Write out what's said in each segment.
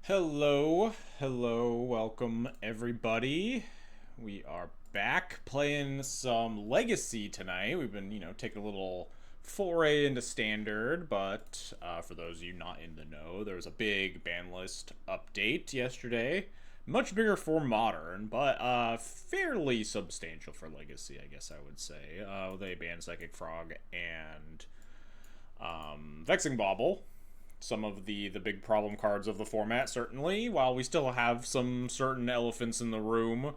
Hello, welcome everybody. We are back playing some Legacy tonight. We've been, taking a little foray into Standard, but for those of you not in the know, there was a big ban list update yesterday. Much bigger for Modern, but fairly substantial for Legacy, I guess I would say. They banned Psychic Frog and Vexing Bauble, some of the big problem cards of the format, certainly, while we still have some certain elephants in the room,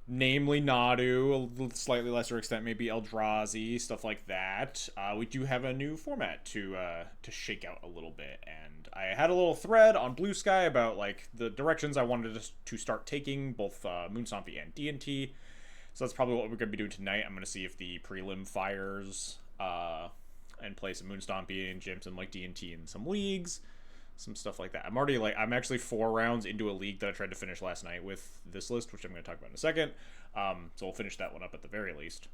namely Nadu, a slightly lesser extent maybe Eldrazi, stuff like that. We do have a new format to shake out a little bit, and I had a little thread on Blue Sky about like the directions I wanted to start taking, both Moonstompy and D&T. So that's probably what we're going to be doing tonight. I'm going to see if the prelim fires, and play some Moonstompy and jam some like D&T in some leagues, some stuff like that. I'm actually 4 rounds into a league that I tried to finish last night with this list, which I'm going to talk about in a second. So we'll finish that one up at the very least.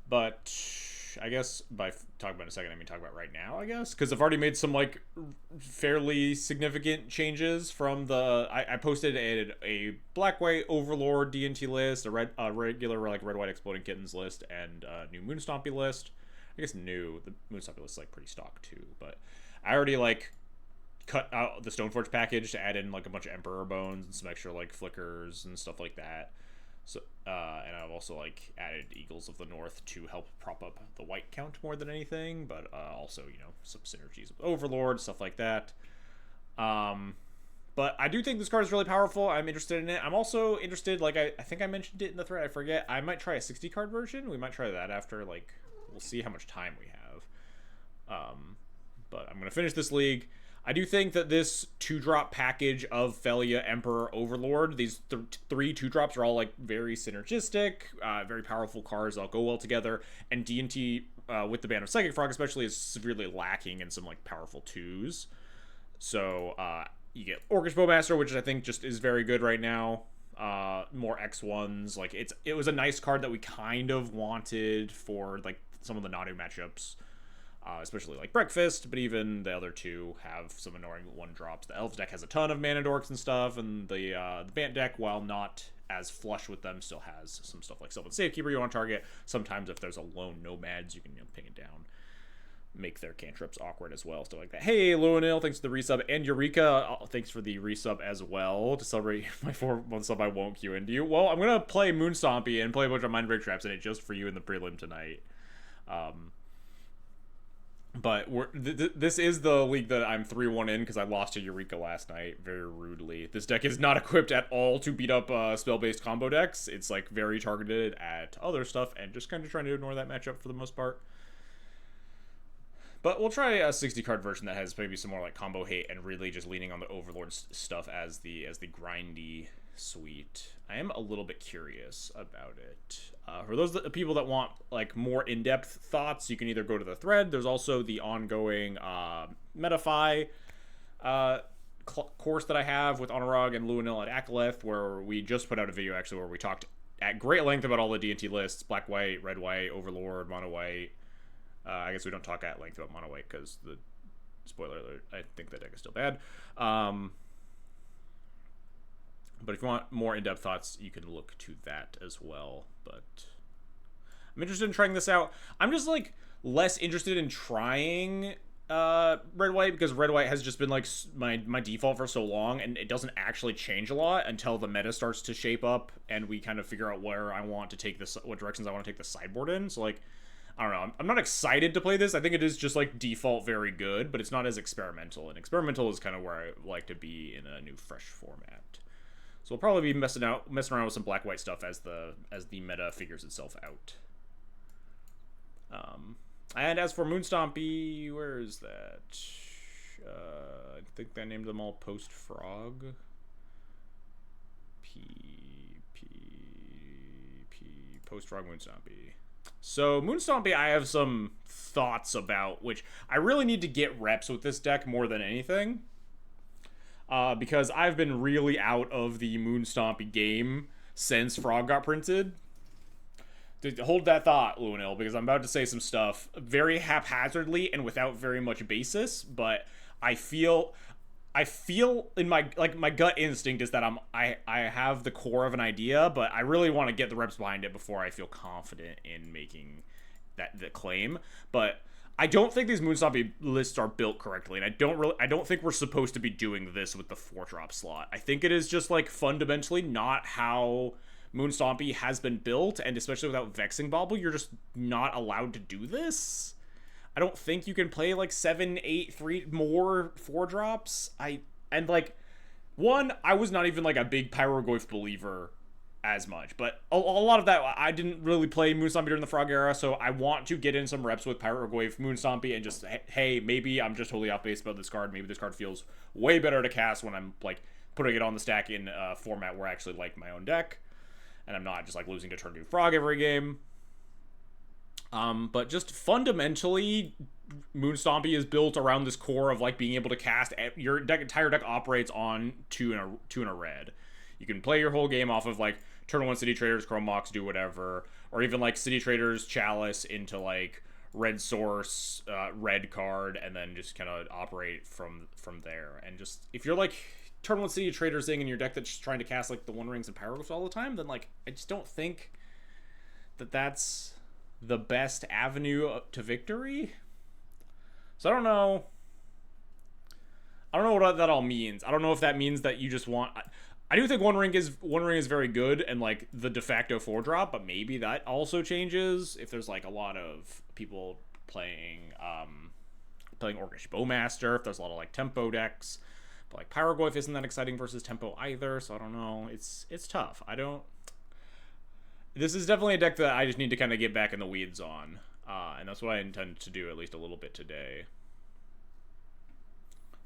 But I guess by talking about in a second, I mean talk about right now, I guess, because I've already made some like fairly significant changes from the. I posted a black white Overlord D&T list, a regular like red white Exploding Kittens list, and a new Moonstompy list. I guess new. The Moonstompy list is like pretty stock too, but I already like cut out the Stoneforge package to add in like a bunch of Emperor Bones and some extra like flickers and stuff like that. So, and I've also like added Eagles of the North to help prop up the white count more than anything, but also some synergies with Overlord, stuff like that. But I do think this card is really powerful. I'm interested in it. I'm also interested, like I think I mentioned it in the thread. I forget. I might try a 60 card version. We might try that after like we'll see how much time we have. But I'm gonna finish this league. I do think that this 2-drop package of Felia, Emperor, Overlord, these 3 2-drops are all like very synergistic, very powerful cards that'll go well together, and D&T with the ban of Psychic Frog especially is severely lacking in some like powerful 2s. So you get Orcish Bowmaster, which I think just is very good right now. More X1s, like it was a nice card that we kind of wanted for like some of the Nadu matchups. Especially like Breakfast, but even the other 2 have some annoying 1-drops. The Elves deck has a ton of mana dorks and stuff, and the Bant deck, while not as flush with them, still has some stuff like Sylvan Safekeeper you want to target. Sometimes if there's a lone Nomads, you can ping it down, make their cantrips awkward as well, stuff like that. Hey, Luanil, thanks for the resub, and Eureka, thanks for the resub as well. To celebrate my 4-month sub, I won't queue into you. Well, I'm gonna play Moonstompy and play a bunch of Mind Break Traps in it just for you in the prelim tonight. But this is the league that I'm 3-1 in because I lost to Eureka last night very rudely. This deck is not equipped at all to beat up spell-based combo decks. It's like very targeted at other stuff and just kind of trying to ignore that matchup for the most part. But we'll try a 60-card version that has maybe some more like combo hate and really just leaning on the Overlord stuff as the grindy suite. I am a little bit curious about it. For those people that want like more in-depth thoughts, you can either go to the thread. There's also the ongoing Metafy course that I have with Honorog and Luanil at Akaleth, where we just put out a video actually where we talked at great length about all the D&T lists: black, white, red, white, Overlord, mono white. I guess we don't talk at length about mono white because the spoiler alert, I think that deck is still bad. But if you want more in-depth thoughts, you can look to that as well. But I'm interested in trying this out. I'm just like less interested in trying red white because red white has just been like my default for so long, and it doesn't actually change a lot until the meta starts to shape up and we kind of figure out where I want to take this, what directions I want to take the sideboard in. So like, I don't know. I'm not excited to play this. I think it is just like default very good, but it's not as experimental. And experimental is kind of where I like to be in a new fresh format. So we'll probably be messing around with some black-white stuff as the meta figures itself out. And as for Moonstompy, where is that? I think I named them all Post-Frog. Post-Frog Moonstompy. So Moonstompy, I have some thoughts about, which I really need to get reps with this deck more than anything. Because I've been really out of the Moonstompy game since Frog got printed. hold that thought, Luanil, because I'm about to say some stuff very haphazardly and without very much basis, but I feel in my gut instinct is that I have the core of an idea, but I really want to get the reps behind it before I feel confident in making the claim. But I don't think these Moonstompy lists are built correctly, and I don't think we're supposed to be doing this with the 4-drop slot. I think it is just like fundamentally not how Moonstompy has been built, and especially without Vexing Bauble, you're just not allowed to do this. I don't think you can play like 7, 8, 3 more 4-drops. I was not even like a big Pyrogoyf believer as much, but a lot of that, I didn't really play Moonstompy during the Frog era, so I want to get in some reps with Pyrogoyf Moonstompy and just, hey, maybe I'm just totally off base about this card. Maybe this card feels way better to cast when I'm like putting it on the stack in a format where I actually like my own deck, and I'm not just like losing to turn 2 Frog every game. But just fundamentally, Moonstompy is built around this core of like being able to cast. Your entire deck operates on 2 in a red. You can play your whole game off of like turn 1 City Traders, Chrome Mox, do whatever, or even like City Traders, Chalice into like red source, red card, and then just kind of operate from there. And just if you're like turn 1 City Traders thing in your deck that's just trying to cast like the One Rings and Pyroglyphs all the time, then like I just don't think that's the best avenue to victory. So I don't know what that all means. I don't know if that means that you just want. I do think One Ring is very good and like the de facto 4-drop, but maybe that also changes if there's like a lot of people playing Orcish Bowmaster, if there's a lot of like tempo decks. But like Pyrogoyf isn't that exciting versus tempo either, so I don't know. It's tough. This is definitely a deck that I just need to kind of get back in the weeds on, and that's what I intend to do at least a little bit today.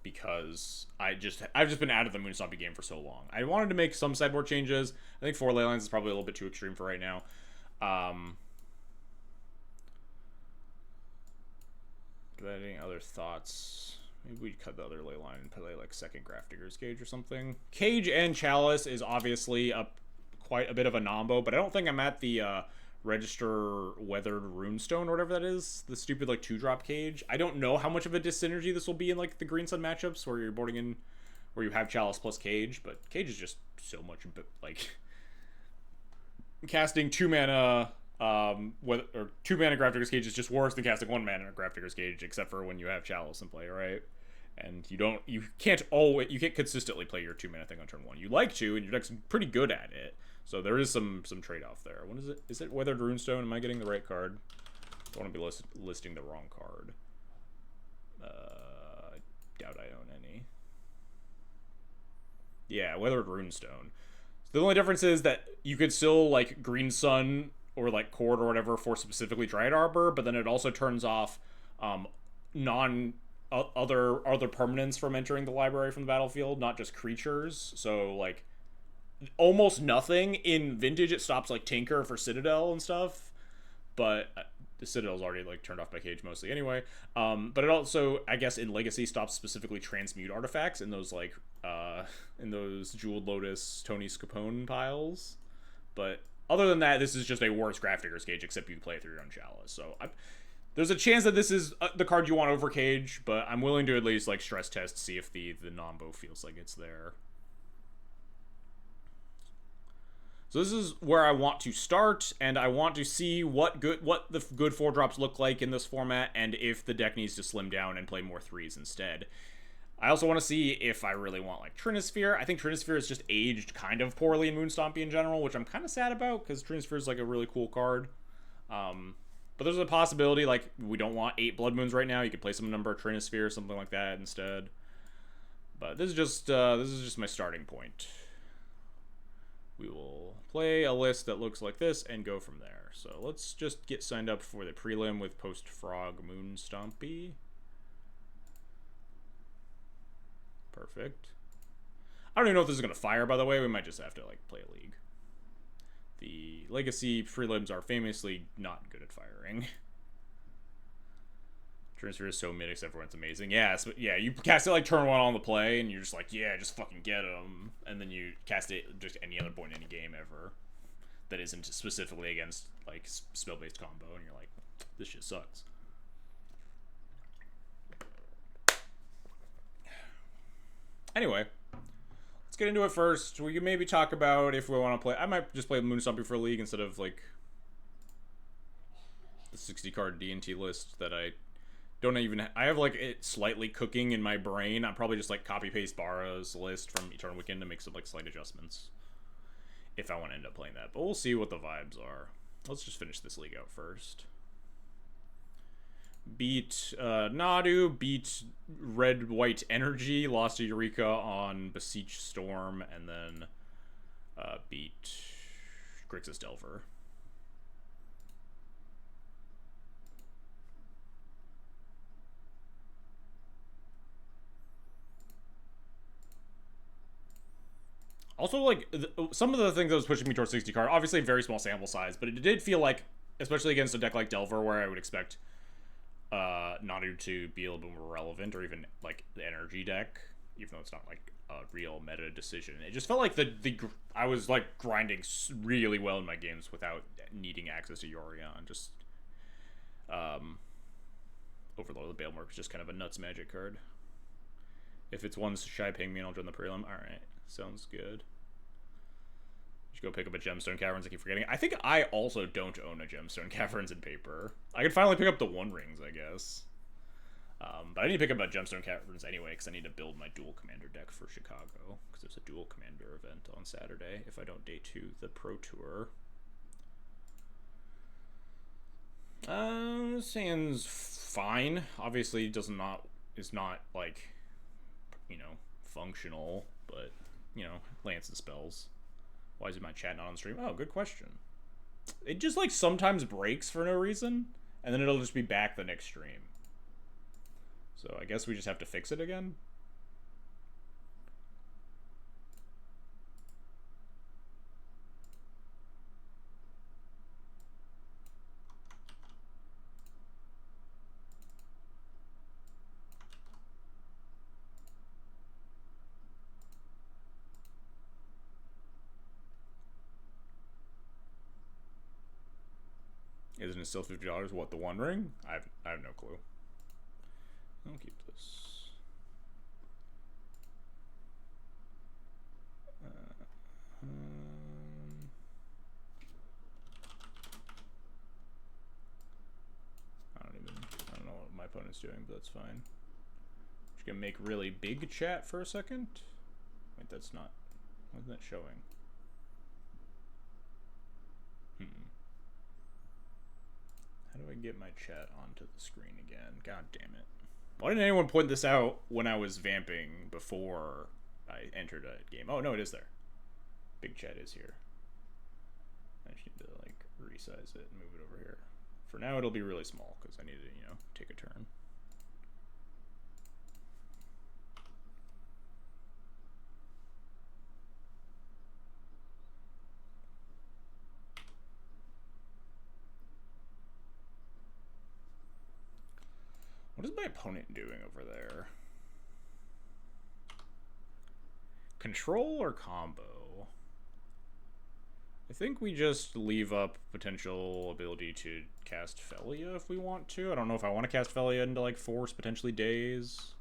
Because I've just been out of the Moonstompy game for so long. I wanted to make some sideboard changes. I think 4 Leylines is probably a little bit too extreme for right now. Any other thoughts? Maybe we cut the other Leyline and play like second Grafdigger's Cage or something. Cage and Chalice is obviously quite a bit of a nombo, but I don't think I'm at the Register Weathered Runestone or whatever that is, the stupid like 2-drop Cage. I don't know how much of a dyssynergy this will be in like the Green Sun matchups where you're boarding in, where you have Chalice plus Cage, but Cage is just so much like casting 2 mana 2 mana Grafdigger's Cage is just worse than casting 1 mana Grafdigger's Cage, except for when you have Chalice in play, right? And you can't consistently play your 2 mana thing on turn 1. You like to, and your deck's pretty good at it. So there is some trade-off there. What is it? Is it Weathered Runestone? Am I getting the right card? Don't want to be listing the wrong card. I doubt I own any. Yeah, Weathered Runestone. The only difference is that you could still like Green Sun or like Cord or whatever for specifically Dryad Arbor, but then it also turns off other permanents from entering the library from the battlefield, not just creatures. So like almost nothing in Vintage. It stops like Tinker for Citadel and stuff, but the Citadel's already like turned off by Cage mostly anyway. But it also, I guess, in Legacy stops specifically transmute artifacts in those like in those Jeweled Lotus Tony Scapone piles. But other than that, this is just a worse Grafdigger's Cage, except you can play it through your own Chalice. So there's a chance that this is the card you want over Cage, but I'm willing to at least like stress test, see if the Nombo feels like it's there. So this is where I want to start, and I want to see what the good 4-drops look like in this format, and if the deck needs to slim down and play more 3s instead. I also want to see if I really want like Trinisphere. I think Trinisphere is just aged kind of poorly in Moonstompy in general, which I'm kind of sad about, because Trinisphere is like a really cool card. But there's a possibility, like, we don't want 8 Blood Moons right now. You could play some number of Trinisphere, something like that instead. But this is just my starting point. We will play a list that looks like this and go from there. So let's just get signed up for the prelim with post-Frog Moonstompy. Perfect. I don't even know if this is going to fire, by the way. We might just have to like play a league. The Legacy prelims are famously not good at firing. Transfer is so mid except for when it's amazing. Yeah, you cast it like turn 1 on the play, and you're just like, yeah, just fucking get him. And then you cast it just any other point in any game ever. that isn't specifically against like spell-based combo, and you're like, this shit sucks. Anyway, let's get into it first. We can maybe talk about if we want to play. I might just play Moon Stompy for a league instead of like the 60 card D&T list that I don't even. I have like it slightly cooking in my brain. I'm probably just like copy paste Barra's list from Eternal Weekend to make some like slight adjustments if I want to end up playing that. But we'll see what the vibes are. Let's just finish this league out first. Beat Nadu, beat Red White Energy, lost to Eureka on Beseech Storm, and then beat Grixis Delver. Also, like, some of the things that was pushing me towards 60 card, obviously a very small sample size, but it did feel like, especially against a deck like Delver, where I would expect Nadu to be a little bit more relevant, or even, like, the energy deck, even though it's not, like, a real meta decision. It just felt like I was, like, grinding really well in my games without needing access to Yorion. Just, Overlord of the Balemork is just kind of a nuts magic card. If it's one shy ping me and I'll join the prelim. Alright, sounds good. Just go pick up a Gemstone Caverns. I keep forgetting. I think I also don't own a Gemstone Caverns in paper. I could finally pick up the One Rings, I guess. But I need to pick up a Gemstone Caverns anyway, because I need to build my dual commander deck for Chicago. Because there's a dual commander event on Saturday, if I don't day 2 the Pro Tour. Sand's fine. Obviously, is not like, you know, functional, but, you know, Lance and spells. Why is my chat not on stream? Oh, good question. It just, like, sometimes breaks for no reason, and then it'll just be back the next stream. So I guess we just have to fix it again? Isn't it still $50? What, the One Ring? I have no clue. I'll keep this. I don't know what my opponent's doing, but that's fine. Just gonna make really big chat for a second. Wait, that's not. Why isn't that showing? How do I get my chat onto the screen again? God damn it. Why didn't anyone point this out when I was vamping before I entered a game? Oh, no, it is there. Big chat is here. I just need to, like, resize it and move it over here. For now, it'll be really small, because I need to, you know, take a turn. What is my opponent doing over there? Control or combo? I think we just leave up potential ability to cast Felia if we want to. I don't know if I want to cast Felia into like force potentially days.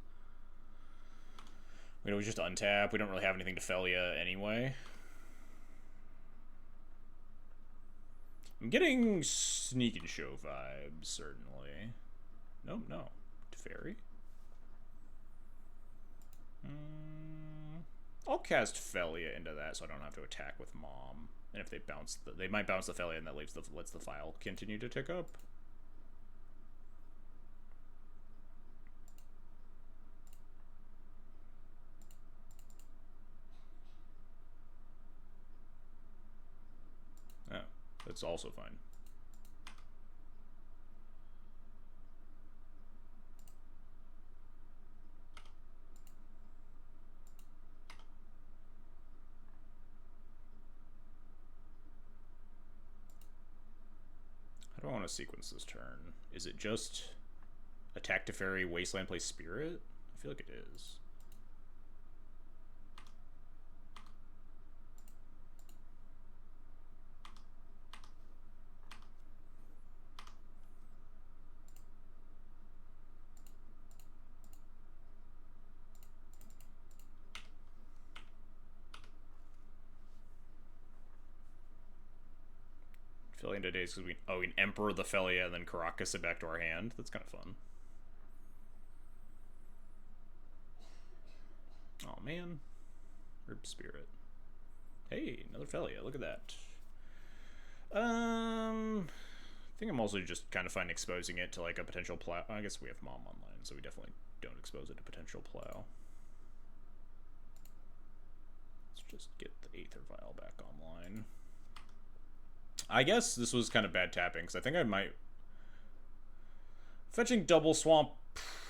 We just untap. We don't really have anything to Felia anyway. I'm getting Sneak and Show vibes, certainly. Nope, no. Fairy. I'll cast Felia into that so I don't have to attack with Mom. And if they bounce, they might bounce the Felia, and that lets the file continue to tick up. Oh, that's also fine. How do I want to sequence this turn? Is it just attack to fairy, wasteland, play spirit? I feel like it is. Felia into days because we can Emperor the Felia and then Caracas it back to our hand. That's kind of fun. Oh man. Herb Spirit. Hey, another Felia. Look at that. I think I'm also just kind of fine exposing it to like a potential plow. I guess we have Mom online, so we definitely don't expose it to potential plow. Let's just get the Aether Vial back online. I guess this was kind of bad tapping, because I think I might... Fetching double swamp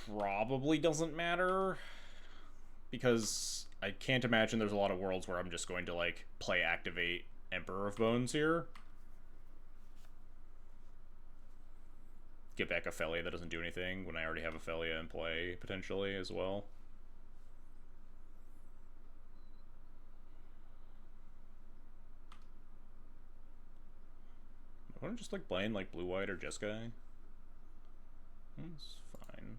probably doesn't matter, because I can't imagine there's a lot of worlds where I'm just going to, like, play activate Emperor of Bones here. Get back a Felia that doesn't do anything when I already have a Felia in play, potentially, as well. I want to just, like, playing, like, Blue-White or Jeskai. It's fine.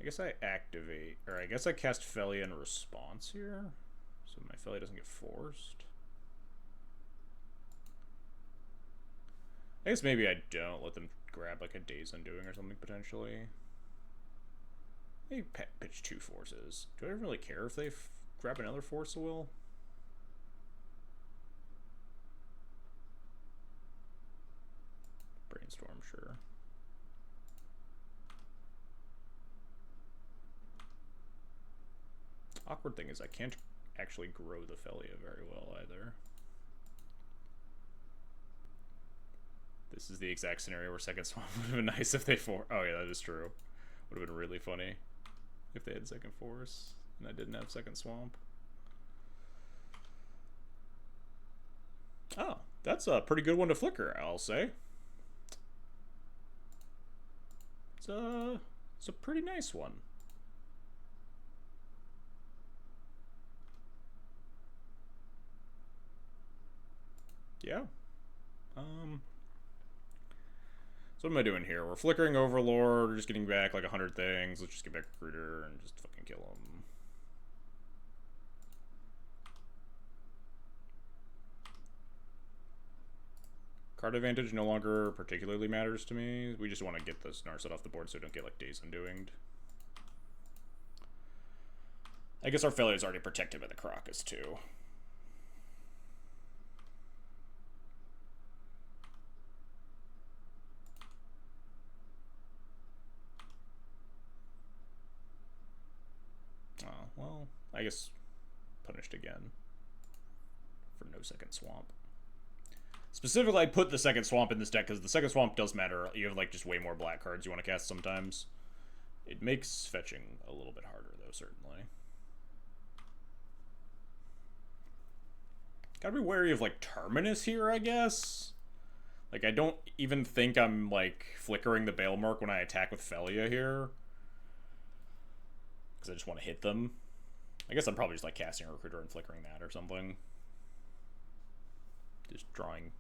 I guess I activate, or I guess I cast Felia in response here, so my Felia doesn't get forced. I guess maybe I don't let them grab like a Days Undoing or something potentially. Maybe pitch 2 forces. Do I really care if they grab another Force of Will? Brainstorm, sure. Awkward thing is I can't actually grow the Felia very well either. This is the exact scenario where second swamp would have been nice if they oh yeah, that is true. Would have been really funny if they had second force and I didn't have second swamp. Oh, that's a pretty good one to flicker, I'll say. It's a pretty nice one. Yeah. So what am I doing here? We're flickering Overlord, we're just getting back like 100 things. Let's just get back Recruiter and just fucking kill him. Card advantage no longer particularly matters to me. We just want to get this Narset off the board so we don't get like Days Undoinged. I guess our Felia is already protected by the Caracas too. Well, I guess punished again for no second swamp. Specifically, I put the second swamp in this deck because the second swamp does matter. You have like just way more black cards you want to cast sometimes. It makes fetching a little bit harder though, certainly. Gotta be wary of like Terminus here, I guess. Like I don't even think I'm like flickering the Balemark when I attack with Felia here. Because I just want to hit them. I guess I'm probably just like casting a Recruiter and flickering that or something. Just drawing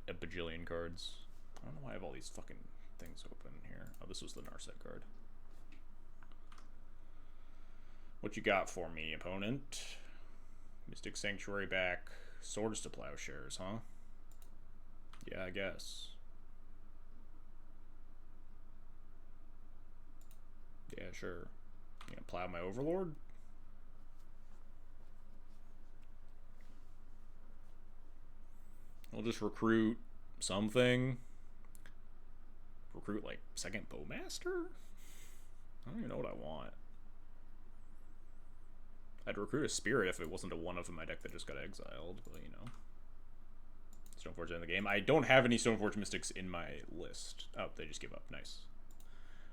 a bajillion cards. I don't know why I have all these fucking things open here. Oh, this was the Narset card. What you got for me, opponent? Mystic Sanctuary back. Swords to Plowshares, huh? Yeah, I guess. Yeah, sure. You gonna plow my Overlord? I'll just recruit something. Recruit like second Bowmaster? I don't even know what I want. I'd recruit a Spirit if it wasn't a one of in my deck that just got exiled, but you know. Stoneforge in the game. I don't have any Stoneforge Mystics in my list. Oh, they just give up. Nice.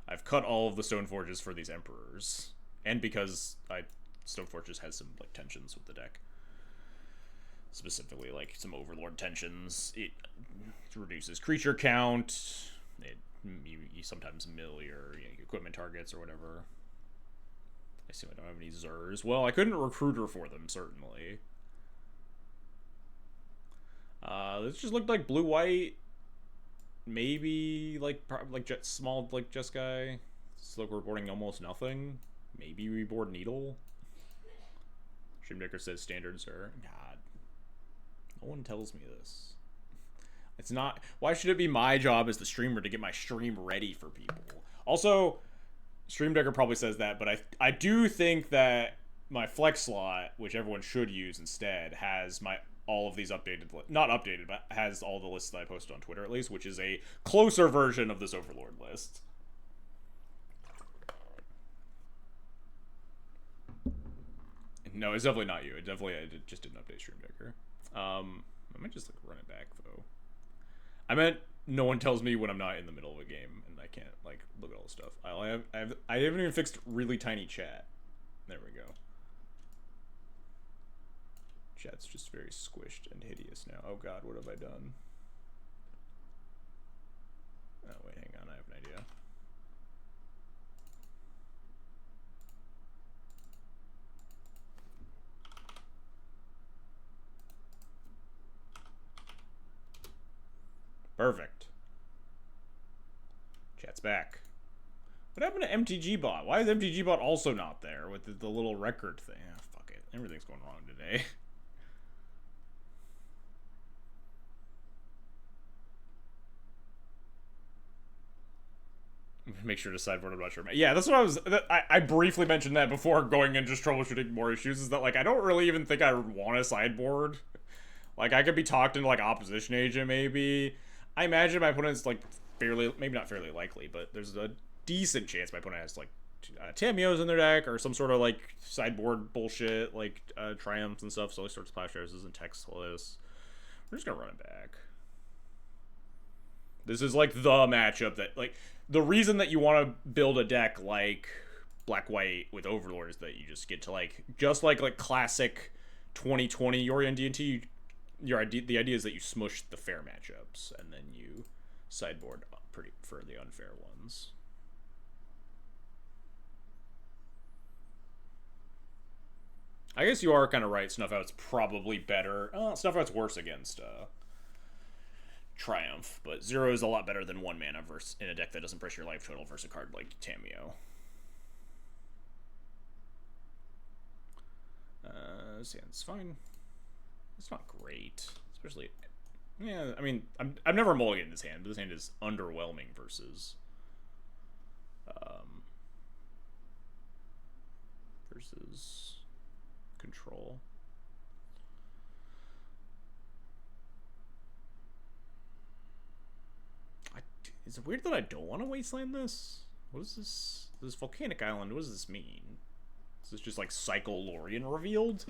I've cut all of the Stoneforges for these Emperors. And because Stoneforge just has some like tensions with the deck. Specifically like some Overlord tensions. It reduces creature count. You sometimes mill your equipment targets or whatever. I assume I don't have any Zers. Well, I couldn't Recruiter for them, certainly. This just looked like blue-white. Maybe like small like Jeskai. It's like we're boarding almost nothing. Maybe we board Needle. Shimdecker says standards are... God, No one tells me this. It's not. Why should it be my job as the streamer to get my stream ready for people? Also, Stream Decker probably says that, but I do think that my Flex slot, which everyone should use instead, has all of these updated, not updated, but has all the lists that I posted on Twitter at least, which is a closer version of this Overlord list. No, it's definitely not you. I just didn't update Stream Decker. I might just run it back though. I meant no one tells me when I'm not in the middle of a game and I can't look at all the stuff. I haven't even fixed really tiny chat. There we go. Chat's just very squished and hideous now. Oh god, what have I done? Oh wait, hang on, I have an idea. Perfect. Chat's back. What happened to MTG bot? Why is MTG bot also not there with the little record thing? Oh, fuck it. Everything's going wrong today. Make sure to sideboard. I'm not sure. Yeah, that's what I briefly mentioned that before going and just troubleshooting more issues. Is that I don't really even think I want to sideboard. I could be talked into opposition agent maybe. I imagine my opponent's fairly, maybe not fairly likely, but there's a decent chance my opponent has Tamiyo's in their deck or some sort of sideboard bullshit triumphs and stuff. So all sorts of splash houses and textless. We're just gonna run it back. This is the matchup that the reason that you want to build a deck like Black-White with Overlord is that you just get to just like classic 2020 Yorion D&T. The idea is that you smush the fair matchups and then you sideboard for the unfair ones. I guess you are kind of right. Snuff Out's probably better. Snuff Out's worse against Triumph, but 0 is a lot better than 1 mana in a deck that doesn't press your life total versus a card like Tamiyo. This hand's fine. It's not great, especially. Yeah, I mean, I've never mulliganed this hand, but this hand is underwhelming versus control. Is it weird that I don't want to wasteland this? What is this? This volcanic island, what does this mean? Is this just Cycle Lorien revealed?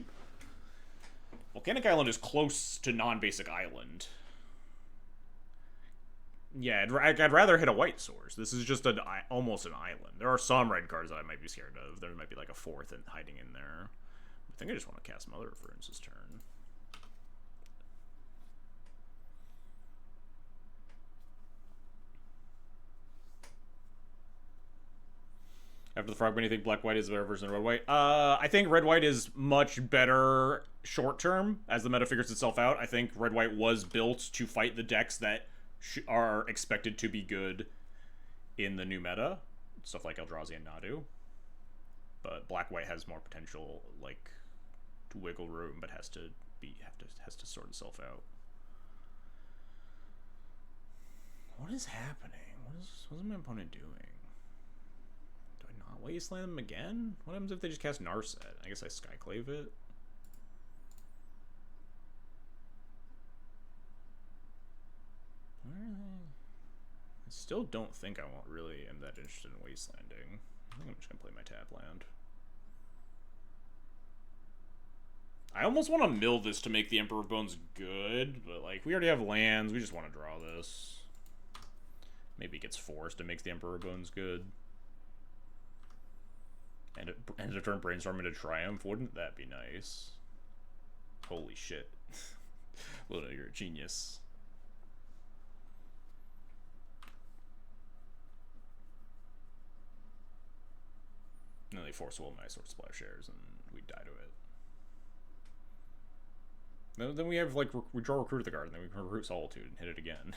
Volcanic Island is close to non-basic island. Yeah, I'd rather hit a white source. This is just almost an island. There are some red cards that I might be scared of. There might be a 4th hiding in there. I think I just want to cast Mother of Runes this turn. After the Frog, you think Black-White is a better version of Red-White? I think Red-White is much better short-term as the meta figures itself out. I think Red-White was built to fight the decks that are expected to be good in the new meta. Stuff like Eldrazi and Nadu. But Black-White has more potential, to wiggle room, but has to sort itself out. What is happening? What is my opponent doing? Wasteland them again? What happens if they just cast Narset? I guess I Skyclave it. Where are they? I still don't think I really am that interested in wastelanding. I think I'm just gonna play my tap land. I almost want to mill this to make the Emperor of Bones good, but we already have lands. We just want to draw this. Maybe it gets forced and makes the Emperor of Bones good. And end of turn brainstorm into Triumph. Wouldn't that be nice? Holy shit. Luna, you're a genius. And then they force will my Sword Splash shares and we die to it. Then we have we draw Recruit the card and then we can recruit Solitude and hit it again.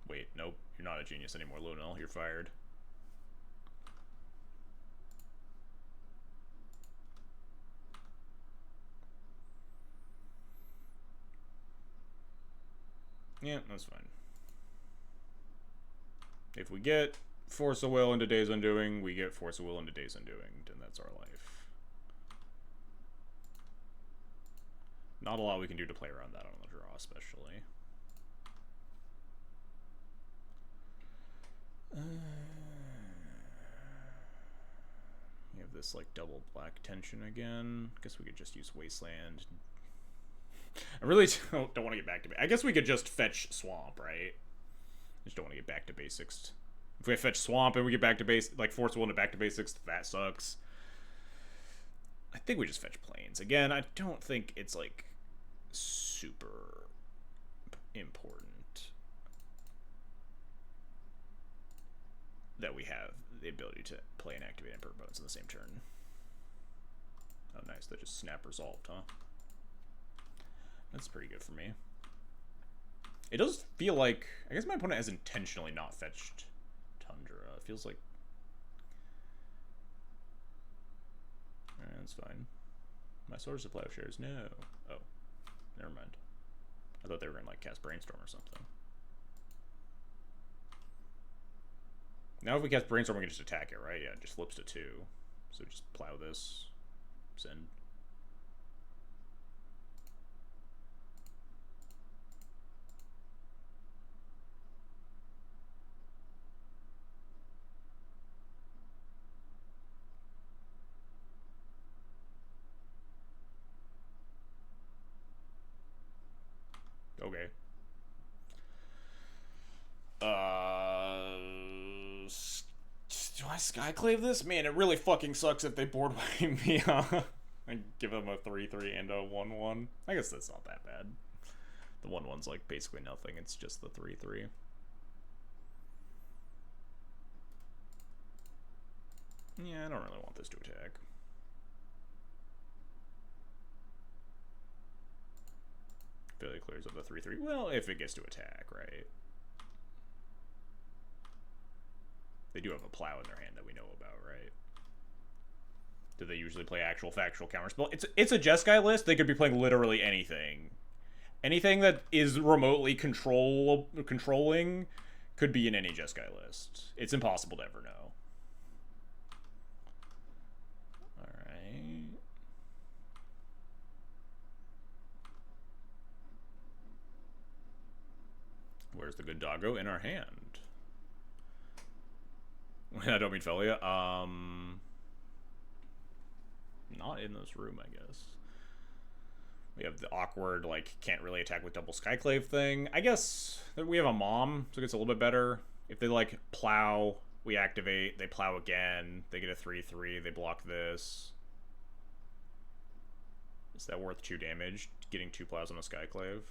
Wait, nope. You're not a genius anymore, Lunel. You're fired. Yeah, that's fine. If we get Force of Will into Days Undoing, we get Force of Will into Days Undoing, and that's our life. Not a lot we can do to play around that on the draw, especially. We have this, like, double black tension again. I guess we could just use Wasteland. I really don't want to get back to... I guess we could just fetch Swamp, right? I just don't want to get back to basics. If we fetch Swamp and we get back to base, like, Force Will into back to basics, that sucks. I think we just fetch Plains. Again, I don't think it's, like, super important that we have the ability to play and activate Emperor Bones in the same turn. Oh, nice. That just snap resolved, huh? That's pretty good for me. It does feel like... I guess my opponent has intentionally not fetched Tundra. It feels like... That's fine. My Swords of Plowshares, no. Oh. Never mind. I thought they were going to, like, cast Brainstorm or something. Now if we cast Brainstorm, we can just attack it, right? Yeah, it just flips to 2. So just plow this. Send. Okay. Do I Skyclave this? Man, it really fucking sucks if they board wipe me, huh? I give them a 3/3 and a 1/1. I guess that's not that bad. The 1/1's like basically nothing. It's just the 3/3. Yeah, I don't really want this to attack. Fairly clears up the 3/3. Well, if it gets to attack, right? They do have a plow in their hand that we know about, right? Do they usually play actual factual counterspell? It's a Jeskai list. They could be playing literally anything. Anything that is remotely controlling could be in any Jeskai list. It's impossible to ever know. Alright. Where's the good doggo? In our hand. I don't mean Felia. Not in this room, I guess. We have the awkward, like, can't really attack with double Skyclave thing. I guess we have a mom, so it gets a little bit better. If they, like, plow, we activate, they plow again, they get a 3/3, they block this. Is that worth 2 damage? Getting 2 plows on a Skyclave?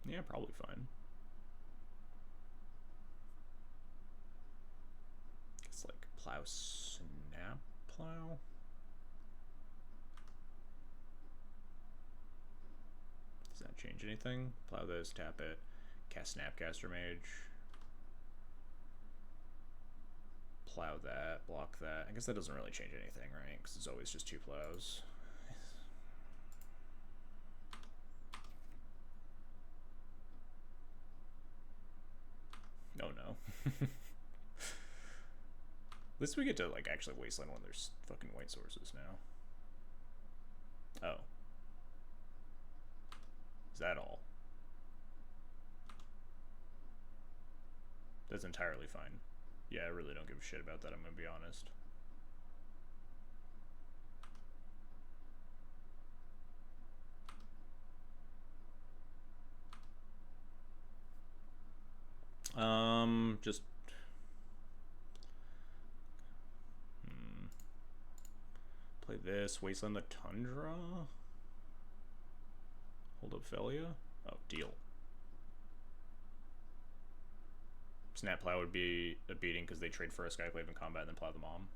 Yeah, probably fine. It's like plow, snap, plow. Does that change anything? Plow this, tap it, cast Snapcaster Mage. Plow that, block that. I guess that doesn't really change anything, right? Because it's always just 2 plows. Oh no. At least we get to, like, actually Wasteland when there's fucking white sources now. Oh. Is that all? That's entirely fine. Yeah, I really don't give a shit about that, I'm gonna be honest. Just play this, Wasteland the Tundra. Hold up Felia. Oh, deal. Snap Plow would be a beating because they trade for a Skyclave in combat and then plow the mom.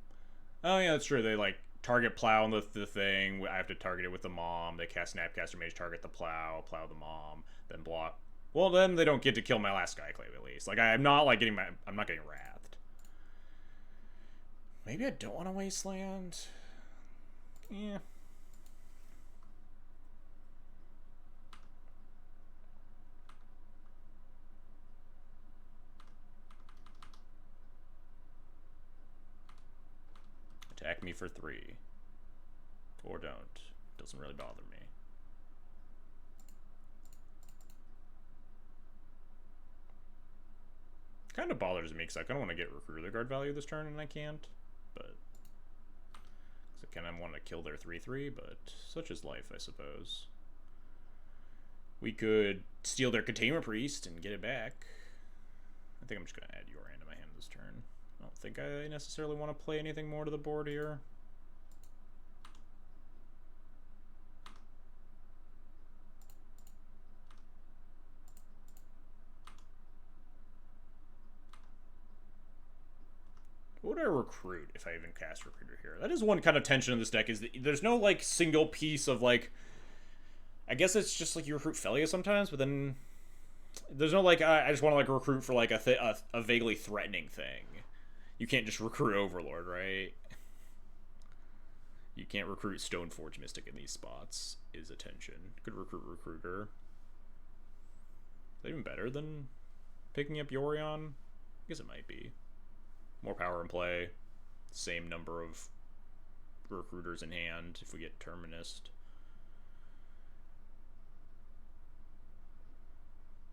Oh yeah, that's true. They like target plow on the thing. I have to target it with the mom. They cast Snapcaster Mage, target the plow the mom, then block. Well, then they don't get to kill my last Skyclave, at least. Like, I'm not, like, I'm not getting wrathed. Maybe I don't want to Wasteland. Yeah. Attack me for 3. Or don't. Doesn't really bother me. Kind of bothers me because I kind of want to get Recruiter Guard value this turn and I can't. But I kind of want to kill their 3/3, but such is life, I suppose. We could steal their Containment Priest and get it back. I think I'm just going to add Yoran to my hand this turn. I don't think I necessarily want to play anything more to the board here. What would I recruit if I even cast Recruiter here? That is one kind of tension in this deck, is that there's no, like, single piece of, like... I guess it's just, like, you recruit Felia sometimes, but then... There's no, like, I just want to, like, recruit for, like, a vaguely threatening thing. You can't just recruit Overlord, right? You can't recruit Stoneforge Mystic in these spots, is a tension. Could recruit Recruiter. Is that even better than picking up Yorion? I guess it might be. More power in play. Same number of recruiters in hand if we get Terminist.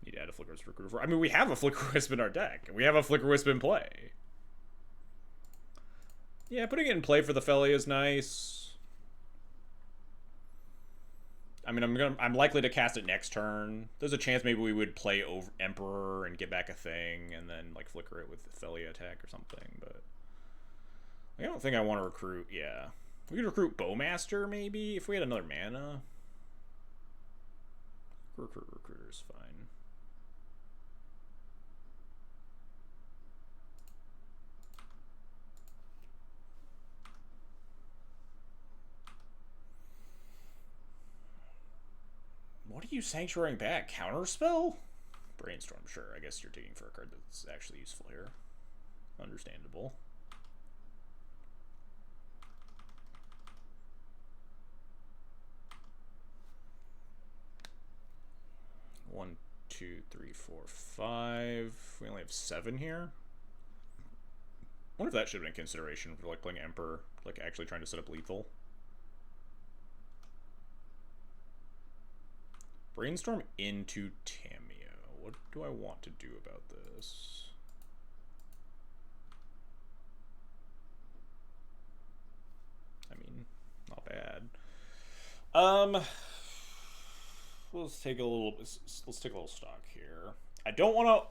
Need to add a Flicker's Recruiter for... I mean, we have a Flicker Wisp in our deck. We have a Flicker Wisp in play. Yeah, putting it in play for the Felia is nice. I mean, I'm likely to cast it next turn. There's a chance maybe we would play over Emperor and get back a thing, and then like flicker it with the Felia attack or something. But I don't think I want to recruit. Yeah, we could recruit Bowmaster maybe if we had another mana. Recruiter is fine. What are you sanctuarying back? Counterspell? Brainstorm, sure. I guess you're digging for a card that's actually useful here. Understandable. One, two, three, four, 5. We only have 7 here. I wonder if that should have been consideration for like playing Emperor, like actually trying to set up lethal. Brainstorm into Tamiyo. What do I want to do about this? I mean, not bad. Let's take a little stock here. I don't want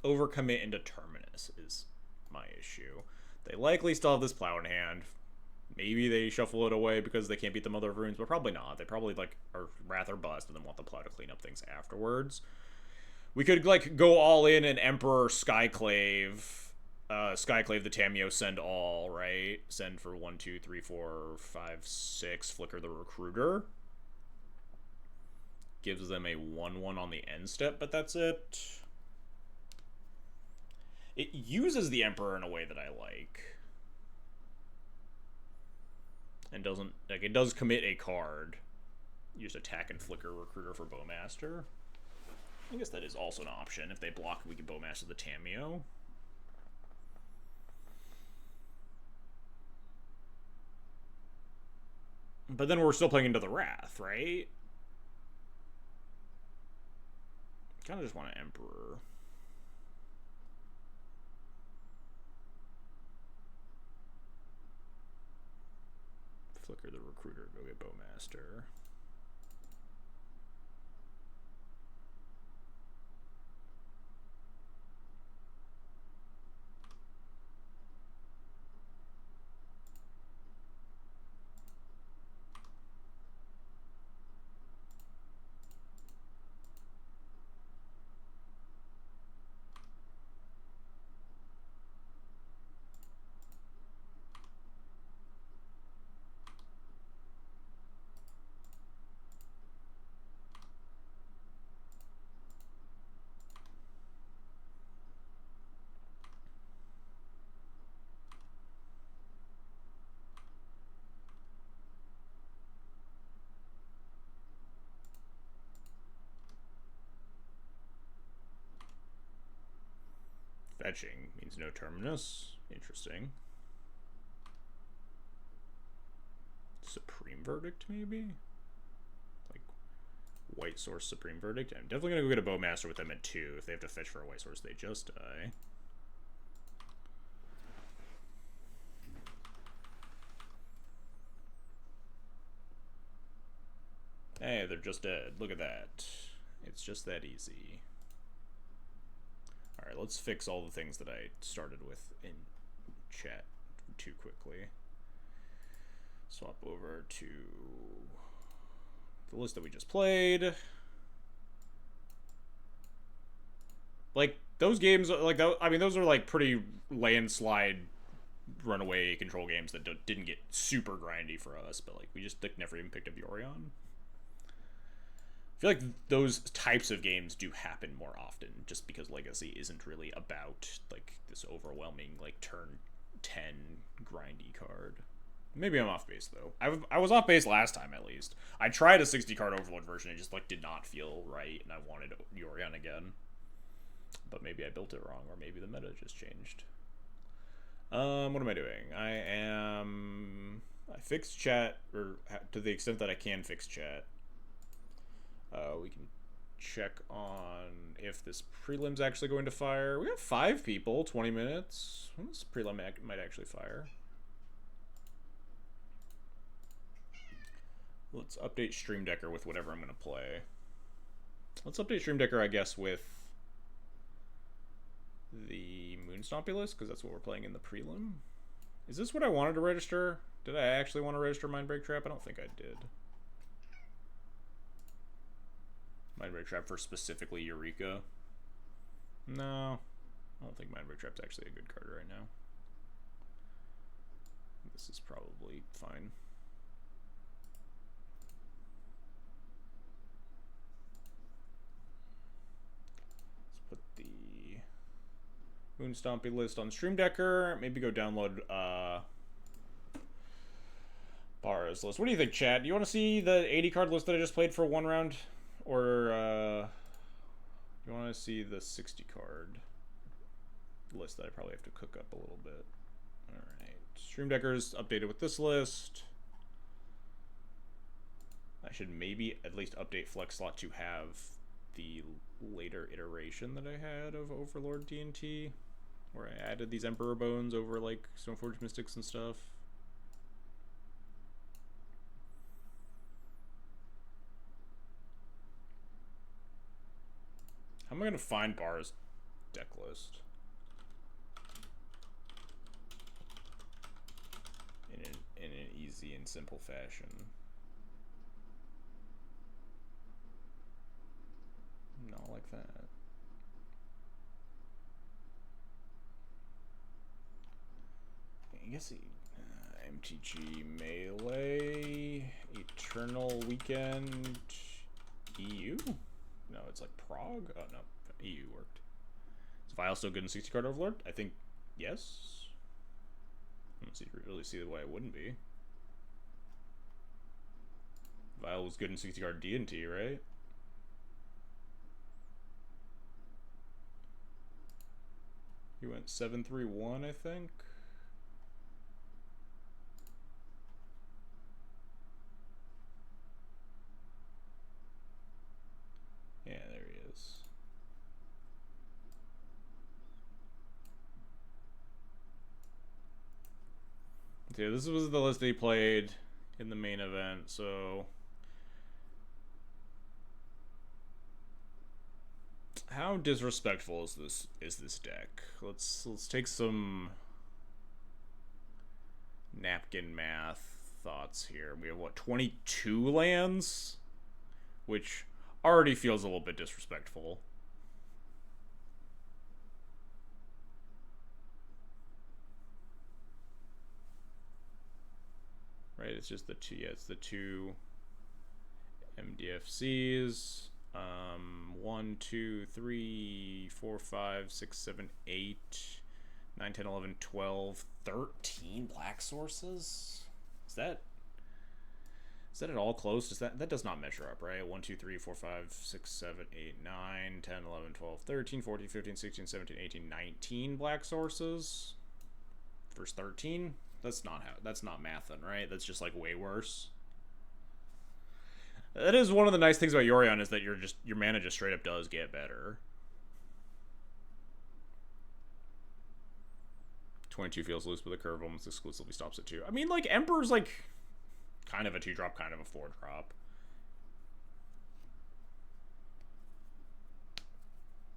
to overcommit into Terminus is my issue. They likely still have this Plow in hand. Maybe they shuffle it away because they can't beat the Mother of Runes, but probably not. They probably like are Wrath or Bust and then want the Plow to clean up things afterwards. We could like go all in and Emperor Skyclave the Tamiyo, send all, right? Send for 1, 2, 3, 4, 5, 6, flicker the Recruiter. Gives them a 1/1 on the end step, but that's it. It uses the Emperor in a way that I like. And doesn't, like, it does commit a card. You just attack and flicker Recruiter for Bowmaster. I guess that is also an option. If they block, we can Bowmaster the Tamiyo. But then we're still playing into the Wrath, right? Kind of just want an Emperor. Flicker the Recruiter, go get Bowmaster. Etching means no terminus. Interesting. Supreme Verdict, maybe? Like, White Source Supreme Verdict? I'm definitely going to go get a Bowmaster with them at 2. If they have to fetch for a White Source, they just die. Hey, they're just dead. Look at that. It's just that easy. Alright, let's fix all the things that I started with in chat too quickly. Swap over to the list that we just played. Like, those games, like, I mean, those are, like, pretty landslide runaway control games that didn't get super grindy for us, but, like, we just never even picked up Yorion. I feel like those types of games do happen more often, just because Legacy isn't really about, like, this overwhelming, like, turn 10 grindy card. Maybe I'm off base, though. I was off base last time, at least. I tried a 60-card Overlord version, it just, like, did not feel right, and I wanted Yorion again. But maybe I built it wrong, or maybe the meta just changed. What am I doing? I fixed chat, or to the extent that I can fix chat. We can check on if this prelim's actually going to fire. We have 5 people, 20 minutes. Well, this prelim might actually fire. Let's update Stream Decker with whatever I'm going to play. Let's update Stream Decker, I guess, with the Moon Stompy list, because that's what we're playing in the prelim. Is this what I wanted to register? Did I actually want to register Mindbreak Trap? I don't think I did. Mindbreak Trap for specifically Eureka? No. I don't think Mindbreak Trap's actually a good card right now. This is probably fine. Let's put the Moon Stompy list on Stream Decker. Maybe go download Bar's list. What do you think, Chad? Do you want to see the 80 card list that I just played for one round? Or you want to see the 60 card list that I probably have to cook up a little bit? Alright. Stream Decker's updated with this list. I should maybe at least update Flex Slot to have the later iteration that I had of Overlord D&T, where I added these Emperor Bones over like Stoneforge Mystics and stuff. How am I going to find Bar's deck list? In an easy and simple fashion. Not like that. I guess MTG Melee, Eternal Weekend, EU? No, it's like Prague? Oh, no. EU worked. Is Vial still good in 60 card Overlord? I think yes. I don't really see why it wouldn't be. Vial was good in 60 card D&T, right? He went 7-3-1, I think. Yeah, there he is. Okay, this was the list that he played in the main event, so how disrespectful is this deck? Let's take some napkin math thoughts here. We have what, 22 lands, which already feels a little bit disrespectful. Right, it's just the two, yeah, it's the two MDFCs. 1, 2, 3, 4, 5, 6, 7, 8, 9, 10, 11, 12, 13 black sources? Is Is that at all close? That does not measure up, right? 1, 2, 3, 4, 5, 6, 7, 8, 9, 10, 11, 12, 13, 14, 15, 16, 17, 18, 19 black sources. Versus 13? That's not mathing, right? That's just like way worse. That is one of the nice things about Yorion is that your mana just straight up does get better. 22 feels loose, but the curve almost exclusively stops at 2. I mean, like, Emperor's like kind of a 2-drop, kind of a 4-drop.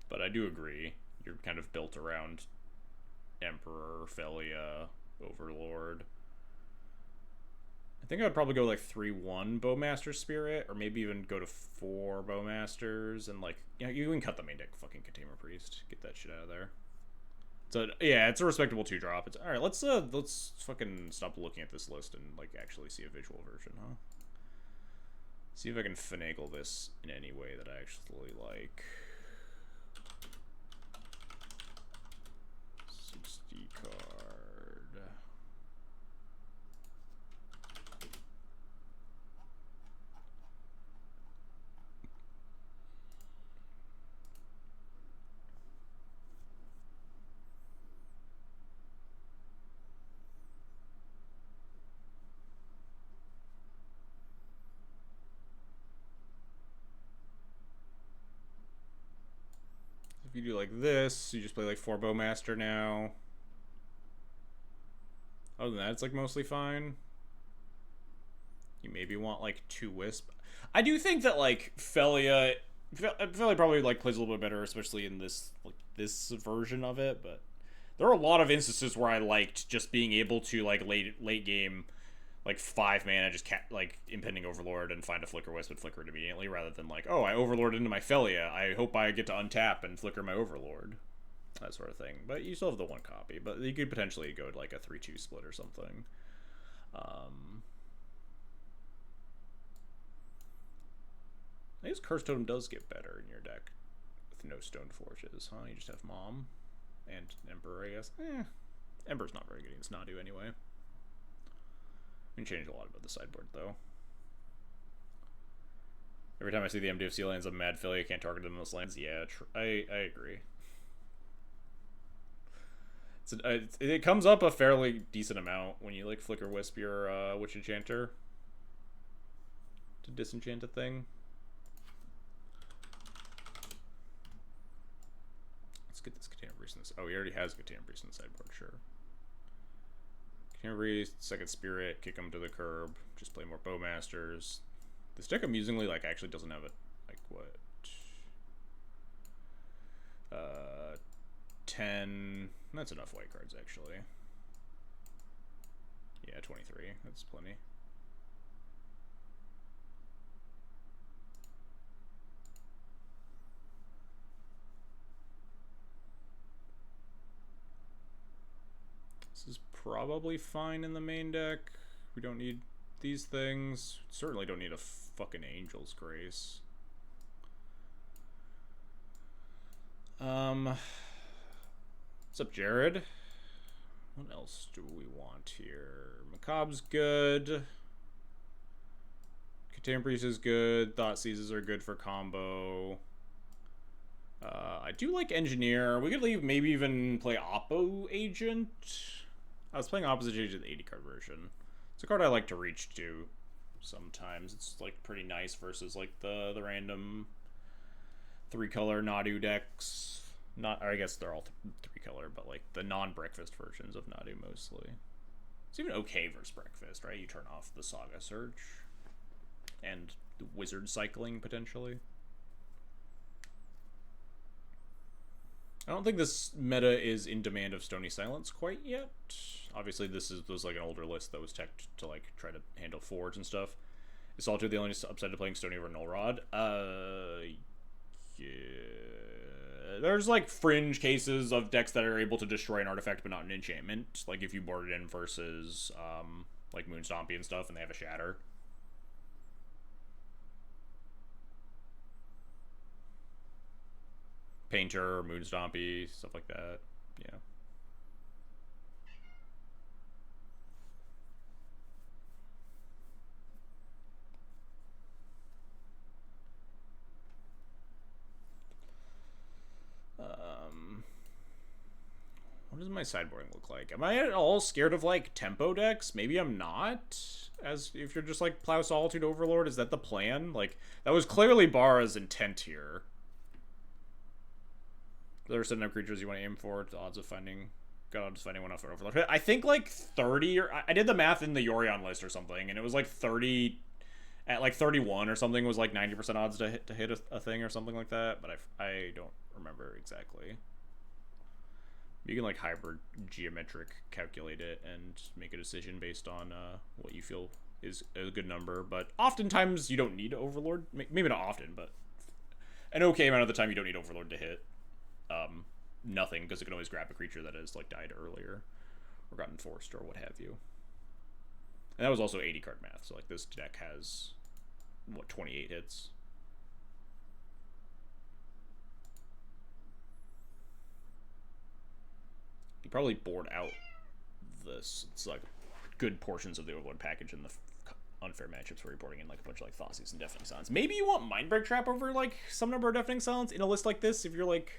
But I do agree. You're kind of built around Emperor, Felia, Overlord. I think I would probably go like 3-1 Bowmaster Spirit, or maybe even go to 4 Bowmasters, and like, you know, you can cut the main deck fucking Container Priest. Get that shit out of there. So yeah, it's a respectable 2-drop. It's alright, let's fucking stop looking at this list and like actually see a visual version, huh? See if I can finagle this in any way that I actually like. 60 card. If you do like this, you just play like 4 Bowmaster now. Other than that, it's like mostly fine. You maybe want like 2 Wisp. I do think that like Felia probably like plays a little bit better, especially in this version of it. But there are a lot of instances where I liked just being able to like late game, like 5 mana, just like Impending Overlord and find a Flicker Wisp and flicker it immediately, rather than like, oh, I Overlord into my Felia. I hope I get to untap and flicker my Overlord. That sort of thing. But you still have the 1 copy. But you could potentially go to like a 3-2 split or something. I guess Curse Totem does get better in your deck with no Stone Forges, huh? You just have Mom and Emperor, I guess. Emperor's not very good against Nadu anyway. We can change a lot about the sideboard, though. Every time I see the MDFC lands, I'm mad Philly. I can't target them in those lands. Yeah, I agree. It comes up a fairly decent amount when you like Flicker Wisp your Witch Enchanter to disenchant a thing. Let's get this Container Priest in this. Oh, he already has Container Priest in the sideboard, sure. Container Priest, second Spirit, kick him to the curb, just play more Bowmasters. This deck amusingly like actually doesn't have it like what 10. That's enough white cards, actually. Yeah, 23. That's plenty. This is probably fine in the main deck. We don't need these things. Certainly don't need a fucking Angel's Grace. What's up, Jared? What else do we want here? Macabre's good. Container Priest is good. Thought Seizes are good for combo. I do like Engineer. We could leave, maybe even play Oppo Agent. I was playing Opposite Agent, the 80 card version. It's a card I like to reach to sometimes. It's like pretty nice versus like the random 3-color Nadu decks. Not, or I guess they're all 3-color, but like the non-breakfast versions of Nadu mostly. It's even okay versus breakfast, right? You turn off the Saga Search and the Wizard Cycling potentially. I don't think this meta is in demand of Stony Silence quite yet. Obviously, this was like an older list that was teched to like try to handle Forge and stuff. Is Solitude the only upside to playing Stony over Null Rod? Yeah. There's like fringe cases of decks that are able to destroy an artifact but not an enchantment. Like if you board it in versus like Moon Stompy and stuff and they have a Shatter. Painter, Moon Stompy, stuff like that. Yeah. does my sideboarding look like? Am I at all scared of, like, tempo decks? Maybe I'm not. As if you're just, like, Plow Solitude Overlord, is that the plan? Like, that was clearly Barra's intent here. There are certain creatures you want to aim for. The odds of finding... God, odds of finding one off for Overlord. I think, like, 30... Or, I did the math in the Yorion list or something, and it was, like, 30... At, like, 31 or something was, like, 90% odds to hit a thing or something like that. But I don't remember exactly. You can, like, hybrid geometric calculate it and make a decision based on what you feel is a good number. But oftentimes you don't need Overlord. Maybe not often, but an okay amount of the time you don't need Overlord to hit nothing, because it can always grab a creature that has, like, died earlier or gotten forced or what have you. And that was also 80 card math, so, like, this deck has, what, 28 hits? You probably board out this. It's like good portions of the Overlord package in the unfair matchups where you're boarding in like a bunch of like Thoughtseize and Deafening Silence. Maybe you want Mindbreak Trap over like some number of Deafening Silence in a list like this if you're like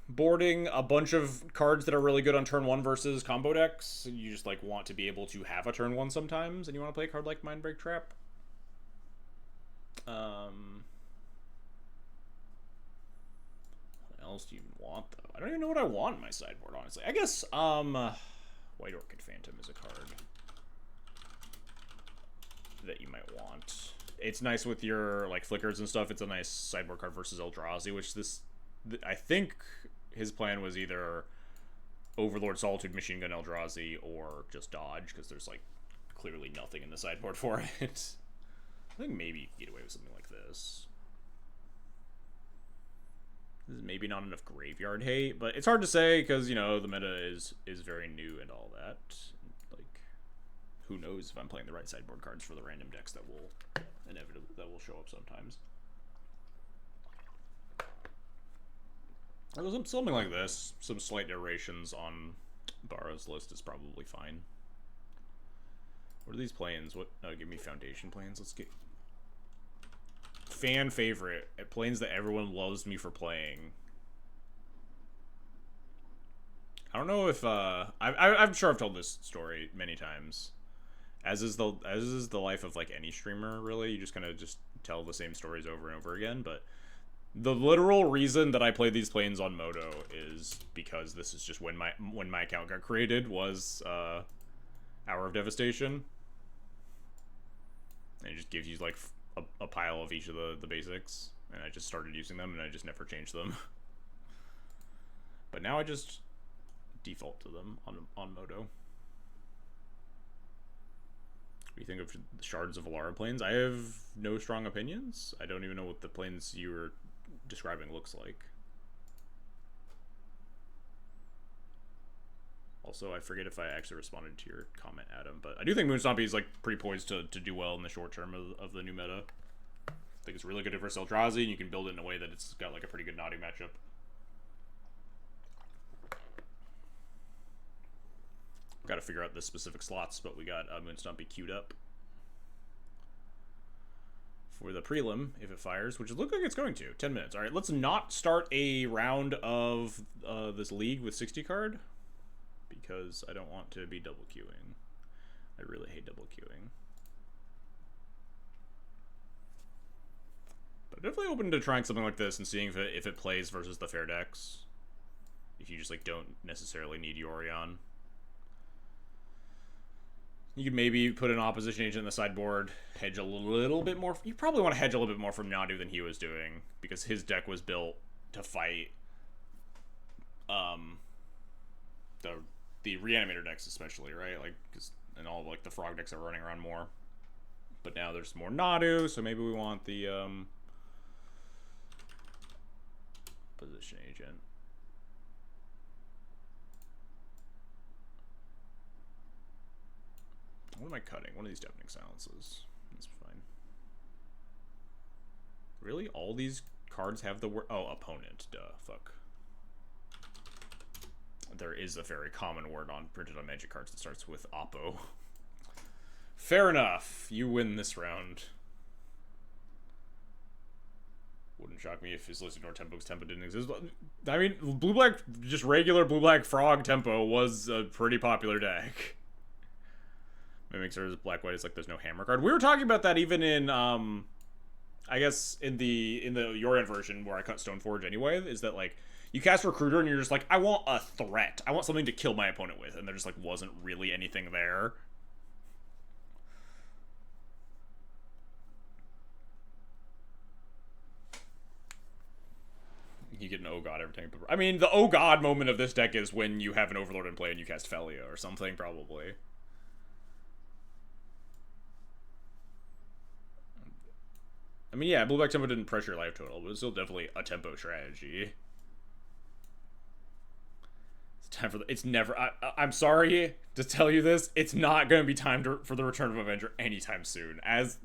boarding a bunch of cards that are really good on turn 1 versus combo decks. You just like want to be able to have a turn 1 sometimes, and you want to play a card like Mindbreak Trap. What else do you even want though? I don't even know what I want in my sideboard, honestly. I guess White Orchid Phantom is a card that you might want. It's nice with your like flickers and stuff. It's a nice sideboard card versus Eldrazi, which I think his plan was either Overlord Solitude Machine Gun Eldrazi or just dodge, because there's like clearly nothing in the sideboard for it. I think maybe you can get away with something like this. This is maybe not enough graveyard hate, but it's hard to say because, you know, the meta is very new and all that. Like, who knows if I'm playing the right sideboard cards for the random decks that will show up sometimes. Something like this, some slight iterations on Barra's list is probably fine. What are these planes? What? Oh, give me foundation planes. Let's get fan favorite at planes that everyone loves me for playing. I don't know if I'm sure I've told this story many times. As is the life of like any streamer, really. You just kind of just tell the same stories over and over again, but the literal reason that I play these planes on Moto is because this is just when my account got created was Hour of Devastation. And it just gives you like a pile of each of the basics, and I just started using them and I just never changed them. But now I just default to them on Moto. What do you think of the Shards of Alara planes? I have no strong opinions. I don't even know what the planes you were describing looks like. Also, I forget if I actually responded to your comment, Adam, but I do think Moon Stompy is like pretty poised to do well in the short term of the new meta. I think it's really good versus Eldrazi, and you can build it in a way that it's got like a pretty good Nadu matchup. Got to figure out the specific slots, but we got Moon Stompy queued up for the prelim if it fires, which it looks like it's going to. 10 minutes. All right, let's not start a round of this league with 60 card, because I don't want to be double queuing. I really hate double queuing. But definitely open to trying something like this and seeing if it plays versus the fair decks. If you just like don't necessarily need Yorion. You could maybe put an opposition agent in the sideboard, hedge a little bit more. You probably want to hedge a little bit more from Nadu than he was doing, because his deck was built to fight the Reanimator decks especially, right? Like, and all like the Frog decks are running around more. But now there's more Nadu, so maybe we want the opposition agent. What am I cutting? One of these Deafening Silences. That's fine. Really? All these cards have the word... Oh, opponent. Duh. Fuck. There is a very common word printed on Magic cards that starts with oppo. Fair enough. You win this round. Wouldn't shock me if his listed or tempo didn't exist. I mean, blue-black, just regular blue-black frog tempo was a pretty popular deck. Mimic Sir is black-white. It's like there's no hammer card. We were talking about that even in, I guess, in the Yorion version where I cut Stoneforge anyway, is that, like, you cast Recruiter and you're just like, I want a threat. I want something to kill my opponent with. And there just, like, wasn't really anything there. You get an Oh God every time. I mean, the Oh God moment of this deck is when you have an Overlord in play and you cast Felia or something, probably. I mean, yeah, blue-black tempo didn't pressure life total, but it's still definitely a tempo strategy. It's time for it's never... I'm sorry to tell you this. It's not going to be time for the return of Avenger anytime soon. As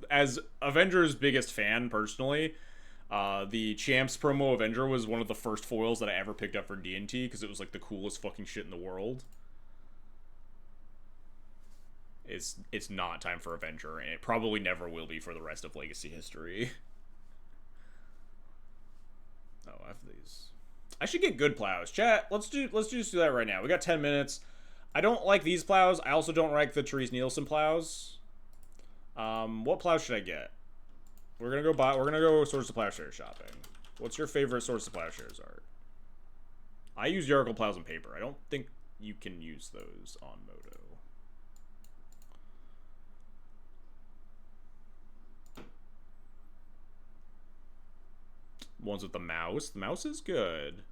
Avenger's biggest fan, personally... the Champs promo Avenger was one of the first foils that I ever picked up for D&T because it was like the coolest fucking shit in the world. It's not time for Avenger, and it probably never will be for the rest of Legacy history. Oh, I have these. I should get good plows. Chat, let's just do that right now. We got 10 minutes. I don't like these plows. I also don't like the Therese Nielsen plows. What plows should I get? We're gonna go Swords to Plowshares shopping. What's your favorite Swords to Plowshares art? I use Yargle plows and paper. I don't think you can use those on Moto. Ones with the mouse. The mouse is good.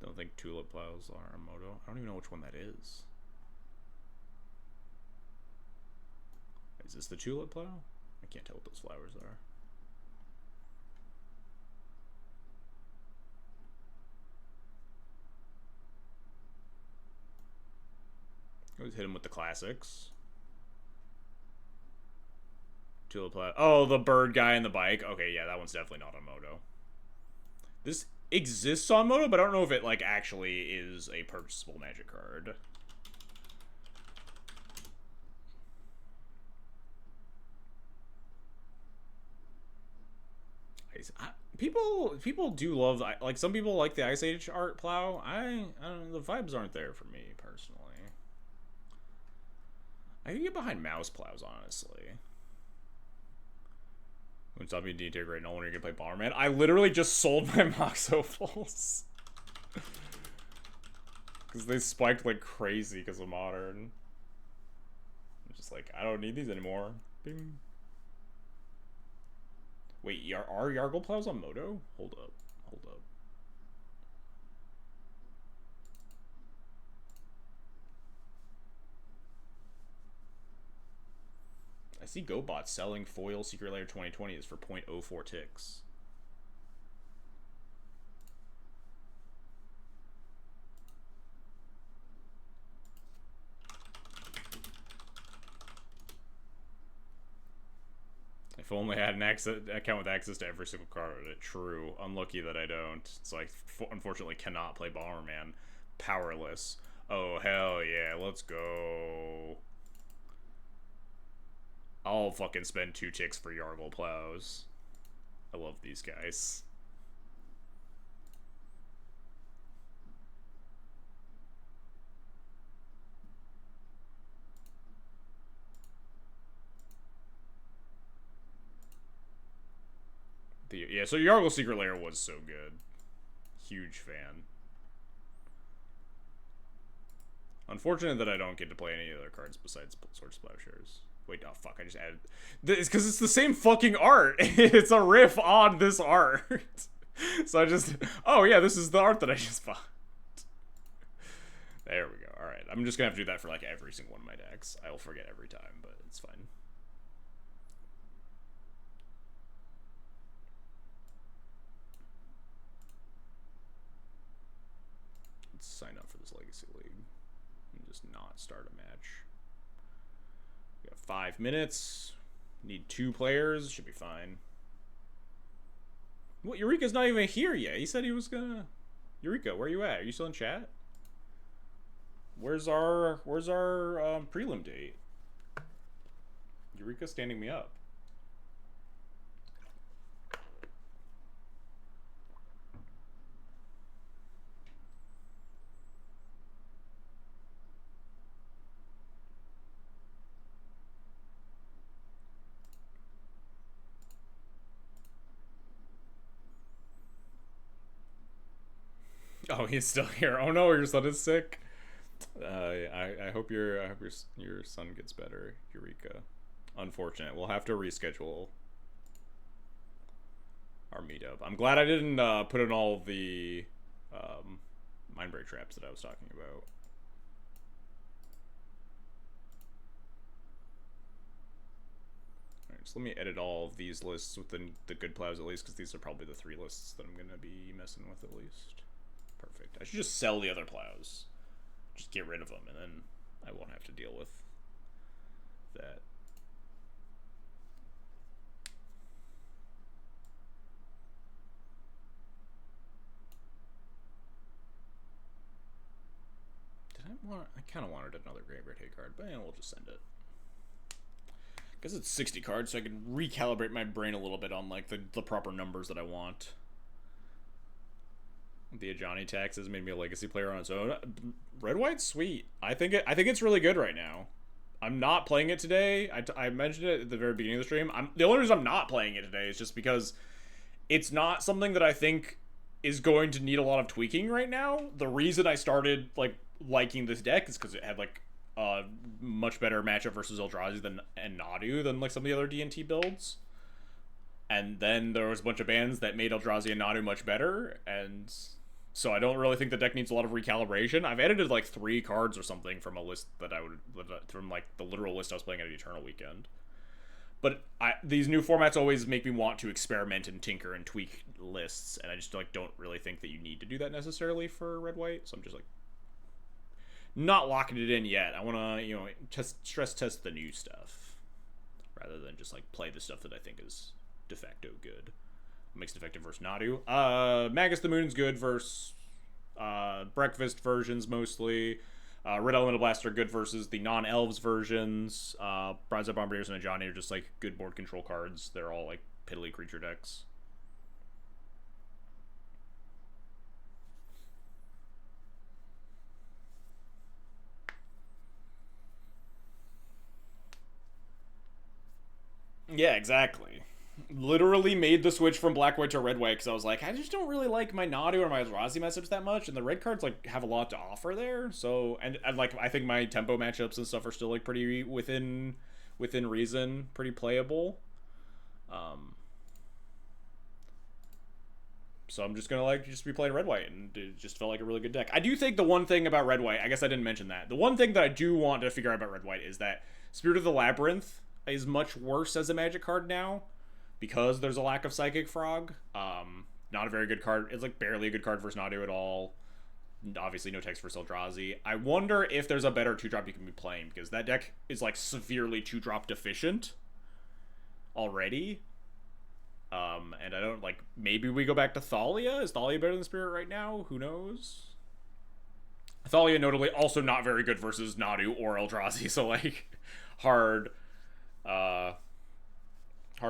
Don't think tulip plows are a Moto. I don't even know which one that is. Is this the tulip plow? I can't tell what those flowers are. Always hit him with the classics. Tulip plow. Oh, the bird guy and the bike. Okay, yeah, that one's definitely not on Moto. This exists on Moto, but I don't know if it, like, actually is a purchasable Magic card. People do love, like, some people like the Ice Age art plow. I don't know, the vibes aren't there for me, personally. I can get behind mouse plows, honestly. When Stompy and D-Tier great, no wonder you can play Bomberman. I literally just sold my Mox Opals. Because they spiked like crazy because of Modern. I'm just like, I don't need these anymore. Bing. Wait, are Yargle plows on Moto? Hold up. Hold up. I see GoBot selling foil Secret Lair 2020 is for 0.04 ticks. If only I had an account with access to every single card. True. Unlucky that I don't. So I unfortunately cannot play Bomberman. Powerless. Oh, hell yeah. Let's go. I'll fucking spend 2 ticks for Yargle plows. I love these guys. Yeah, so Yargle Secret Lair was so good. Huge fan. Unfortunate that I don't get to play any other cards besides Swords to Plowshares. Wait, oh fuck, I just added... It's because it's the same fucking art. It's a riff on this art. So I just... Oh yeah, this is the art that I just bought. There we go. Alright, I'm just gonna have to do that for like every single one of my decks. I will forget every time, but it's fine. Let's sign up for this Legacy League. And just not start a match. We got 5 minutes. Need 2 players. Should be fine. What? Eureka's not even here yet. He said he was gonna... Eureka, where are you at? Are you still in chat? Where's our prelim date? Eureka's standing me up. Oh, he's still here. Oh no, your son is sick. I hope your son gets better, Eureka. Unfortunate. We'll have to reschedule our meetup. I'm glad I didn't put in all the mind break traps that I was talking about. Alright, so let me edit all of these lists with the good plows at least, because these are probably the 3 lists that I'm going to be messing with at least. Perfect. I should just sell the other plows. Just get rid of them, and then I won't have to deal with that. I kind of wanted another Graveyard Hate card, but yeah, we'll just send it. I guess it's 60 cards, so I can recalibrate my brain a little bit on like the proper numbers that I want. The Ajani taxes made me a legacy player on its own. Red White's sweet. I think it's really good right now. I'm not playing it today. I mentioned it at the very beginning of the stream. The only reason I'm not playing it today is just because it's not something that I think is going to need a lot of tweaking right now. The reason I started like liking this deck is because it had like a much better matchup versus Eldrazi and Nadu than like some of the other D&T builds. And then there was a bunch of bans that made Eldrazi and Nadu much better, and so I don't really think the deck needs a lot of recalibration. I've edited like 3 cards or something from a list that from like the literal list I was playing at Eternal Weekend. But these new formats always make me want to experiment and tinker and tweak lists, and I just like don't really think that you need to do that necessarily for Red White. So I'm just like not locking it in yet. I want to stress test the new stuff rather than just like play the stuff that I think is de facto good. Mixed effective versus Nadu. Magus the Moon's good versus breakfast versions mostly. Red Elemental Blast are good versus the non-elves versions. Bronze Bombardiers and Ajani are just like good board control cards. They're all like piddly creature decks. Yeah, exactly. Literally made the switch from black white to red white because I was like, I just don't really like my Nadu or my Eldrazi matchups that much, and the red cards like have a lot to offer there. So and like I think my tempo matchups and stuff are still like pretty within reason, pretty playable. So I'm just gonna like just be playing red white, and it just felt like a really good deck. I do think the one thing about red white, I guess I didn't mention that. The one thing that I do want to figure out about red white is that Spirit of the Labyrinth is much worse as a magic card now, because there's a lack of Psychic Frog. Not a very good card. It's like barely a good card versus Nadu at all. Obviously no text for Eldrazi. I wonder if there's a better 2-drop you can be playing, because that deck is like severely 2-drop deficient already. And I don't like, maybe we go back to Thalia? Is Thalia better than Spirit right now? Who knows? Thalia notably also not very good versus Nadu or Eldrazi, so like hard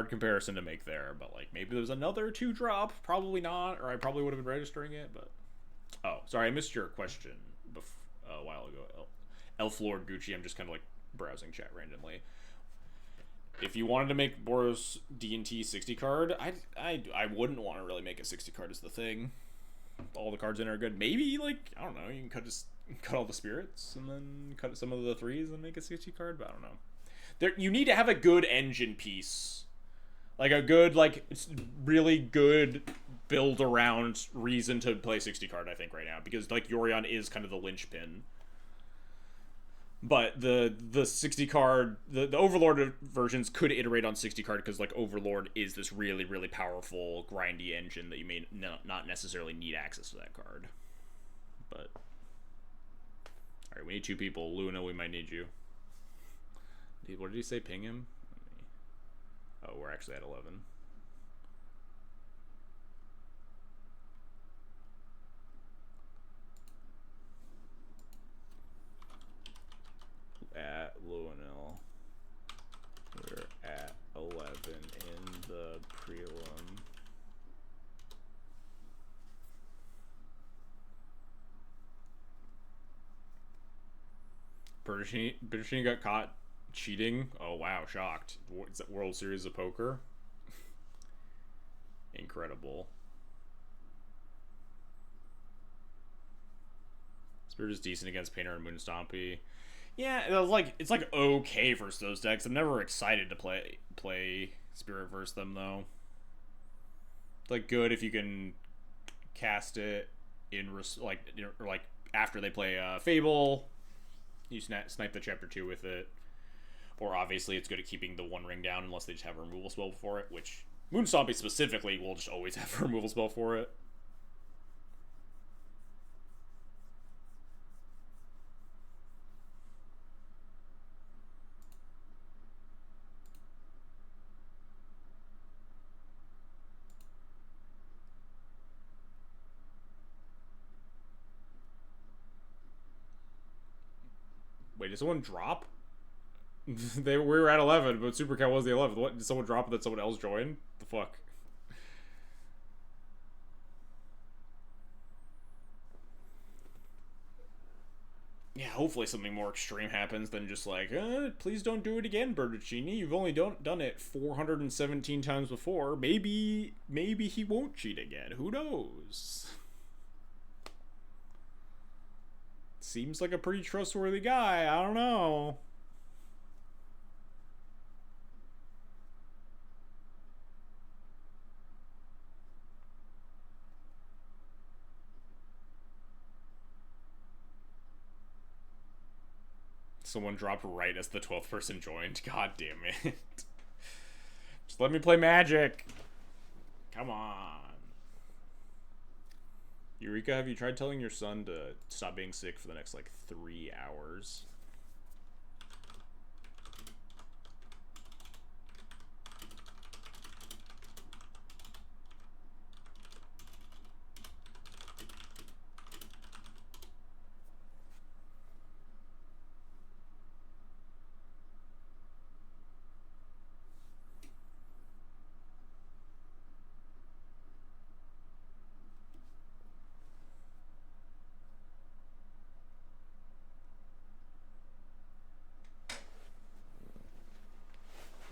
comparison to make there, but like maybe there's another 2-drop, probably not, or I probably would have been registering it, but oh, sorry, I missed your question a while ago. Elf Lord Gucci, I'm just kind of like browsing chat randomly. If you wanted to make Boros D&T 60 card, I wouldn't want to really make a 60 card as the thing. All the cards in are good. Maybe like, I don't know, you can cut all the spirits and then cut some of the 3s and make a 60 card, but I don't know. You need to have a good engine piece. Like a good, like, really good build around reason to play 60 card, I think, right now. Because, like, Yorion is kind of the linchpin. But the 60 card, the Overlord versions could iterate on 60 card because, like, Overlord is this really, really powerful, grindy engine that you may not necessarily need access to that card. But, alright, we need 2 people. Luna, we might need you. What did he say? Ping him? Oh, we're actually at 11. Bertocchini got caught cheating. Oh wow, shocked. What's that, World Series of Poker? Incredible. Spirit is decent against Painter and Moon Stompy. Yeah, it's like okay versus those decks. I'm never excited to play Spirit versus them though. It's like good if you can cast it in like after they play Fable, you snipe the chapter 2 with it. Or obviously it's good at keeping the one ring down unless they just have a removal spell for it, which Moon Stompy specifically will just always have a removal spell for it. Wait, did someone drop? We were at 11, but Super Cat was the 11th. What? Did someone drop and then someone else join? The fuck? Yeah, hopefully something more extreme happens than just like, please don't do it again, Bertocchini. You've only done it 417 times before. Maybe he won't cheat again. Who knows? Seems like a pretty trustworthy guy. I don't know. Someone dropped right as the 12th person joined. God damn it. Just let me play Magic. Come on. Eureka, have you tried telling your son to stop being sick for the next, like, 3 hours?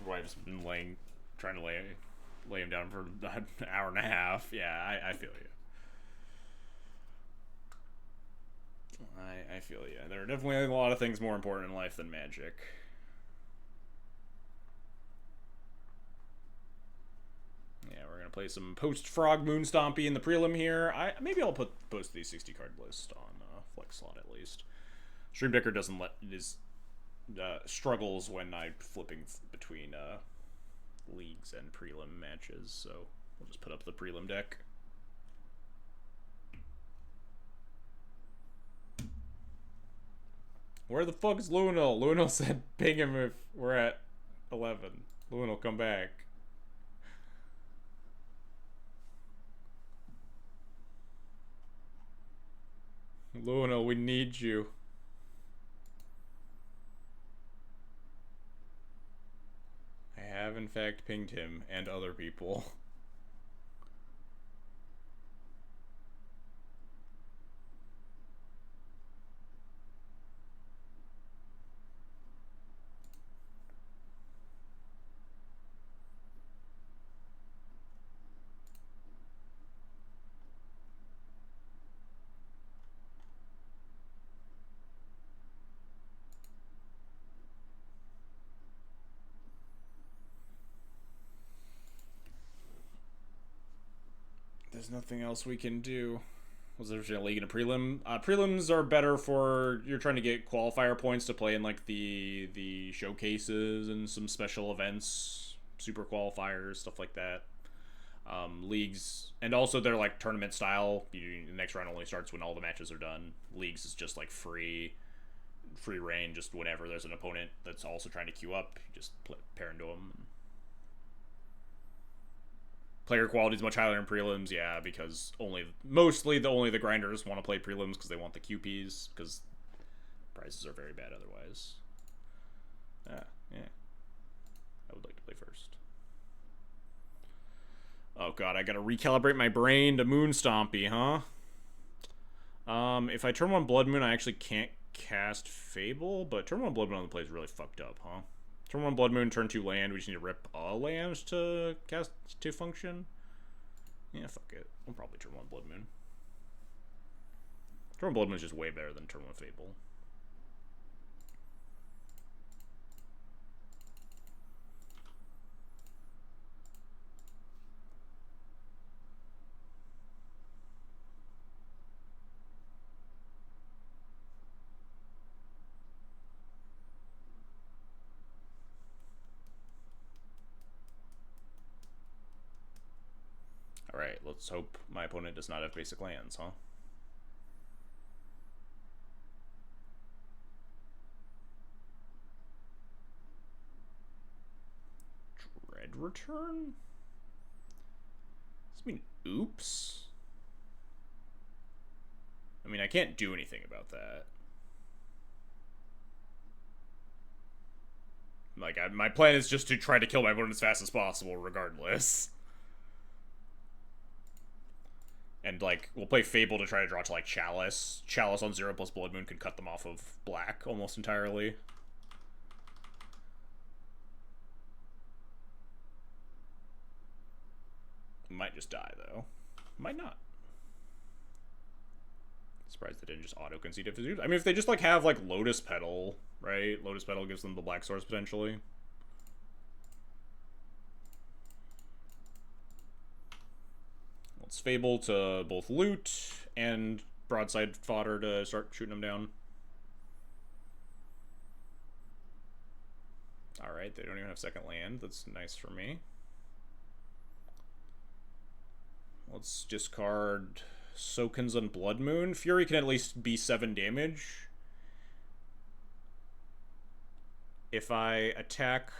Wife's been trying to lay him down for an hour and a half. Yeah, I feel you. I feel you. There are definitely a lot of things more important in life than Magic. Yeah, we're gonna play some post Frog Moon Stompy in the prelim here. Maybe I'll post the 60 card list on Flex Slot at least. Stream Decker doesn't struggles when I'm flipping between leagues and prelim matches, so we'll just put up the prelim deck. Where the fuck is Lunel? Lunel said ping him if we're at 11. Lunel, come back. Lunel, we need you. I have in fact pinged him and other people. There's nothing else we can do. Was there a league and a prelim? Prelims are better for you're trying to get qualifier points to play in like the showcases and some special events, super qualifiers, stuff like that. Leagues, and also they're like tournament style. The next round only starts when all the matches are done. Leagues is just like free reign. Just whenever there's an opponent that's also trying to queue up, you just pair into them. Player quality is much higher in prelims, yeah, because mostly the grinders want to play prelims because they want the QPs, because prizes are very bad otherwise. Yeah. I would like to play first. Oh god, I gotta recalibrate my brain to Moon Stompy, huh? If I turn on Blood Moon, I actually can't cast Fable, but turn 1 Blood Moon on the play is really fucked up, huh? Turn 1 Blood Moon, turn 2 land. We just need to rip a land to cast to function. Yeah, fuck it. We'll probably turn 1 Blood Moon. Turn 1 Blood Moon is just way better than turn 1 Fable. Alright, let's hope my opponent does not have basic lands, huh? Dread Return? Does this mean oops? I mean, I can't do anything about that. Like, my plan is just to try to kill my opponent as fast as possible, regardless. And, like, we'll play Fable to try to draw to, like, Chalice. Chalice on 0 plus Blood Moon could cut them off of black almost entirely. Might just die, though. Might not. Surprised they didn't just auto-concede if it. I mean, if they just, like, have, like, Lotus Petal, right? Lotus Petal gives them the black source, potentially. Let's Fable to both loot and broadside fodder to start shooting them down. Alright, they don't even have second land. That's nice for me. Let's discard Sokens on Blood Moon. Fury can at least be 7 damage. If I attack...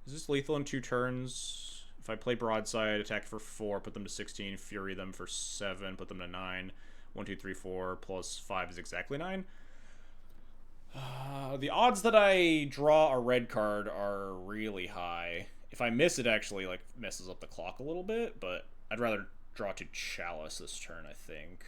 Is this lethal in 2 turns? If I play broadside, attack for 4, put them to 16, Fury them for 7, put them to 9. 1, 2, 3, 4 plus 5 is exactly 9. The odds that I draw a red card are really high. If I miss, it actually like messes up the clock a little bit, but I'd rather draw to Chalice this turn, I think.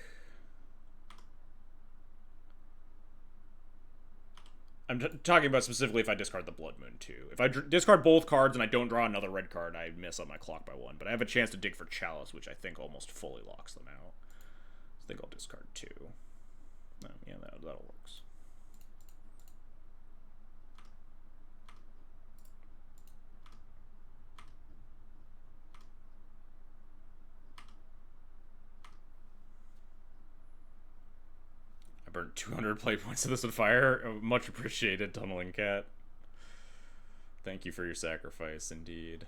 I'm talking about specifically if I discard the Blood Moon, too. If I discard both cards and I don't draw another red card, I mess up my clock by 1. But I have a chance to dig for Chalice, which I think almost fully locks them out. I think I'll discard 2. Oh, yeah, that works. I burned 200 play points of this with fire. Much appreciated, Tunneling Cat. Thank you for your sacrifice, indeed.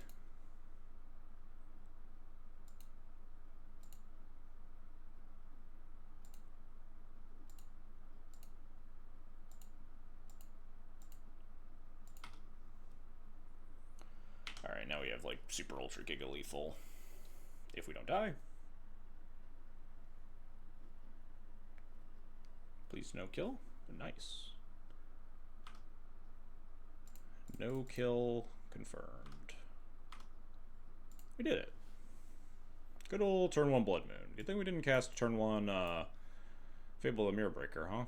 Alright, now we have, like, super ultra giga lethal. If we don't die. Please no kill. Nice. No kill confirmed. We did it. Good old turn 1 Blood Moon. Good thing we didn't cast turn 1 Fable of Mirror Breaker, huh?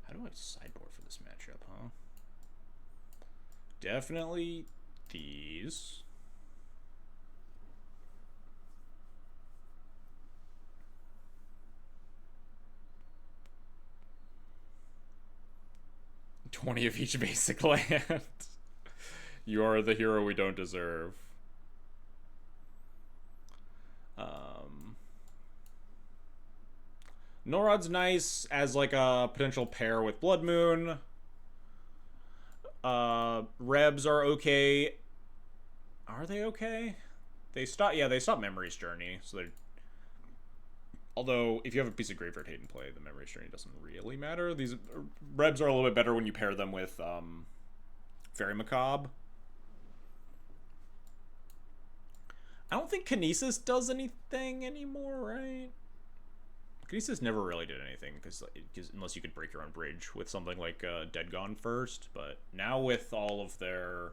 How do I sideboard for this matchup, huh? Definitely these. $20 of each basic land. You are the hero we don't deserve. Norod's nice as like a potential pair with Blood Moon. Rebs are okay. Are they okay? They stop Memory's Journey, so they're... Although, if you have a piece of Graveyard Hate in play, the Memory Strain doesn't really matter. These Rebs are a little bit better when you pair them with Fairy Macabre. I don't think Kinesis does anything anymore, right? Kinesis never really did anything, because unless you could break your own bridge with something like Dead Gone first. But now with all of their...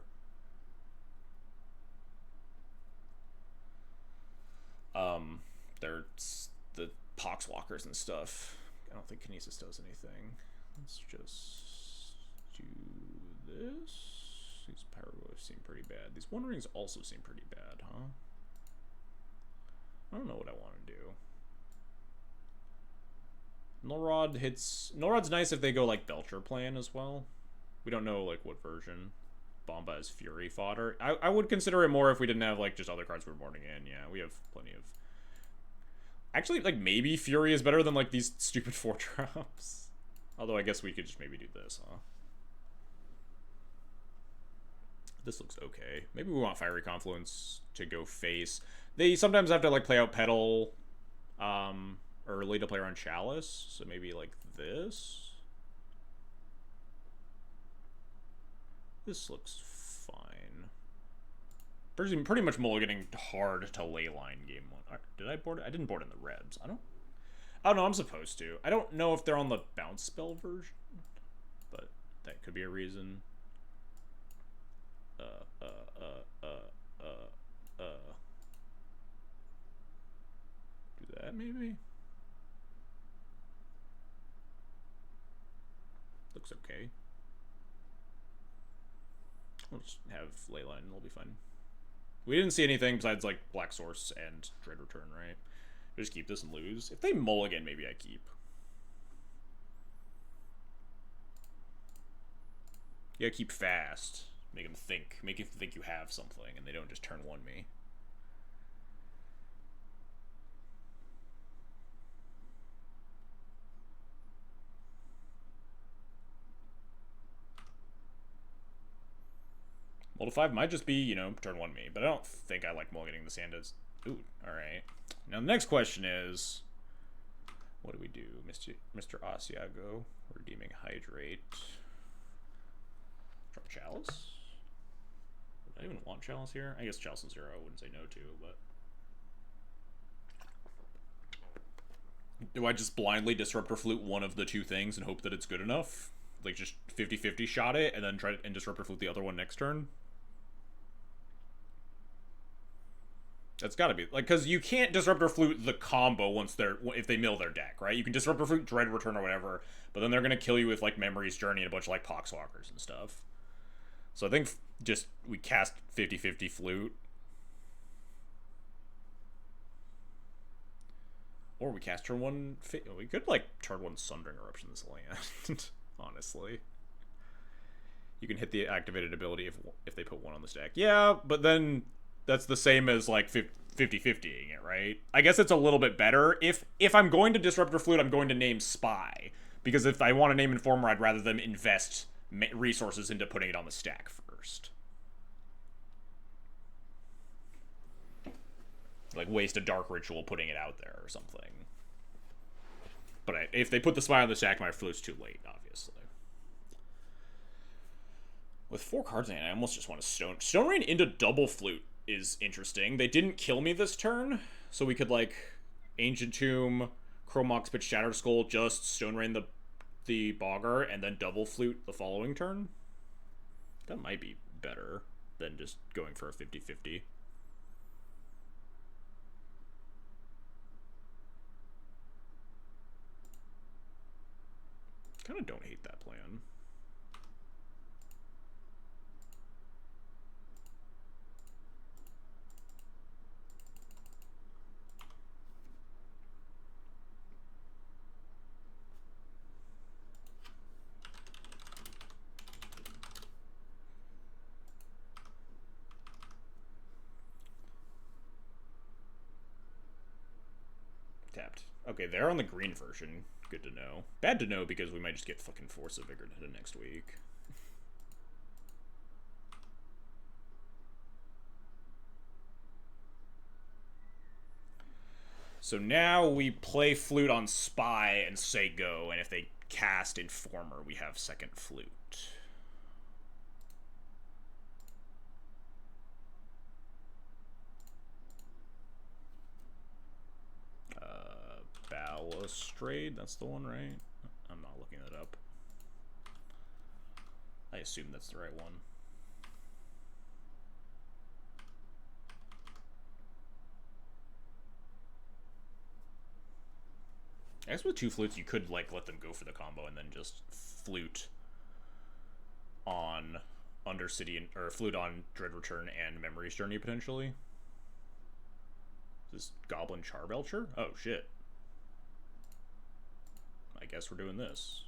They're the poxwalkers and stuff. I don't think Kinesis does anything. Let's just do this. These power waves seem pretty bad. These One Rings also seem pretty bad, huh? I don't know what I want to do. Nullrod hits... Nullrod's nice if they go, like, Belcher plan as well. We don't know, like, what version. Bomba is Fury fodder. I would consider it more if we didn't have, like, just other cards we're boarding in. Yeah, we have plenty of... Actually, like, maybe Fury is better than, like, these stupid 4-drops. Although I guess we could just maybe do this, huh? This looks okay. Maybe we want Fiery Confluence to go face. They sometimes have to, like, play out Petal early to play around Chalice. So maybe, like, this. This looks fine. Pretty much mulliganing hard to Leyline game 1. Did I board it? I didn't board in the Rebs. Oh, no, I'm supposed to. I don't know if they're on the bounce spell version, but that could be a reason. Do that, maybe? Looks okay. We'll just have Leyline and it'll be fine. We didn't see anything besides, like, Black Source and Dread Return, right? Just keep this and lose. If they mulligan, maybe I keep. You gotta keep fast. Make them think. Make you think you have something, and they don't just turn 1 me. Multi-5 might just be, you know, turn 1 me, but I don't think I like mulliganing the Sandas. Ooh, alright. Now the next question is, what do we do? Mr. Asiago, redeeming Hydrate. Drop Chalice? Would I even want Chalice here? I guess Chalice and 0 I wouldn't say no to, but... Do I just blindly Disruptor Flute one of the two things and hope that it's good enough? Like, just 50-50 shot it, and then try and Disruptor Flute the other one next turn? That's gotta be, like, because you can't Disruptor Flute the combo if they mill their deck, right? You can Disruptor Flute Dread Return or whatever, but then they're gonna kill you with, like, Memory's Journey and a bunch of, like, Poxwalkers and stuff. So I think just we cast 50-50 Flute. Or we cast turn 1... We could, like, turn 1 Sundering Eruption this land, honestly. You can hit the activated ability if they put 1 on the stack. Yeah, but then... That's the same as, like, 50-50ing it, right? I guess it's a little bit better. If I'm going to Disruptor Flute, I'm going to name Spy. Because if I want to name Informer, I'd rather them invest resources into putting it on the stack first. Like, waste a Dark Ritual putting it out there or something. But if they put the Spy on the stack, my Flute's too late, obviously. With 4 cards in it, I almost just want to Stone Rain into double Flute is interesting. They didn't kill me this turn, so we could, like, Ancient Tomb, Chromox, Pitch, Shattered Skull, just Stone Rain the Bogger, and then double Flute the following turn. That might be better than just going for a 50-50. Kind of don't hate that plan. Tapped. Okay, they're on the green version. Good to know. Bad to know because we might just get fucking Force of Vigor to next week. So now we play Flute on Spy and say go, and if they cast Informer, we have second Flute. Balustrade, that's the one, right? I'm not looking it up. I assume that's the right one. I guess with 2 flutes, you could, like, let them go for the combo and then just flute on Undercity, or flute on Dread Return and Memory's Journey, potentially. Is this Goblin Charbelcher? Oh, shit. I guess we're doing this.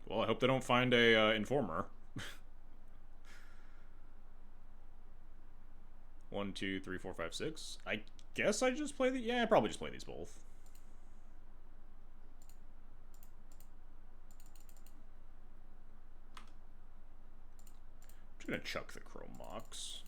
Well, I hope they don't find a Informer. 1, 2, 3, 4, 5, 6. I guess I just play the... Yeah, I probably just play these both. I'm just gonna chuck the Chrome Mox.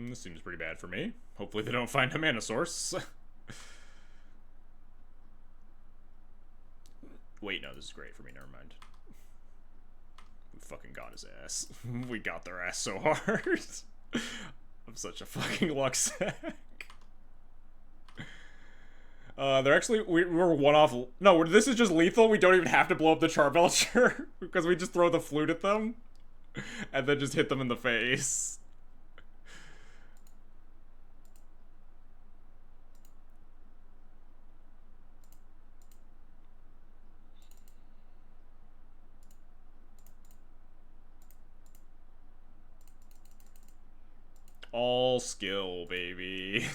This seems pretty bad for me. Hopefully they don't find a mana source. Wait, no, this is great for me. Never mind. We fucking got his ass. We got their ass so hard. I'm such a fucking luck sack. They're actually... We're one off... No, this is just lethal. We don't even have to blow up the Charbelcher. Because we just throw the flute at them. And then just hit them in the face. All skill, baby.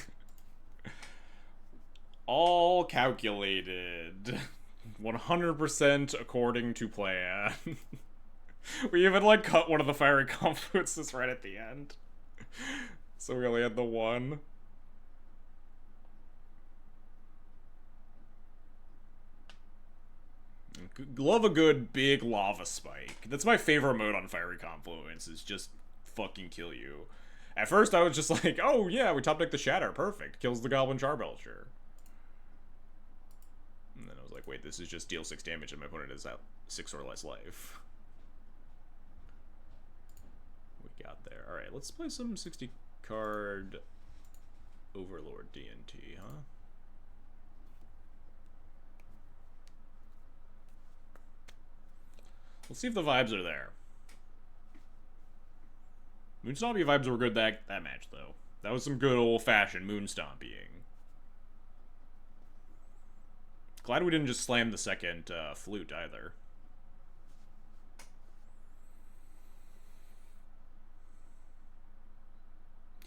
All calculated. 100% according to plan. We even, like, cut one of the fiery confluences right at the end. So we only had the one. Love a good big lava spike. That's my favorite mode on Fiery Confluence, is just fucking kill you. At first I was just like, oh yeah, we top deck the Shatter, perfect. Kills the Goblin Charbelcher. And then I was like, wait, this is just deal 6 damage and my opponent is at 6 or less life. We got there. Alright, let's play some 60 card Overlord DNT, huh? Let's see if the vibes are there. Moon Stompy vibes were good that match, though. That was some good old-fashioned Moon Stompying. Glad we didn't just slam the second flute, either.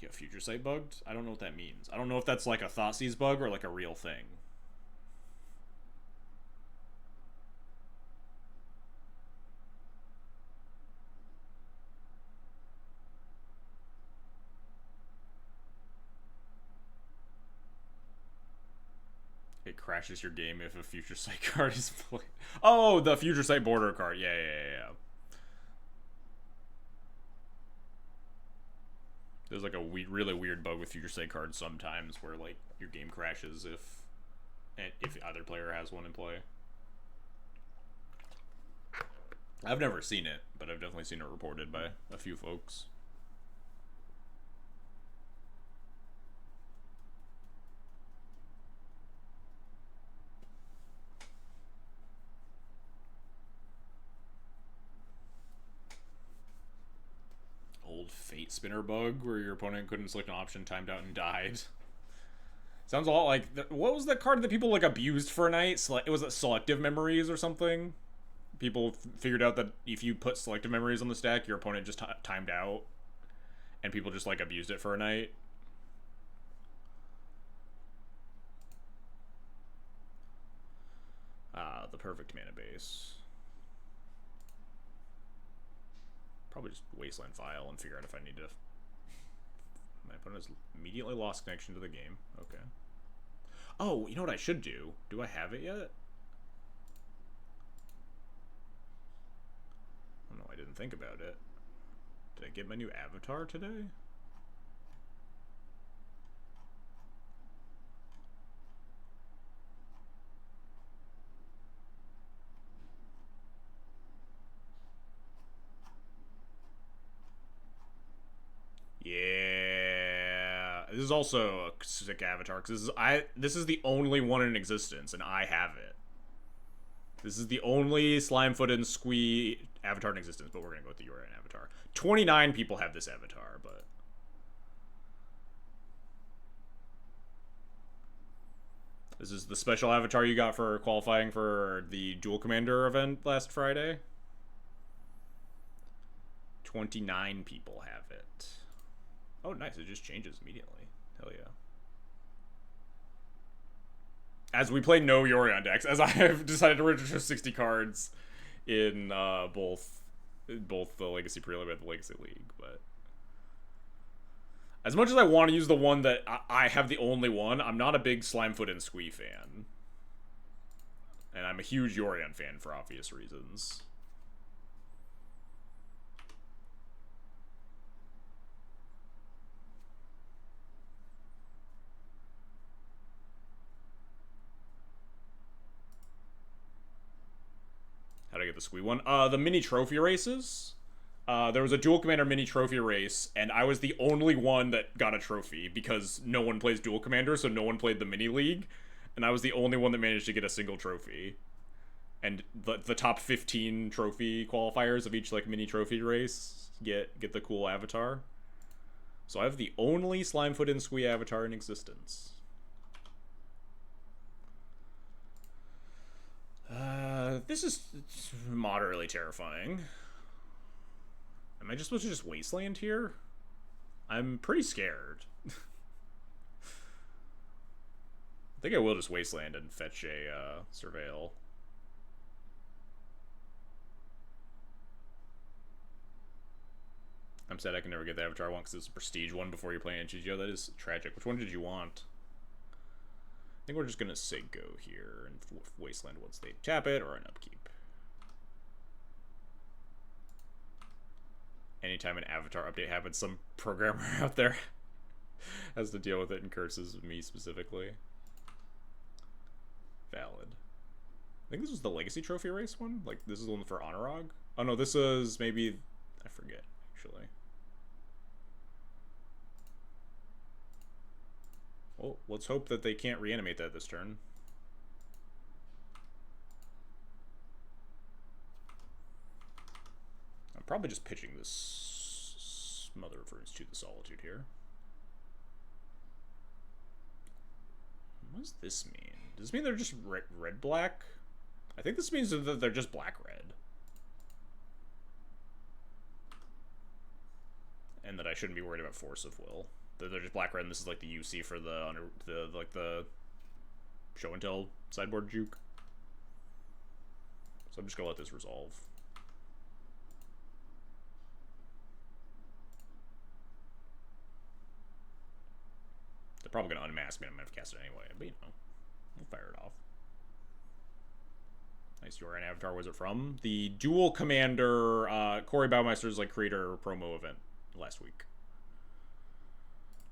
Yeah, Future Sight bugged? I don't know what that means. I don't know if that's like a Thoughtseize bug or like a real thing. It crashes your game if a Future Sight card is played. Oh, the Future Sight border card. Yeah. There's like a really weird bug with Future Sight cards sometimes where like your game crashes if either player has one in play. I've never seen it, but I've definitely seen it reported by a few folks. Old Fate Spinner bug where your opponent couldn't select an option, timed out, and died. Sounds a lot like... what was that card that people like abused for a night? It was Selective Memories or something? People figured out that if you put Selective Memories on the stack, your opponent just timed out. And people just like abused it for a night. The perfect mana base. Probably just Wasteland File and figure out if I need to... My opponent has immediately lost connection to the game. Okay. Oh, you know what I should do? Do I have it yet? Oh no, I didn't think about it. Did I get my new avatar today? Yeah, this is also a sick avatar because this is the only one in existence, and I have it. This is the only Slimefoot and Squee avatar in existence, but we're gonna go with the Urian avatar. 29 people have this avatar, but this is the special avatar you got for qualifying for the Dual Commander event last Friday. 29 people have it. Oh, nice. It just changes immediately. Hell yeah. As we play no Yorion decks, as I have decided to register 60 cards in both the Legacy Prelim and the Legacy League, but as much as I want to use the one that I have the only one, I'm not a big Slimefoot and Squee fan. And I'm a huge Yorion fan for obvious reasons. How do I get the Squee one? The mini trophy races. There was a Dual Commander mini trophy race, and I was the only one that got a trophy because no one plays Dual Commander, so no one played the mini league, and I was the only one that managed to get a single trophy. And the top 15 trophy qualifiers of each like mini trophy race get the cool avatar. So I have the only Slimefoot and Squee avatar in existence. This is moderately terrifying. Am I just supposed to just wasteland here? I'm pretty scared. I think I will just wasteland and fetch a surveil. I'm sad I can never get the avatar one because it's a prestige one before you play Anchigio. That is tragic. Which one did you want? I think we're just gonna say go here and wasteland once they tap it, or an upkeep. Anytime an avatar update happens, some programmer out there has to deal with it and curses me specifically. Valid. I think this was the Legacy Trophy race one. Like, this is the one for Honorog. Oh no, this is maybe... I forget, actually. Well, let's hope that they can't reanimate that this turn. I'm probably just pitching this Mother of Runes to the Solitude here. What does this mean? Does this mean they're just red-black? I think this means that they're just black-red. And that I shouldn't be worried about Force of Will. That they're just black-red, and this is like the UC for the show and tell sideboard juke. So I'm just gonna let this resolve. They're probably gonna unmask me. I'm gonna have to cast it anyway, but you know, we'll fire it off. Nice Yorion avatar. Where's it from? The Dual Commander Corey Baumeister's like creator promo event last week.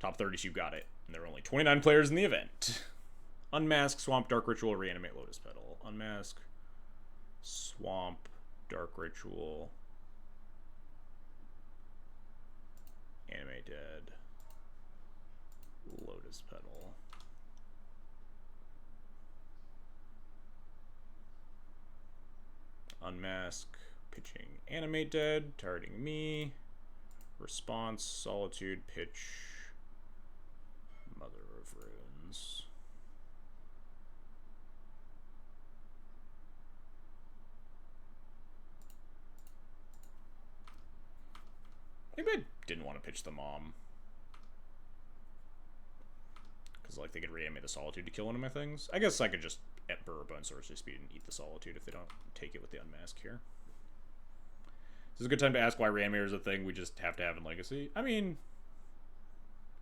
Top 32 got it, and there were only 29 players in the event. Unmask, Swamp, Dark Ritual, Reanimate, Lotus Petal. Unmask, Swamp, Dark Ritual, Animate Dead, Lotus Petal. Unmask, pitching Animate Dead, targeting me. Response, Solitude, pitch, Mother of Runes. Maybe I didn't want to pitch the Mom. Because, like, they could reanimate the Solitude to kill one of my things. I guess I could just Burr Bone Sorcery Speed and eat the Solitude if they don't take it with the Unmask here. This is a good time to ask why Reanimator is a thing we just have to have in Legacy. I mean,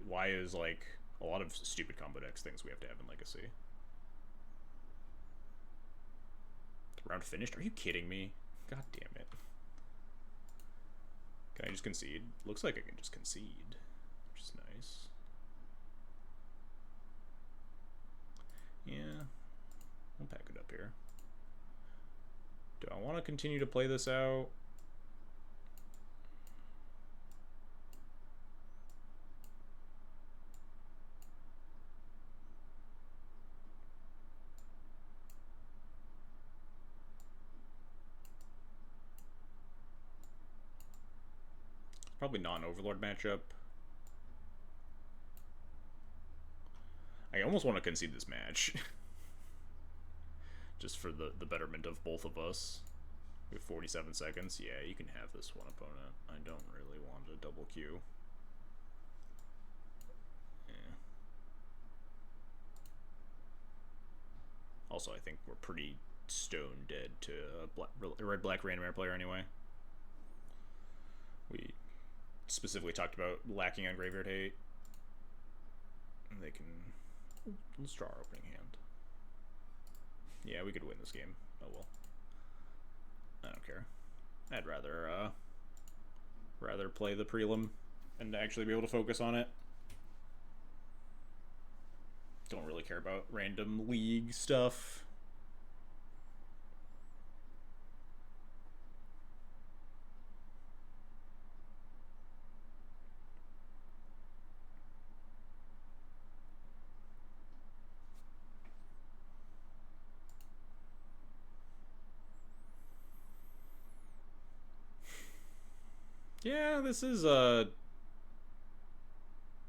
why is, like, a lot of stupid combo decks things we have to have in Legacy. The round finished? Are you kidding me? God damn it. Can I just concede? Looks like I can just concede, which is nice. Yeah, we'll pack it up here. Do I want to continue to play this out? Probably not an Overlord matchup. I almost want to concede this match. Just for the betterment of both of us. We have 47 seconds. Yeah, you can have this one opponent. I don't really want a double Q. Yeah. Also, I think we're pretty stone dead to a red-black random air player anyway. We specifically talked about lacking on Graveyard Hate. They can... Let's draw our opening hand. Yeah, we could win this game. Oh well. I don't care. I'd rather play the prelim and actually be able to focus on it. Don't really care about random league stuff. Yeah, this is oh,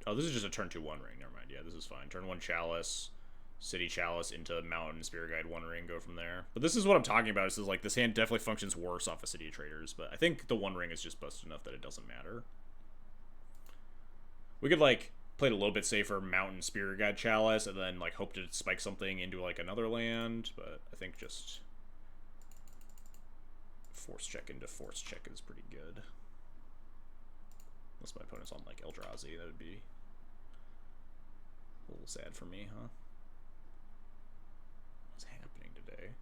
this is just a turn 2 1 ring. Never mind. Yeah, this is fine. Turn 1 Chalice, City Chalice into Mountain Spirit Guide 1 ring, go from there. But this is what I'm talking about. This is like, this hand definitely functions worse off of City of Traders, but I think the 1 ring is just busted enough that it doesn't matter. We could like play it a little bit safer, Mountain Spirit Guide Chalice, and then like hope to spike something into like another land, but I think just force check into force check is pretty good. Unless my opponent's on, like, Eldrazi, that would be a little sad for me, huh? What's happening today?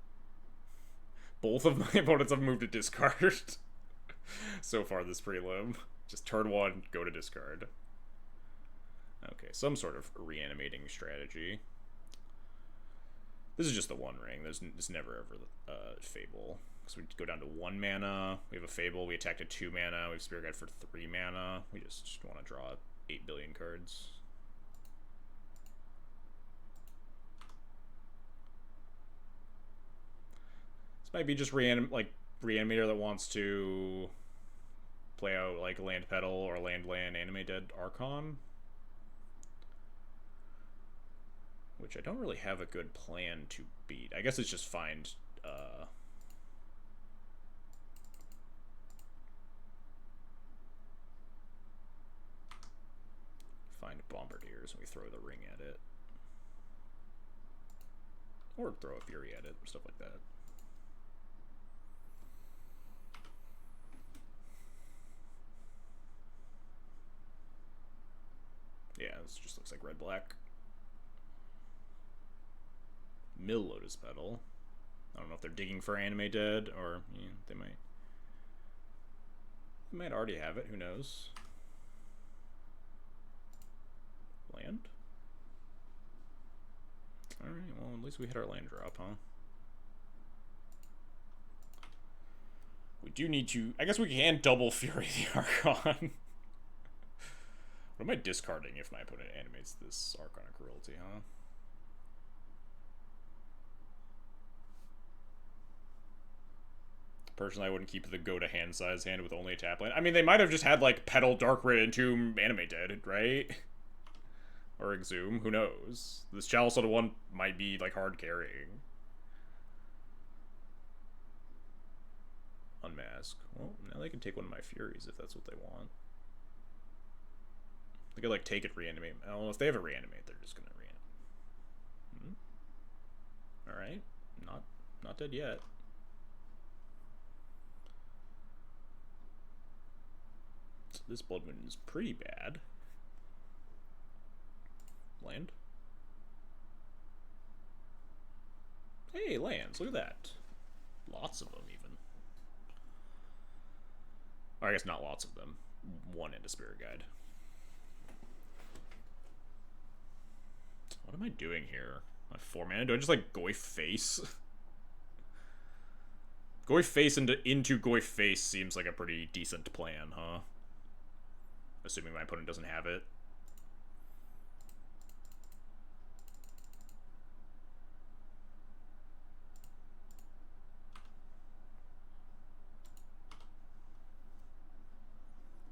Both of my opponents have moved to discard so far this prelim. Just turn 1, go to discard. Okay, some sort of reanimating strategy. This is just the 1 ring. There's never ever Fable. So we go down to 1 mana, we have a Fable, we attack to 2 mana, we have Spirit Guide for 3 mana, we just want to draw 8 billion cards. This might be just Reanimator that wants to play out like Land Petal or Land Animate Dead Archon. Which I don't really have a good plan to beat. I guess it's just find Bombardiers and we throw the ring at it. Or throw a Fury at it, or stuff like that. Yeah, this just looks like red-black. Mill Lotus Petal. I don't know if they're digging for Anime Dead, or yeah, they might already have it, who knows. Land? Alright, well, at least we hit our land drop, huh? We do need to... I guess we can double Fury the Archon. What am I discarding if my opponent animates this Archon of Cruelty, huh? Personally, I wouldn't keep the go-to-hand size hand with only a tap land. I mean, they might have just had, like, Petal, Dark Red, Entomb, Animate Dead, right? Or Exhume, who knows? This Chalice on 1 might be, like, hard carrying. Unmask. Well, now they can take one of my Furies if that's what they want. They could, like, take it, reanimate. I don't know, if they have a reanimate, they're just gonna reanimate. Alright. Not dead yet. So this Blood Moon is pretty bad. Land. Hey, lands. Look at that. Lots of them, even. I guess not lots of them. One and a Spirit Guide. What am I doing here? My 4 mana? Do I just like Goy Face? Goy Face into Goy Face seems like a pretty decent plan, huh? Assuming my opponent doesn't have it.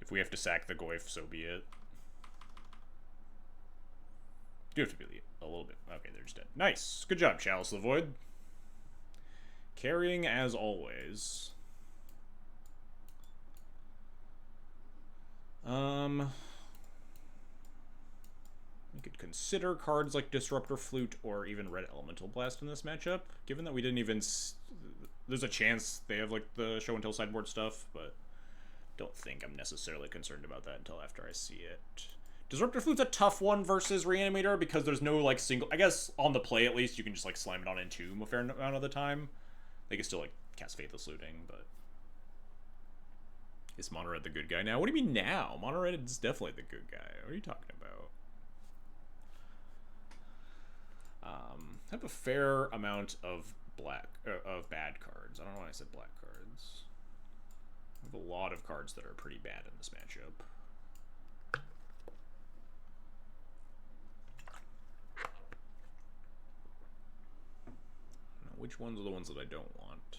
If we have to sack the Goyf, so be it. Do have to be a little bit. Okay, they're just dead. Nice. Good job, Chalice of the Void. Carrying as always. We could consider cards like Disruptor Flute or even Red Elemental Blast in this matchup, given that we didn't even... There's a chance they have, like, the show and tell sideboard stuff, but don't think I'm necessarily concerned about that until after I see it. Disruptor Flute's a tough one versus Reanimator because there's no, like, single... I guess on the play, at least, you can just, like, slam it on Entomb a fair amount of the time. They can still, like, cast Faithless Looting, but... Is Mono Red the good guy now? What do you mean now? Mono Red is definitely the good guy. What are you talking about? I have a fair amount of bad cards. I don't know why I said black cards. I have a lot of cards that are pretty bad in this matchup. Now, which ones are the ones that I don't want?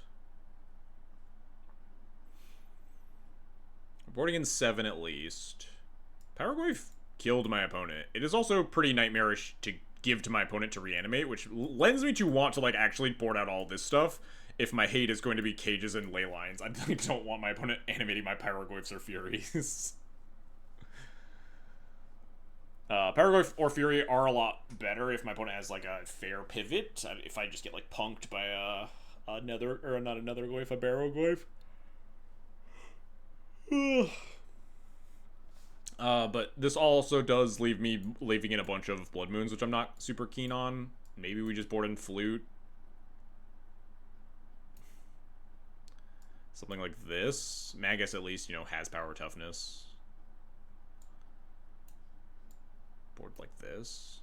I'm boarding in 7 at least. Paraguay killed my opponent. It is also pretty nightmarish to give to my opponent to reanimate, which lends me to want to, like, actually board out all this stuff. If my hate is going to be cages and ley lines, I don't want my opponent animating my Pyroglyphs or Furies. Pyroglyph or Fury are a lot better if my opponent has, like, a fair pivot. If I just get, like, punked by another, or not another glyph, a Barrowglyph. But this also does leave me leaving in a bunch of Blood Moons, which I'm not super keen on. Maybe we just board in Flute. Something like this. Magus, at least, you know, has power toughness. Board like this.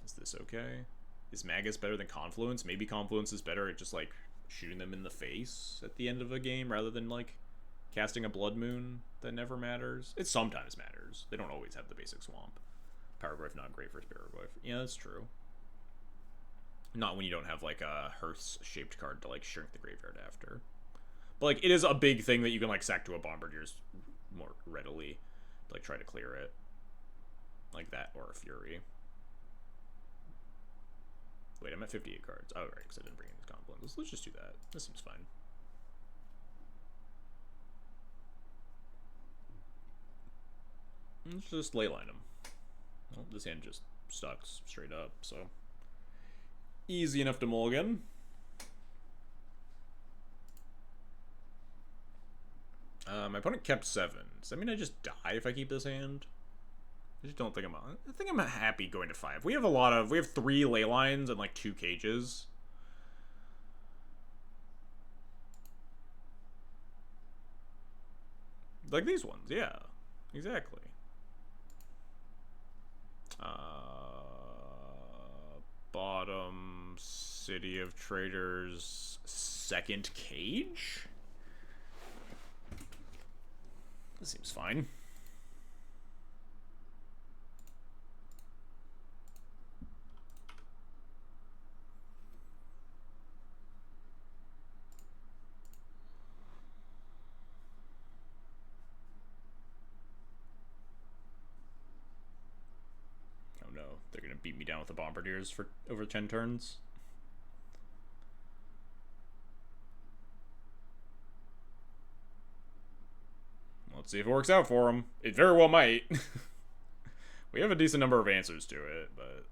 Is this okay? Is Magus better than Confluence? Maybe Confluence is better at just, like, shooting them in the face at the end of a game rather than, like, casting a Blood Moon that never matters. It sometimes matters. They don't always have the basic Swamp. Pyroglyph not great for Spiroglyph. Yeah, that's true. Not when you don't have, like, a Hearth-shaped card to, like, shrink the graveyard after. But, like, it is a big thing that you can, like, sack to a Bombardier's more readily to, like, try to clear it. Like that, or a Fury. Wait, I'm at 58 cards. Oh, right, because I didn't bring in these Confluences. Let's just do that. This seems fine. Let's just leyline him. Well, this hand just sucks straight up, so easy enough to mulligan. My opponent kept 7. Does that mean I just die if I keep this hand? I just don't think I think I'm happy going to 5. We have 3 ley lines and like 2 cages. Like these ones, yeah. Exactly. Bottom City of Traders, second cage? This seems fine. They're gonna beat me down with the Bombardiers for over 10 turns. Let's see if it works out for them. It very well might. We have a decent number of answers to it, but...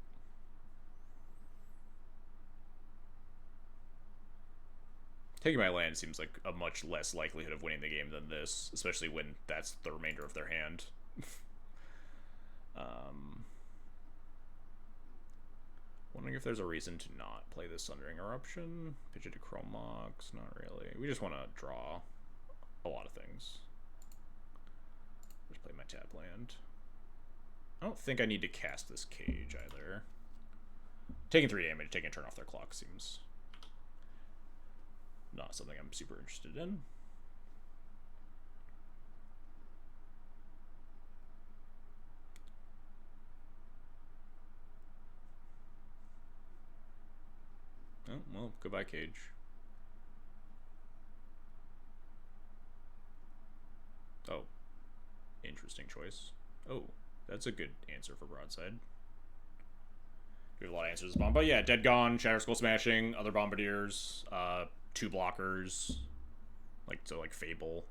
Taking my land seems like a much less likelihood of winning the game than this, especially when that's the remainder of their hand. Wondering if there's a reason to not play this Sundering Eruption. Pitch it to Chrome Mox. Not really. We just want to draw a lot of things. Play my tap land. I don't think I need to cast this cage either. Taking 3 damage, taking a turn off their clock seems not something I'm super interested in. Oh, well, goodbye, cage. Oh. Interesting choice. Oh, that's a good answer for broadside. We have a lot of answers to bomb, but yeah, Dead Gone, Shatter Skull Smashing, other Bombardiers, 2 blockers, like Fable.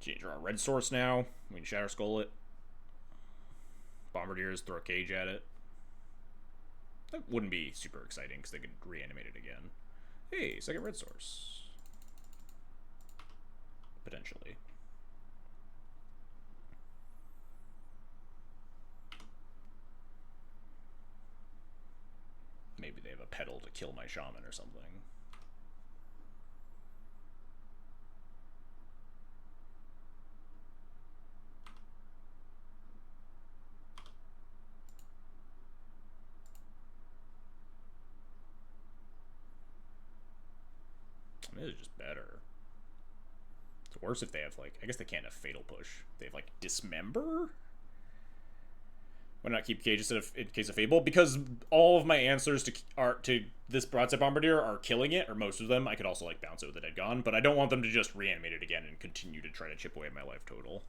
Change our red source now. We can Shatter Skull it. Bombardiers, throw a cage at it. That wouldn't be super exciting because they could reanimate it again. Hey, second red source. Potentially. Maybe they have a pedal to kill my shaman or something. This is just better. It's worse if they have, like, I guess they can't have Fatal Push. They have, like, Dismember? Why not keep Cage instead of in case of Fable? Because all of my answers to this Broadside Bombardier are killing it, or most of them. I could also, like, bounce it with a Dead Gone, but I don't want them to just reanimate it again and continue to try to chip away at my life total.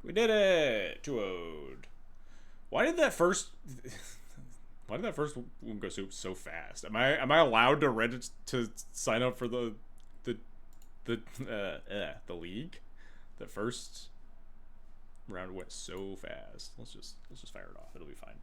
We did it! 2-0'd. Why did that first... Why did that first one go so fast? Am I allowed to sign up for the league? The first round went so fast. Let's just fire it off. It'll be fine.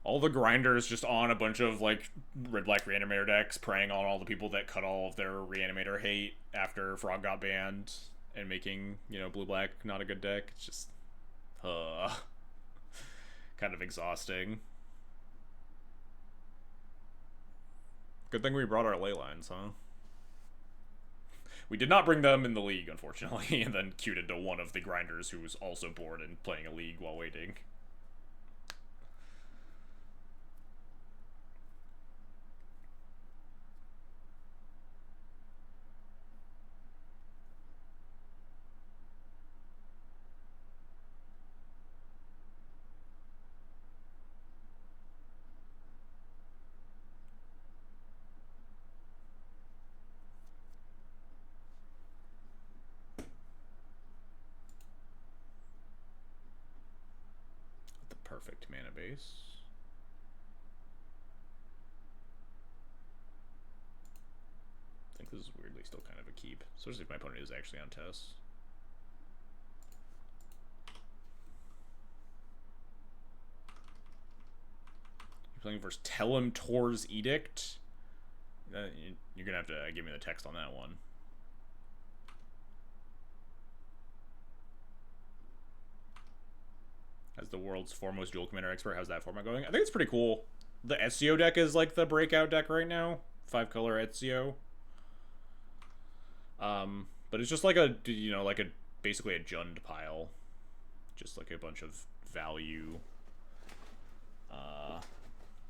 All the grinders just on a bunch of, like, red-black reanimator decks, preying on all the people that cut all of their reanimator hate after Frog got banned, and making, you know, blue-black not a good deck. It's just, kind of exhausting. Good thing we brought our ley lines, huh? We did not bring them in the league, unfortunately, and then queued into one of the grinders who was also bored and playing a league while waiting. Perfect mana base. I think this is weirdly still kind of a keep, especially if my opponent is actually on Tess. You're playing versus Tellem Tor's Edict? You're gonna have to give me the text on that one. As the world's foremost dual commander expert, how's that format going? I think it's pretty cool. The Ezio deck is like the breakout deck right now. 5-color Ezio. But it's just like a, you know, like basically a Jund pile. Just like a bunch of value,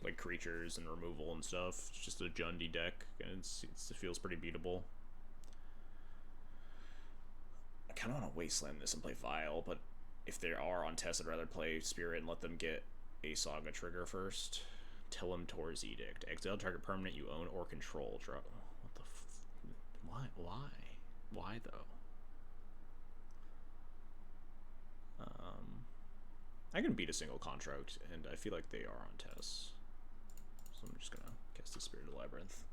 like creatures and removal and stuff. It's just a Jundy deck, and it feels pretty beatable. I kind of want to wasteland this and play Vile, but if they are on test, I'd rather play Spirit and let them get a Saga trigger first. Tellem Tor's Edict. Exile target permanent you own or control. Draw. What the Why? Why? Why, though? I can beat a single construct, and I feel like they are on test. So I'm just gonna cast the Spirit of the Labyrinth.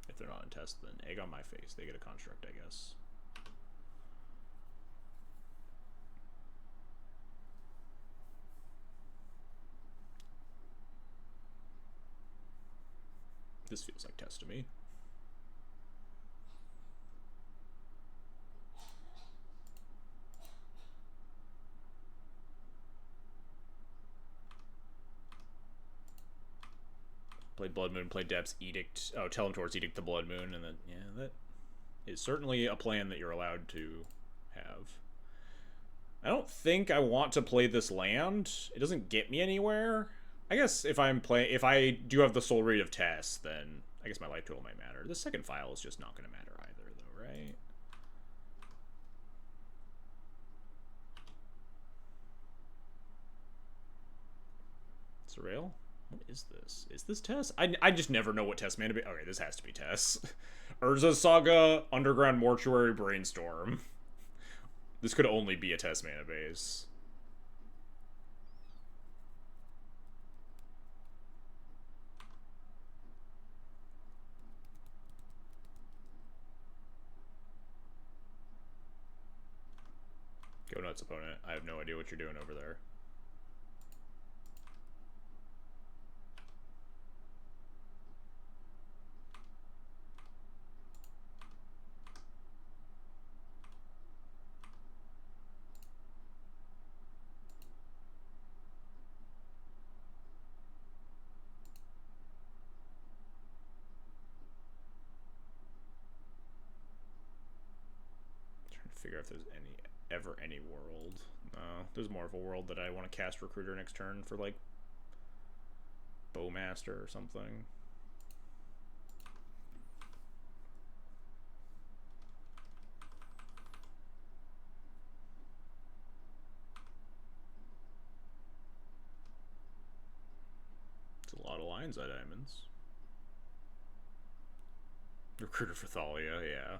If they're not on test, then egg on my face. They get a construct, I guess. This feels like test to me. Played Blood Moon, played Depths, Edict. Oh, Teleport's Edict the Blood Moon, and then, yeah, that is certainly a plan that you're allowed to have. I don't think I want to play this land. It doesn't get me anywhere. I guess if I do have the Soul Read of Test, then I guess my life total might matter. The second file is just not going to matter either, though, right? Surreal? What is this? Is this Tess? I just never know what Tess mana be. Okay, this has to be Tess. Urza Saga, Underground Mortuary, Brainstorm. This could only be a Tess mana base. Go nuts, opponent. I have no idea what you're doing over there. Figure if there's ever any world. No, there's more of a world that I want to cast Recruiter next turn for, like, Bowmaster or something. It's a lot of Lion's Eye Diamonds. Recruiter for Thalia, yeah.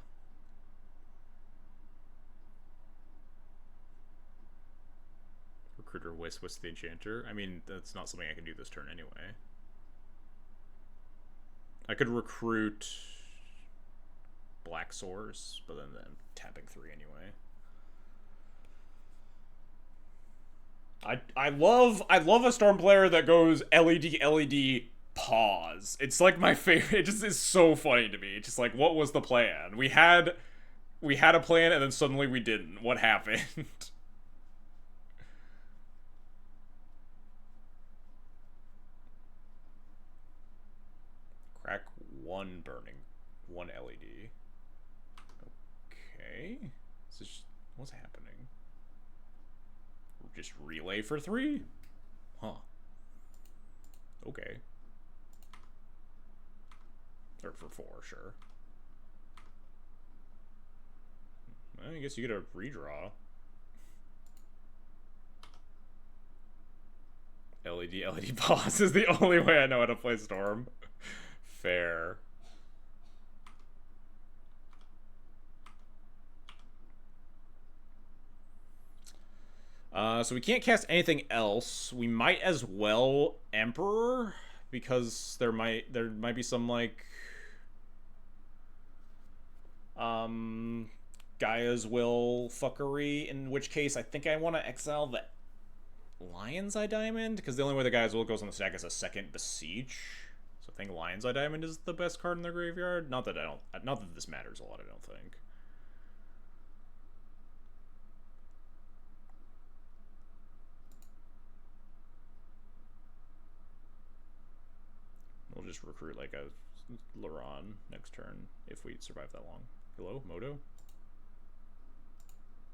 Recruiter Wisp the Enchanter. I mean, that's not something I can do this turn anyway. I could recruit Black Source, but then I'm tapping 3 anyway. I love a Storm player that goes LED pause. It's like my favorite. It just is so funny to me. It's just like, what was the plan? We had a plan and then suddenly we didn't. What happened? Crack 1 burning, 1 LED. Okay. What's happening? Just relay for 3? Huh. Okay. Or for 4, sure. Well, I guess you get a redraw. LED pause is the only way I know how to play Storm. Fair. So we can't cast anything else. We might as well Emperor, because there might be some, like, Gaia's Will fuckery, in which case I think I want to exile the Lion's Eye Diamond, because the only way the Gaia's Will goes on the stack is a second Beseech. So I think Lion's Eye Diamond is the best card in the graveyard. Not that this matters a lot, I don't think. We'll just recruit like a Laron next turn if we survive that long. Hello, Moto?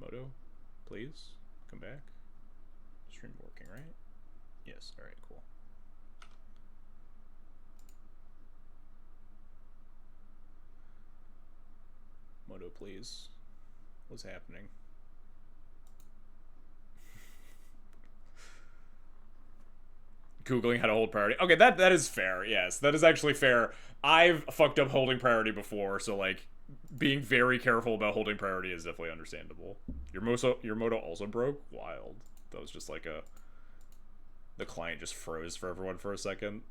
Moto, please come back. Stream working, right? Yes, alright, cool. Moto, please. What's happening? Googling how to hold priority. Okay, that is fair. Yes, that is actually fair. I've fucked up holding priority before, so, like, being very careful about holding priority is definitely understandable. Your Moto also broke? Wild. That was just like a The client just froze for everyone for a second.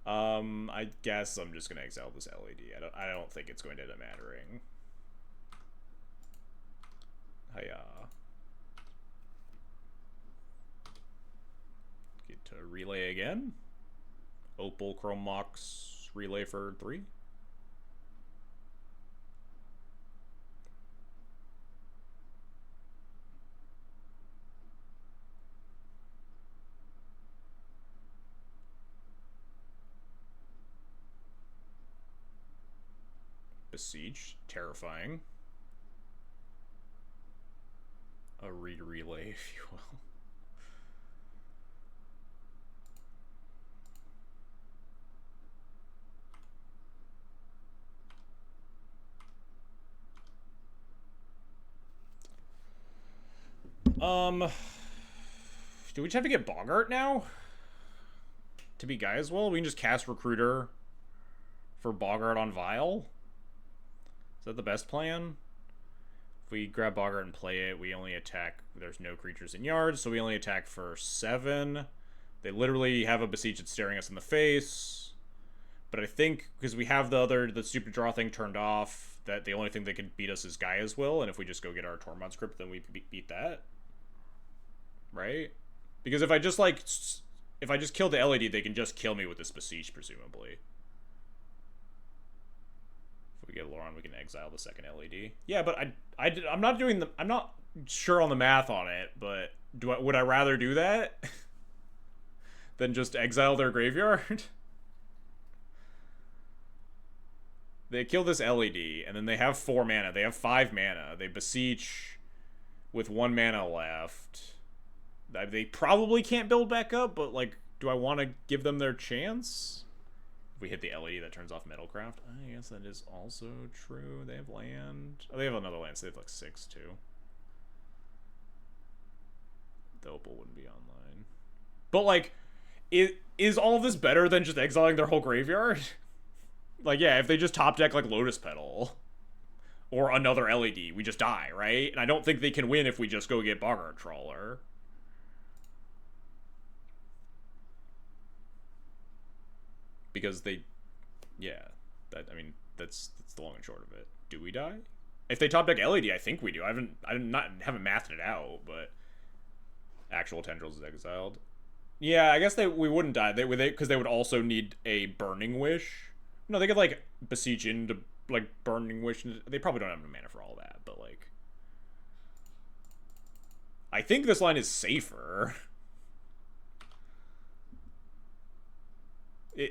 I guess I'm just gonna exile this LED. I don't think it's going to end up mattering. Hiya. Get to relay again. Opal Chrome Mox relay for 3. Besiege, terrifying. A read relay, if you will. Do we just have to get Bogart now? To be Guy as well? We can just cast Recruiter for Bogart on Vile? Is that the best plan? If we grab Bogart and play it, we only attack. There's no creatures in yards, so we only attack for 7. They literally have a Besiege that's staring us in the face. But I think, because we have the stupid draw thing turned off, that the only thing that can beat us is Gaia's Will, and if we just go get our Tormod script, then we beat that. Right? Because if I just, kill the LED, they can just kill me with this Besiege, presumably. If we get Lauren, we can exile the second LED. Yeah, but I'm not doing the... I'm not sure on the math on it, but would I rather do that than just exile their graveyard? They kill this LED, and then they have 4 mana. They have 5 mana. They beseech with 1 mana left. They probably can't build back up, but, like, do I want to give them their chance? If we hit the LED, that turns off Metalcraft. I guess that is also true. They have land. Oh, they have another land, so they have, like, 6, too. The Opal wouldn't be online. But, like, is all of this better than just exiling their whole graveyard? Like, yeah, if they just top deck, like, Lotus Petal or another LED, we just die, right? And I don't think they can win if we just go get Bogart Trawler. Because they, yeah, I mean, that's the long and short of it. Do we die? If they top deck LED, I think we do. I haven't mathed it out, but actual Tendrils is exiled. Yeah, I guess we wouldn't die. Because they would also need a Burning Wish. No, they could, like, Besiege into, like, Burning Wish. They probably don't have enough mana for all that, but, like, I think this line is safer.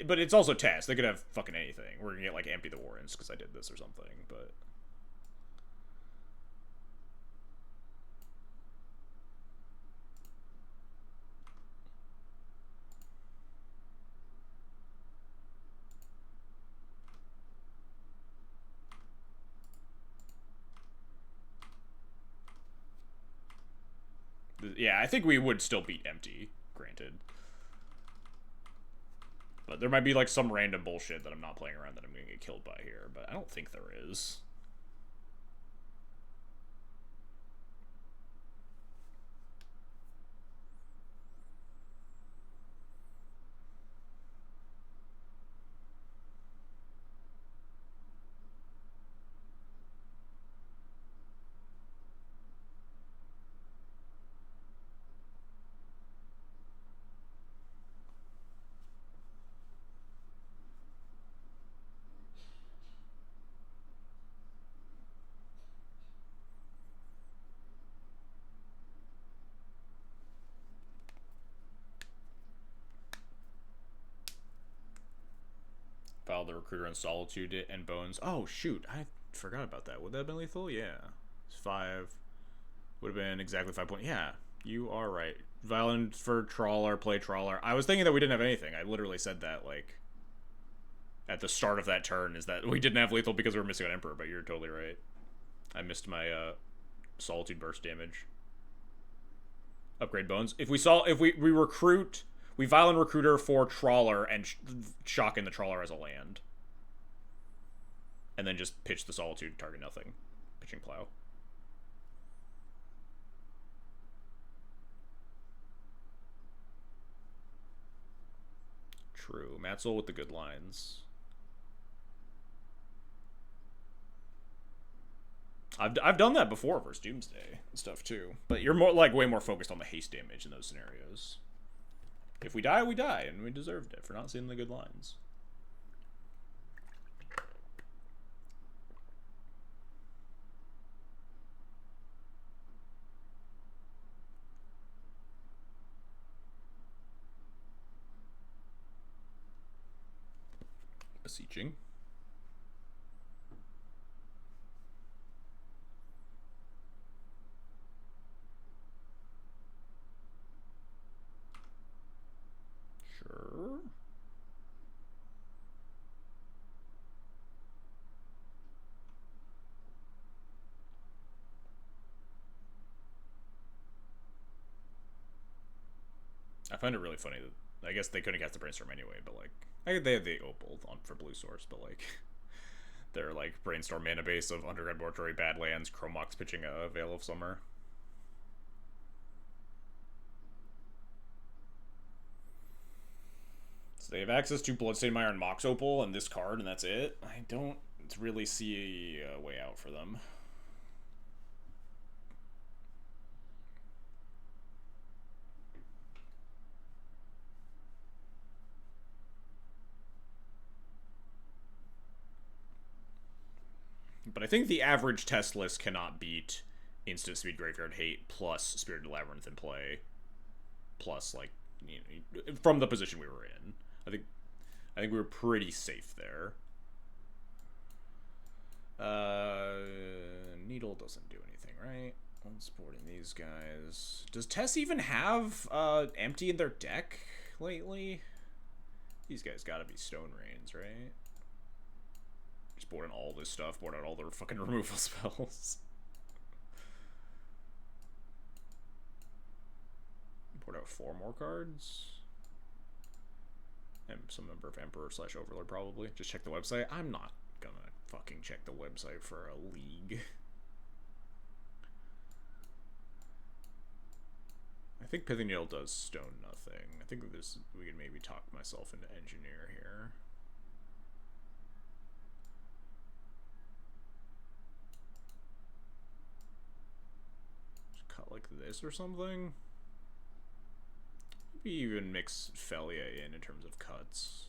But it's also test. They could have fucking anything. We're gonna get, like, Empty the Warrens because I did this or something, but... Yeah, I think we would still beat Empty, granted. But there might be, like, some random bullshit that I'm not playing around that I'm gonna get killed by here, but I don't think there is. File the Recruiter and Solitude and Bones. Oh, shoot. I forgot about that. Would that have been lethal? Yeah. It's 5. Would have been exactly 5 points. Yeah, you are right. Violent for Trawler, play Trawler. I was thinking that we didn't have anything. I literally said that, like, at the start of that turn, is that we didn't have lethal because we were missing an Emperor, but you're totally right. I missed my Solitude burst damage. Upgrade Bones. If we recruit... We Violent Recruiter for Trawler and shock in the Trawler as a land. And then just pitch the Solitude, target nothing. Pitching Plow. True. Matzel with the good lines. I've done that before versus Doomsday and stuff too. But you're more like way more focused on the haste damage in those scenarios. If we die, we die, and we deserved it for not seeing the good lines. Beseeching. Sure. I find it really funny that I guess they couldn't cast the brainstorm anyway, but like they have the opal on for blue source, but like their like brainstorm mana base of Underground Mortuary, Badlands, Chromox pitching a Veil of Summer. So they have access to Bloodstained Mire and Mox Opal and this card, and that's it. I don't really see a way out for them. But I think the average test list cannot beat Instant Speed Graveyard Hate plus Spirited Labyrinth in play, plus like from the position we were in. I think we were pretty safe there. Needle doesn't do anything, right? I'm supporting these guys. Does Tess even have Empty in their deck lately? These guys gotta be Stone Rains, right? Just board out all this stuff, board out all their fucking removal spells. Board out 4 more cards. And some member of Emperor / Overlord probably. Just check the website. I'm not gonna fucking check the website for a league. I think Pithing Needle does stone nothing. I think we can maybe talk myself into Engineer here. Just cut like this or something. Maybe even mix Felia in terms of cuts.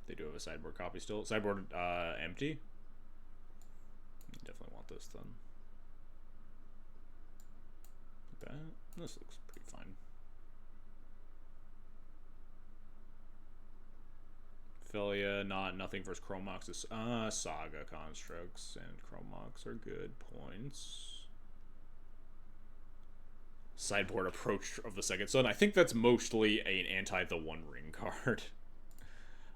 They do have a sideboard copy still. Sideboard empty. Definitely want this then. Like that. This looks pretty fine. Philia, nothing versus Chromox. Saga constructs and Chromox are good points. Sideboard Approach of the Second Sun. I think that's mostly an anti the One Ring card.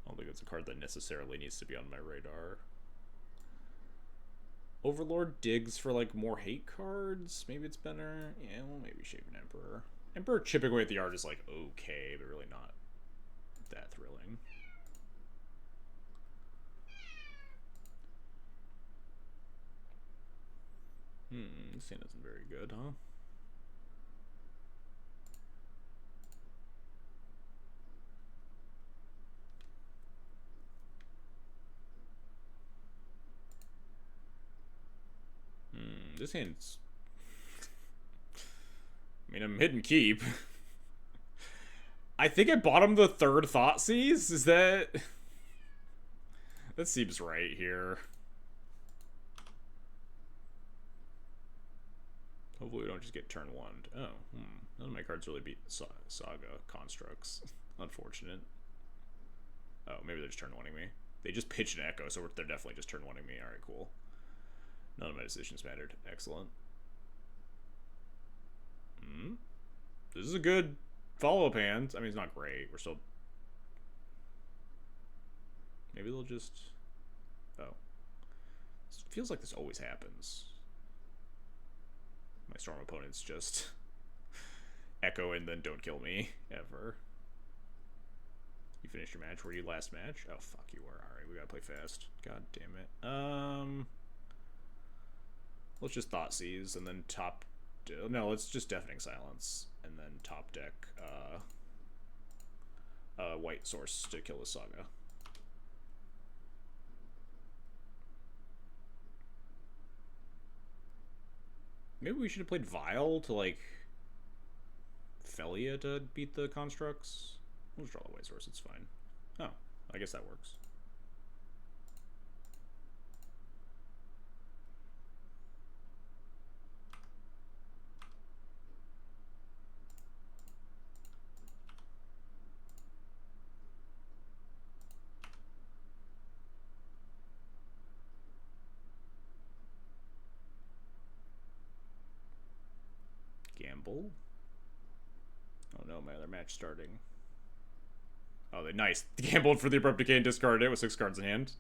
I don't think it's a card that necessarily needs to be on my radar. Overlord digs for like more hate cards. Maybe it's better. Yeah, well, maybe Shaven Emperor. Emperor chipping away at the art is like okay, but really not that thrilling. This hand isn't very good, huh? This hand's... I mean, I'm hidden keep. I think I bought him the third Thoughtseize? Is that... That seems right here. Hopefully we don't just get turn 1. Oh, none of my cards really beat Saga constructs. Unfortunate. Oh, maybe they're just turn 1ing me. They just pitched an Echo, so they're definitely just turn 1ing me. Alright, cool. None of my decisions mattered. Excellent. This is a good follow-up hand. I mean, it's not great. We're still... Maybe they'll just... Oh. It feels like this always happens. My Storm opponents just echo and then don't kill me, ever. You finished your match. Were you last match? Oh, fuck, you were. Alright, we gotta play fast. God damn it. Let's just Thought Seize, and then top... No, let's just Deafening Silence, and then top deck White Source to kill the Saga. Maybe we should have played Vile to, like, Felia to beat the constructs. We'll just draw the White Source, it's fine. Oh, I guess that works. Gamble. Oh no, my other match starting. Oh, they nice. Gambled for the Abrupt Decay and discarded it with 6 cards in hand.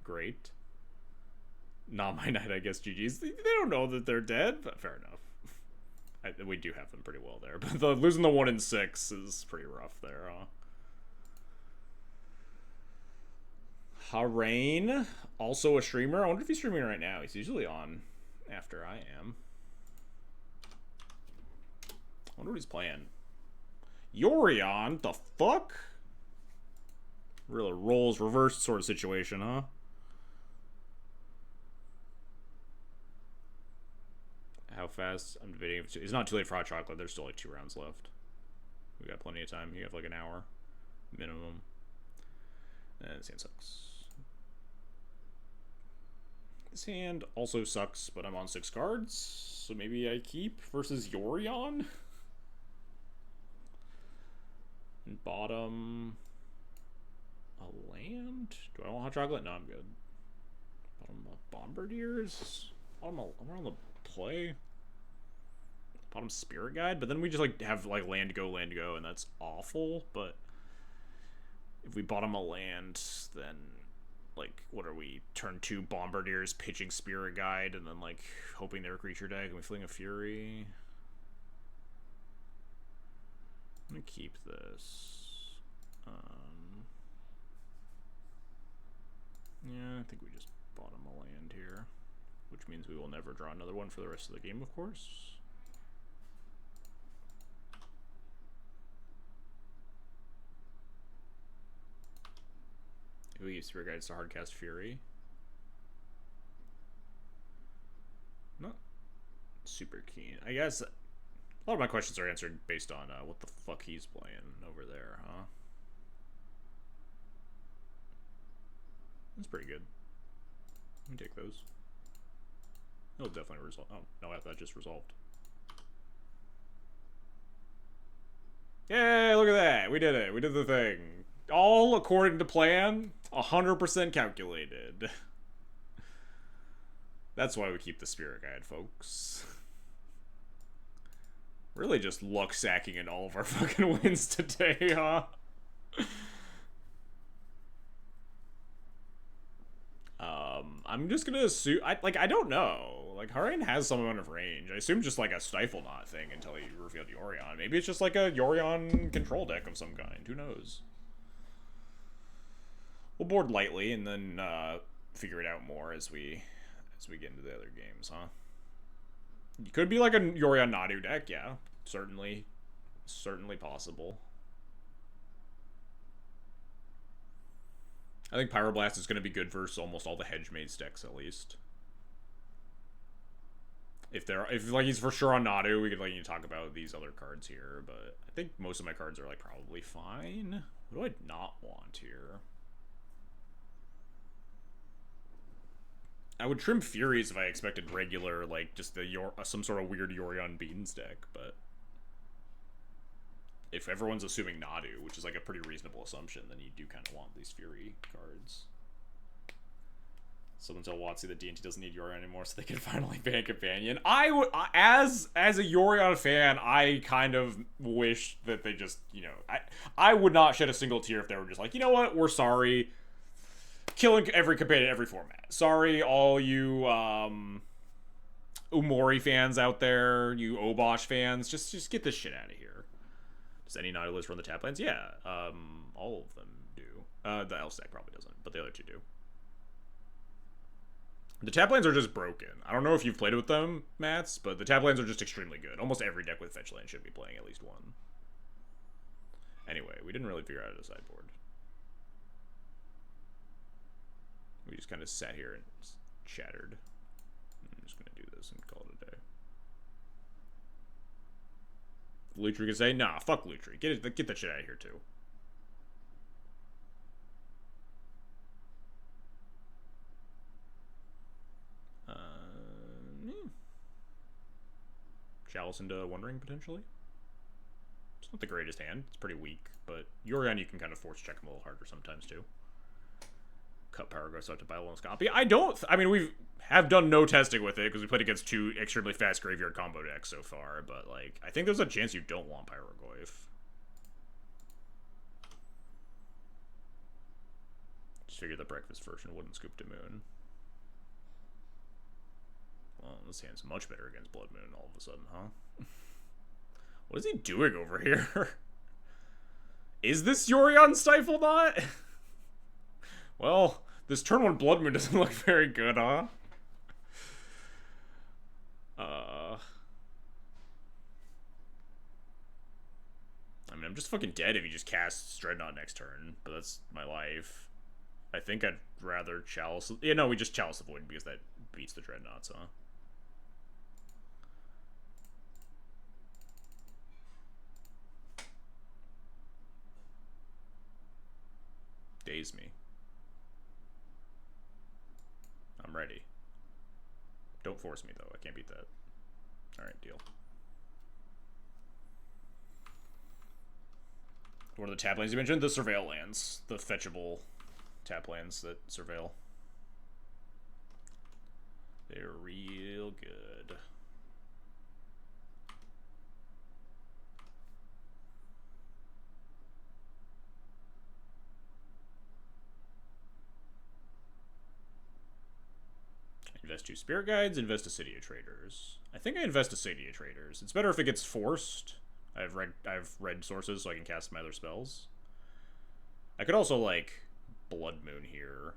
Great. Not my night, I guess. GG's. They don't know that they're dead, but fair enough. We do have them pretty well there, but losing the 1 and 6 is pretty rough there, huh? Harain, also a streamer. I wonder if he's streaming right now. He's usually on after I am. I wonder what he's playing. Yorion? The fuck? Really roles reversed sort of situation, huh? How fast? I'm debating if it's not too late for hot chocolate. There's still like 2 rounds left. We got plenty of time. You have like an hour minimum. And this hand sucks. This hand also sucks, but I'm on 6 cards, so maybe I keep versus Yorion. And bottom a land. Do I want hot chocolate? No, I'm good. Bottom Bombardiers. Bottom around the play. Bottom Spirit Guide, but then we just like have like land go, and that's awful. But if we bottom a land, then like what are we? Turn 2 Bombardiers, pitching Spirit Guide, and then like hoping they're a creature deck, and we fling a Fury. I'm gonna keep this. Yeah, I think we just bottom a land here, which means we will never draw another one for the rest of the game, of course. We use Spirit Guides to hardcast Fury. Not super keen. I guess a lot of my questions are answered based on what the fuck he's playing over there, huh? That's pretty good. Let me take those. It'll definitely resolve. Oh, no, that just resolved. Yay, look at that. We did it. We did the thing. All according to plan. 100% calculated. That's why we keep the Spirit Guide, folks. Really just luck sacking in all of our fucking wins today, huh? I'm just gonna assume, I don't know. Like, Harain has some amount of range. I assume just like a Stifle Knot thing until he revealed Yorion. Maybe it's just like a Yorion control deck of some kind. Who knows? We'll board lightly and then figure it out more as we get into the other games, huh? It could be like a Yorion Nadu deck, yeah. Certainly possible. I think Pyroblast is going to be good versus almost all the Hedge Maze decks, at least. If like he's for sure on Nadu, we could like talk about these other cards here, but I think most of my cards are like probably fine. What do I not want here? I would trim Furies if I expected regular, like just some sort of weird Yorion Beans deck, but if everyone's assuming Nadu, which is like a pretty reasonable assumption, then you do kind of want these Fury cards. Someone tell WotC that D&T doesn't need Yorion anymore, so they can finally ban Companion. As a Yorion fan, I kind of wish that they just, I would not shed a single tear if they were just like, you know what, we're sorry. Killing every Companion, every format. Sorry, all you Umori fans out there, you Obosh fans, just get this shit out of here. Does any Nautilus run the tap lands? Yeah, all of them do. The Elf stack probably doesn't, but the other two do. The tap lands are just broken. I don't know if you've played with them, Mats, but the tap lands are just extremely good. Almost every deck with fetch land should be playing at least one. Anyway, we didn't really figure out a sideboard. We just kind of sat here and chattered. I'm just going to do this and call it a day. Lutri can say, nah, fuck Lutri. Get that shit out of here, too. Chalice into Wondering, potentially. It's not the greatest hand. It's pretty weak, but Yorion you can kind of force check him a little harder sometimes, too. Cut Power goes out to Biological Stompy. I mean, we have done no testing with it, because we played against 2 extremely fast graveyard combo decks so far, but, like, I think there's a chance you don't want Pyrogoyf. Just figured the breakfast version wouldn't scoop to Moon. Well, this hand's much better against Blood Moon all of a sudden, huh? What is he doing over here? Is this Yorion Stifle Knot? Well, this turn 1 Blood Moon doesn't look very good, huh? I mean, I'm just fucking dead if he just casts Dreadnought next turn, but that's my life. I think I'd rather Chalice... Yeah, no, we just Chalice the Void because that beats the Dreadnoughts, huh? Daze me. I'm ready. Don't force me, though. I can't beat that. Alright, deal. What are the tap lands you mentioned? The Surveil lands. The fetchable tap lands that surveil. They're real good. Invest 2 Spirit Guides, invest a City of Traders. I think I invest a City of Traders. It's better if it gets forced. I have red sources so I can cast my other spells. I could also, like, Blood Moon here.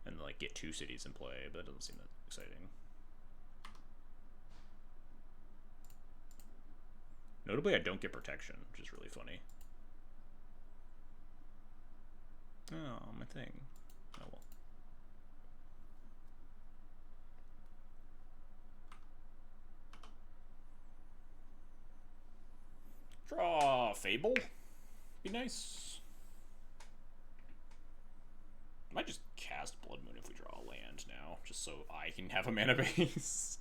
And, like, get 2 cities in play, but that doesn't seem that exciting. Notably, I don't get protection, which is really funny. Oh, my thing. Oh, well. Draw Fable. Be nice. I might just cast Blood Moon if we draw a land now, just so I can have a mana base.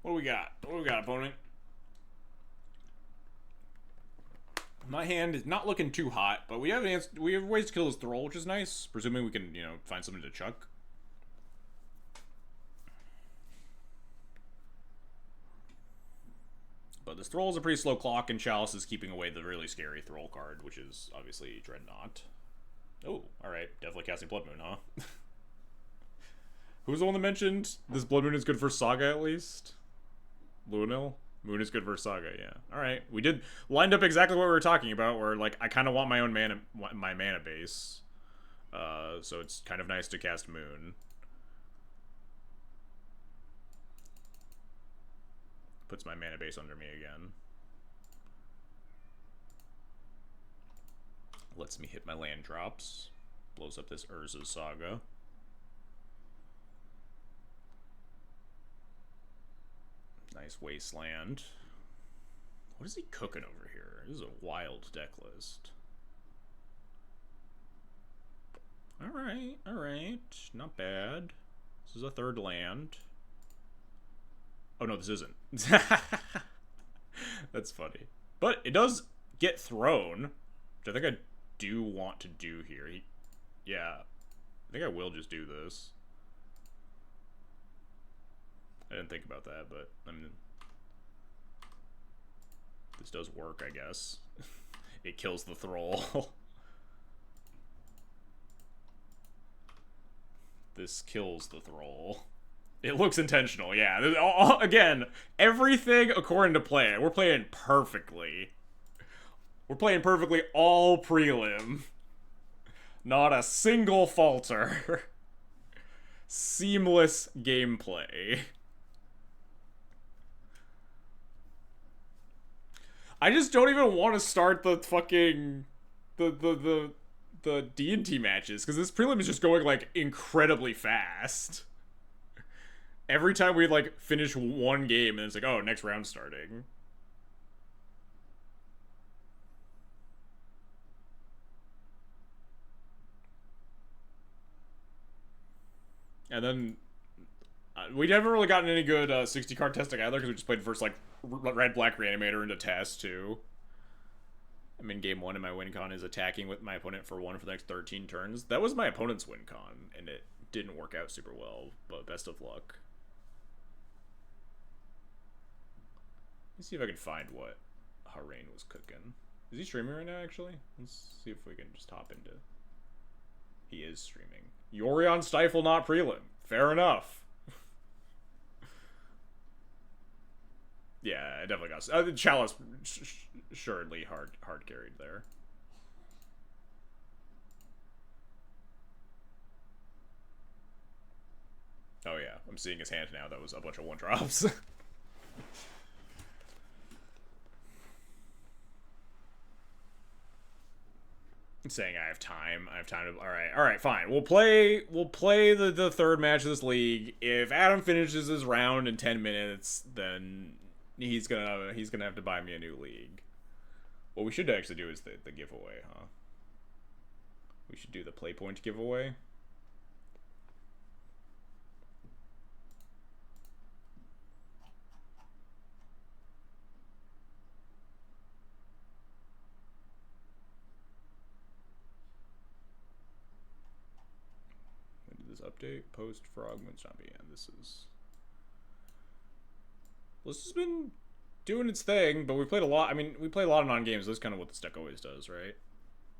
What do we got? What do we got, opponent? My hand is not looking too hot, but we have ways to kill this Thrall, which is nice. Presuming we can, find something to chuck. But this Thrall is a pretty slow clock, and Chalice is keeping away the really scary Thrall card, which is obviously Dreadnought. Oh, alright. Definitely casting Blood Moon, huh? Who's the one that mentioned this Blood Moon is good for Saga, at least? Lunil? Moon is good for Saga, yeah. Alright, we did lined up exactly what we were talking about, where, like, I kind of want my own mana base. So it's kind of nice to cast Moon. Puts my mana base under me again. Lets me hit my land drops. Blows up this Urza's Saga. Nice Wasteland. What is he cooking over here? This is a wild deck list. Alright, alright. Not bad. This is a third land. Oh no, this isn't. That's funny. But it does get thrown, which I think I do want to do here. Yeah. I think I will just do this. I didn't think about that, but I mean, this does work, I guess. It kills the Thrall. This kills the Thrall. It looks intentional, yeah. Again, everything according to plan. We're playing perfectly. We're playing perfectly all prelim. Not a single falter. Seamless gameplay. I just don't even want to start the fucking the D&T matches because this prelim is just going like incredibly fast. Every time we like finish one game and it's like, oh, next round starting. And then we never really gotten any good 60 card testing either because we just played first like red black reanimator into test too. I'm in game 1 and my win con is attacking with my opponent for 1 for the next 13 turns. That was my opponent's win con and it didn't work out super well, but best of luck. Let's see if I can find what Harain was cooking. Is he streaming right now, actually? Let's see if we can just hop into... He is streaming. Yorion Stifle, not prelim. Fair enough. Yeah, I definitely got... Chalice, assuredly hard carried there. Oh yeah, I'm seeing his hand now. That was a bunch of 1-drops. Saying I have time to all right, fine, we'll play the third match of this league. If Adam finishes his round in 10 minutes, then he's gonna have to buy me a new league. What we should actually do is the giveaway, huh? We should do the play point giveaway. Update, post, Frogman, Stompy, and this is... This has been doing its thing, but we played a lot. I mean, we play a lot of non-games. That's kind of what this deck always does, right?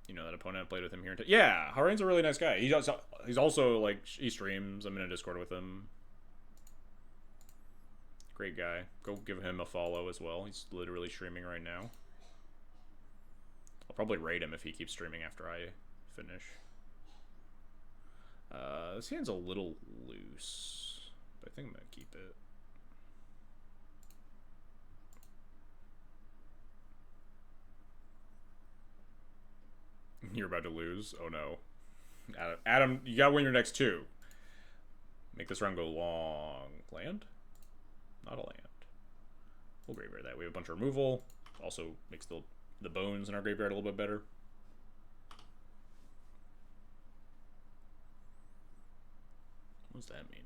You know, that opponent I played with him here. Yeah, Harain's a really nice guy. He's also, like, he streams. I'm in a Discord with him. Great guy. Go give him a follow as well. He's literally streaming right now. I'll probably raid him if he keeps streaming after I finish. This hand's a little loose, but I think I'm gonna keep it. You're about to lose? Oh no. Adam, you gotta win your next 2. Make this round go long. Land? Not a land. We'll graveyard that. We have a bunch of removal. Also makes the bones in our graveyard a little bit better. What does that mean?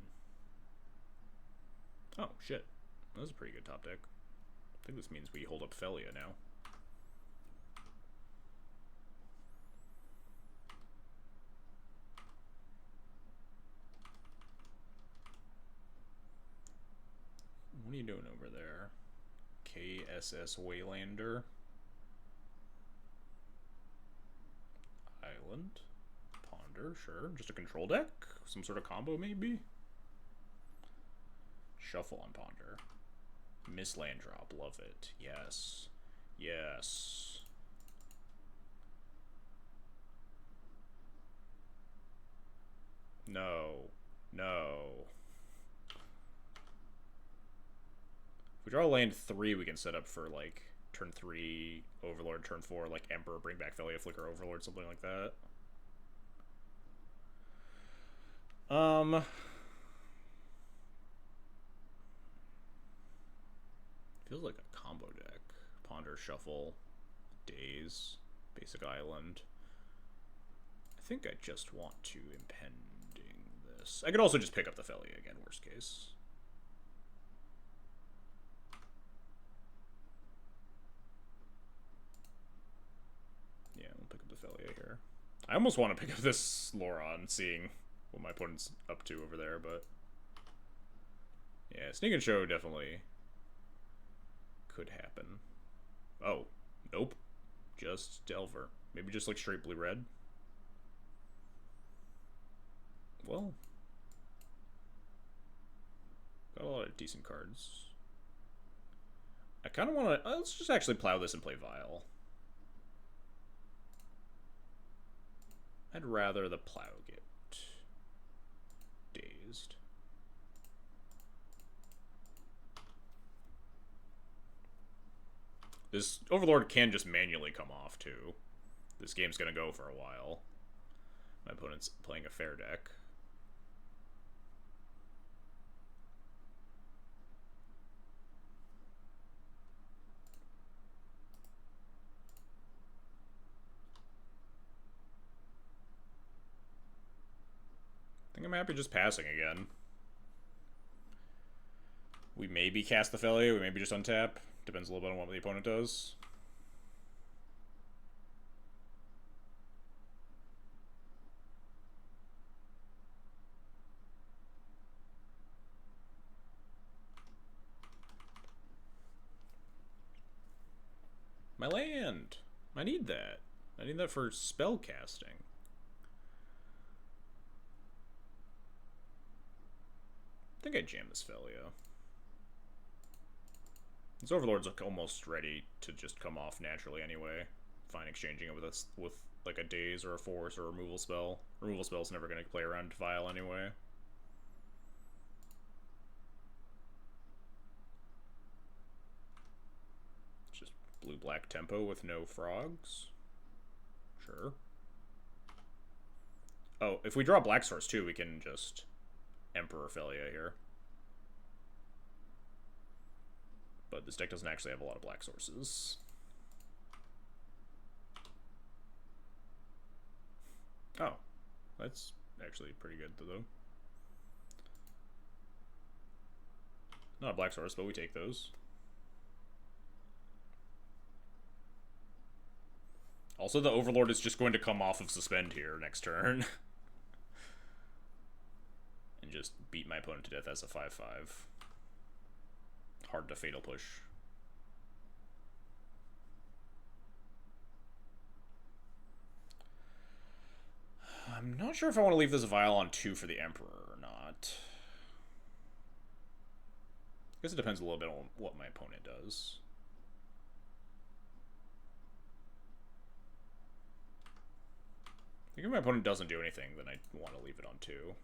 Oh, shit. That was a pretty good top deck. I think this means we hold up Felia now. What are you doing over there? KSS Waylander. Island. Ponder, sure. Just a control deck? Some sort of combo, maybe? Shuffle on Ponder. Miss land drop, love it. Yes. Yes. No. No. If we draw land 3, we can set up for, like, turn 3, Overlord, turn 4, like, Emperor, bring back Felia, Flicker, Overlord, something like that. Feels like a combo deck. Ponder, Shuffle, Daze, Basic Island. I think I just want to impending this. I could also just pick up the Felia again, worst case. Yeah, we'll pick up the Felia here. I almost want to pick up this Loron, seeing what my opponent's up to over there, but yeah, Sneak and Show definitely could happen. Oh, nope. Just Delver. Maybe just like straight blue-red. Well, got a lot of decent cards. I kind of want to... let's just actually plow this and play Vial. I'd rather the plow get dazed. This Overlord can just manually come off, too. This game's gonna go for a while. My opponent's playing a fair deck. I think I'm happy just passing again. We maybe cast the Felia, we maybe just untap. Depends a little bit on what the opponent does. My land! I need that. I need that for spell casting. I think I jam this Felia. This Overlord's almost ready to just come off naturally anyway. Fine exchanging it with like a Daze or a Force or a removal spell. Removal spell's never going to play around Vial anyway. Just blue-black tempo with no frogs. Sure. Oh, if we draw Black Source too, we can just Emperor Felia here. But this deck doesn't actually have a lot of black sources. Oh, that's actually pretty good though. Not a black source, but we take those. Also, the Overlord is just going to come off of Suspend here next turn. And just beat my opponent to death as a 5/5. Hard to Fatal Push. I'm not sure if I want to leave this Vial on 2 for the Emperor or not. I guess it depends a little bit on what my opponent does. I think if my opponent doesn't do anything, then I want to leave it on 2.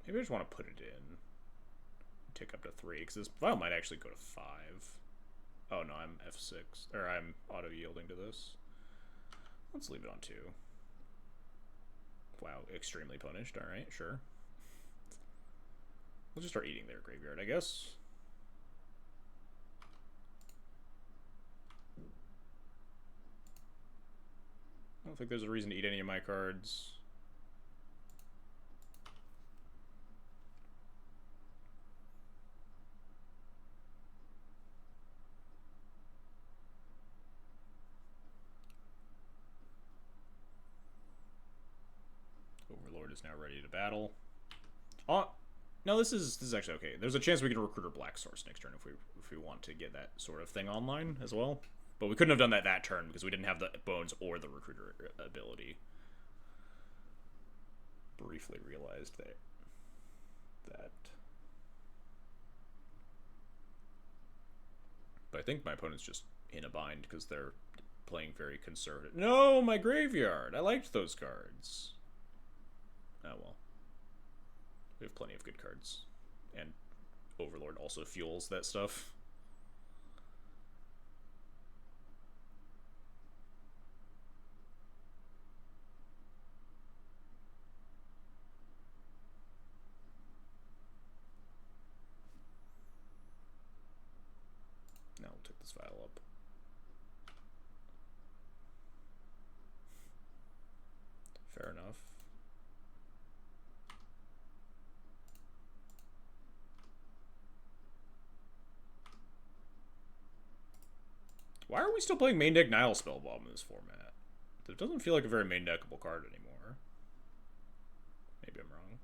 Maybe I just want to put it in. Tick up to 3, because this Vial might actually go to 5. Oh no, I'm F6. Or I'm auto-yielding to this. Let's leave it on 2. Wow, extremely punished. Alright, sure. We'll just start eating their graveyard, I guess. I don't think there's a reason to eat any of my cards. Overlord is now ready to battle. Oh, no, this is actually okay. There's a chance we can recruit our Black Source next turn if we want to get that sort of thing online as well. But we couldn't have done that turn because we didn't have the Bones or the Recruiter ability. Briefly realized that. But I think my opponent's just in a bind because they're playing very conservative. No, my graveyard! I liked those cards. Oh well. We have plenty of good cards. And Overlord also fuels that stuff. Why are we still playing main deck Nile Spellbomb in this format? It doesn't feel like a very main deckable card anymore. Maybe I'm wrong.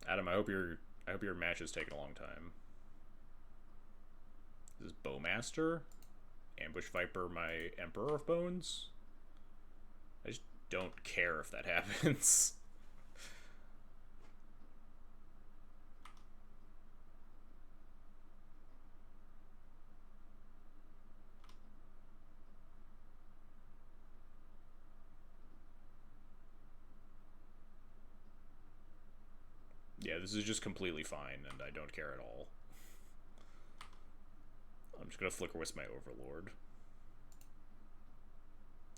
Adam, I hope your match is taking a long time. This is Bowmaster? Ambush Viper, my Emperor of Bones? I just don't care if that happens. Yeah, this is just completely fine, and I don't care at all. I'm just gonna Flicker Wisp my Overlord.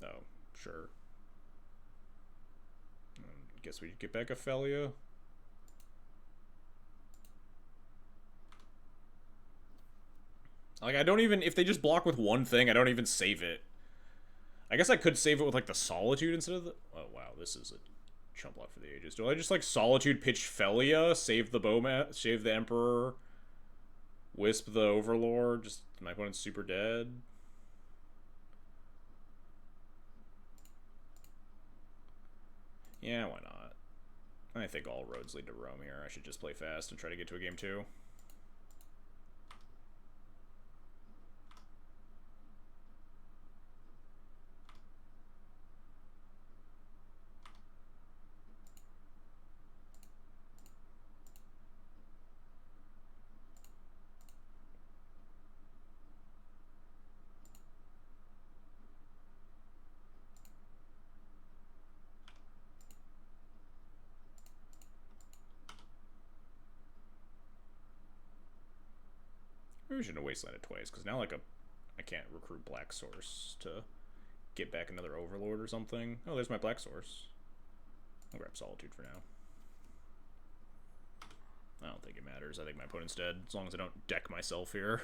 Oh, sure. Guess we get back Ophelia. Like, I don't even... If they just block with one thing, I don't even save it. I guess I could save it with, like, the Solitude instead of the... Oh, wow, this is a chump block for the ages. Do I just, like, Solitude pitch Felia, save the Emperor, Wisp the Overlord, just... My opponent's super dead? Yeah, why not? I think all roads lead to Rome here. I should just play fast and try to get to a game 2. Maybe we shouldn't have wastelanded twice, because now, like, I can't recruit Black Source to get back another Overlord or something. Oh, there's my Black Source. I'll grab Solitude for now. I don't think it matters. I think my opponent's dead, as long as I don't deck myself here.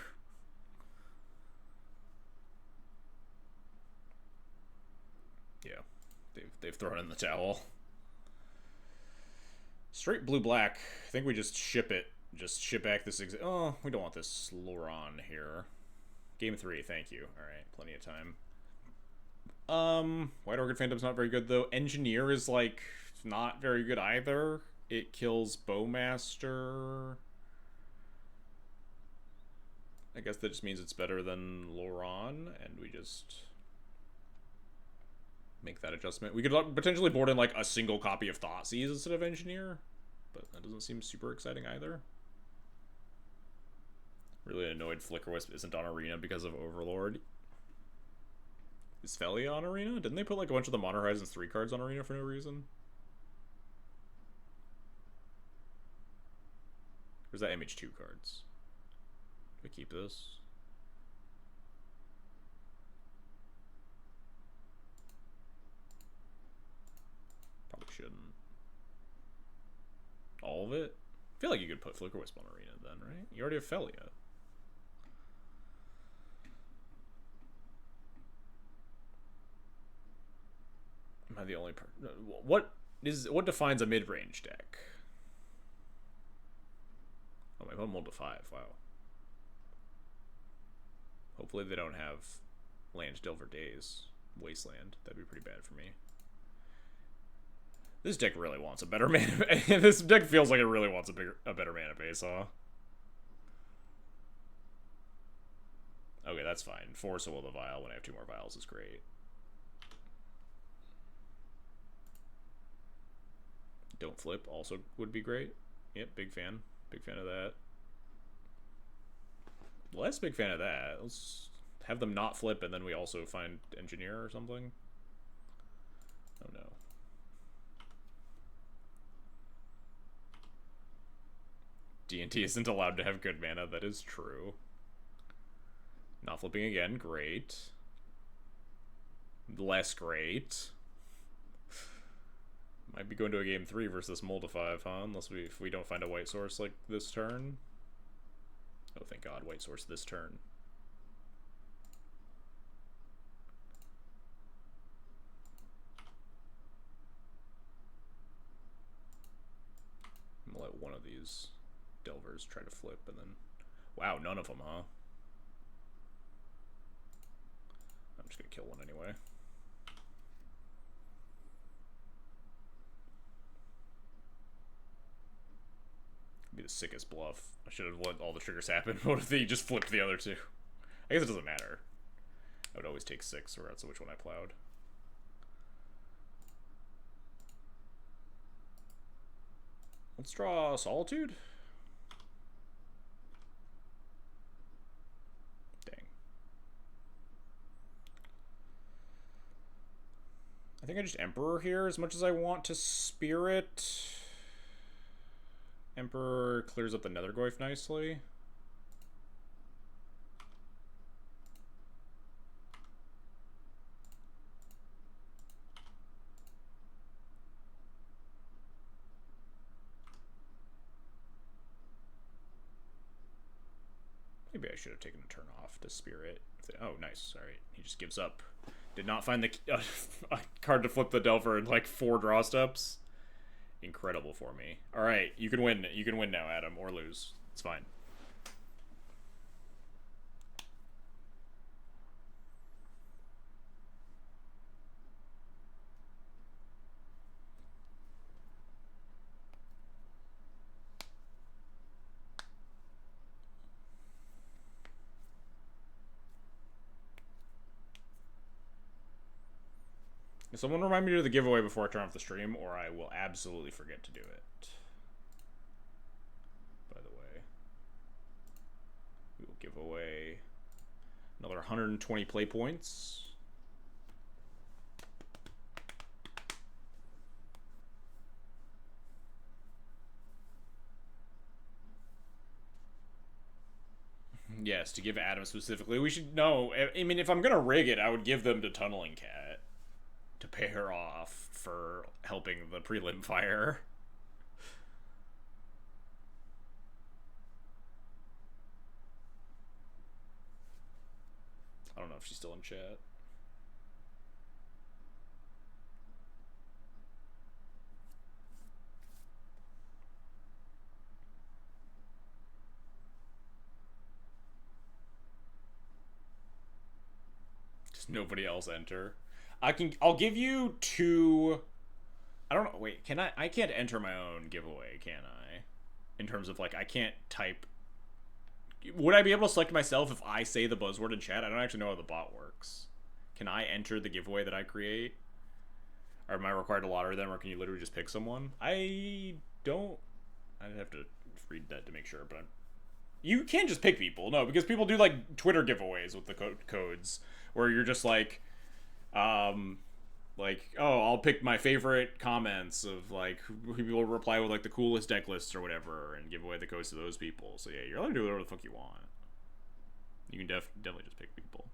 Yeah, they've thrown in the towel. Straight blue-black. I think we just ship it. Just ship back this... Oh, we don't want this Loran here. Game 3, thank you. Alright, plenty of time. White Orchid Phantom's not very good, though. Engineer is, like, not very good either. It kills Bowmaster. I guess that just means it's better than Loran, and we just... make that adjustment. We could potentially board in, like, a single copy of Thoughtseize instead of Engineer, but that doesn't seem super exciting either. Really annoyed Flicker Wisp isn't on Arena because of Overlord. Is Felia on Arena? Didn't they put, like, a bunch of the Modern Horizons 3 cards on Arena for no reason? Or is that MH2 cards? Do we keep this? Probably shouldn't. All of it? I feel like you could put Flicker Wisp on Arena then, right? You already have Felia. Am I the only person? What defines a mid-range deck? Oh, my opponent rolled a 5. Wow. Hopefully they don't have Land Delver Days. Wasteland. That'd be pretty bad for me. This deck really wants a better mana. This deck feels like it really wants a better mana base, huh? Okay, that's fine. 4 Soul of the Vial when I have 2 more vials is great. Don't flip also would be great. Yep, big fan. Big fan of that. Less big fan of that. Let's have them not flip and then we also find Engineer or something. Oh no. D&T isn't allowed to have good mana, that is true. Not flipping again, great. Less great. Might be going to a game 3 versus this Mold-a-5, huh? Unless if we don't find a white source like this turn. Oh, thank God, white source this turn. I'm gonna let one of these Delvers try to flip and then... Wow, none of them, huh? I'm just gonna kill one anyway. Be the sickest bluff. I should have let all the triggers happen. What if they just flipped the other two? I guess it doesn't matter. I would always take 6, regardless of which one I plowed. Let's draw Solitude. Dang. I think I just Emperor here as much as I want to Spirit. Emperor clears up the Nethergoyf nicely. Maybe I should have taken a turn off to Spirit. Oh, nice. Alright. He just gives up. Did not find the card to flip the Delver in like 4 draw steps. Incredible for me. Alright, you can win. You can win now, Adam, or lose. It's fine. Someone remind me to do the giveaway before I turn off the stream, or I will absolutely forget to do it. By the way, we will give away another 120 play points. Yes, to give Adam specifically. We should know. I mean, if I'm gonna rig it, I would give them to Tunneling Cat to pay her off for helping the prelim fire. I don't know if she's still in chat. Just nobody else enter. I'll give you 2. I don't know. Wait, can I can't enter my own giveaway, can I? In terms of like, I can't type. Would I be able to select myself if I say the buzzword in chat? I don't actually know how the bot works. Can I enter the giveaway that I create? Or am I required to lottery them, or can you literally just pick someone? I don't. I'd have to read that to make sure, but you can't just pick people. No, because people do like Twitter giveaways with the codes where you're just like, oh, I'll pick my favorite comments of like who people reply with like the coolest deck lists or whatever and give away the codes to those people. So yeah, you're allowed to do whatever the fuck you want. You can definitely just pick people.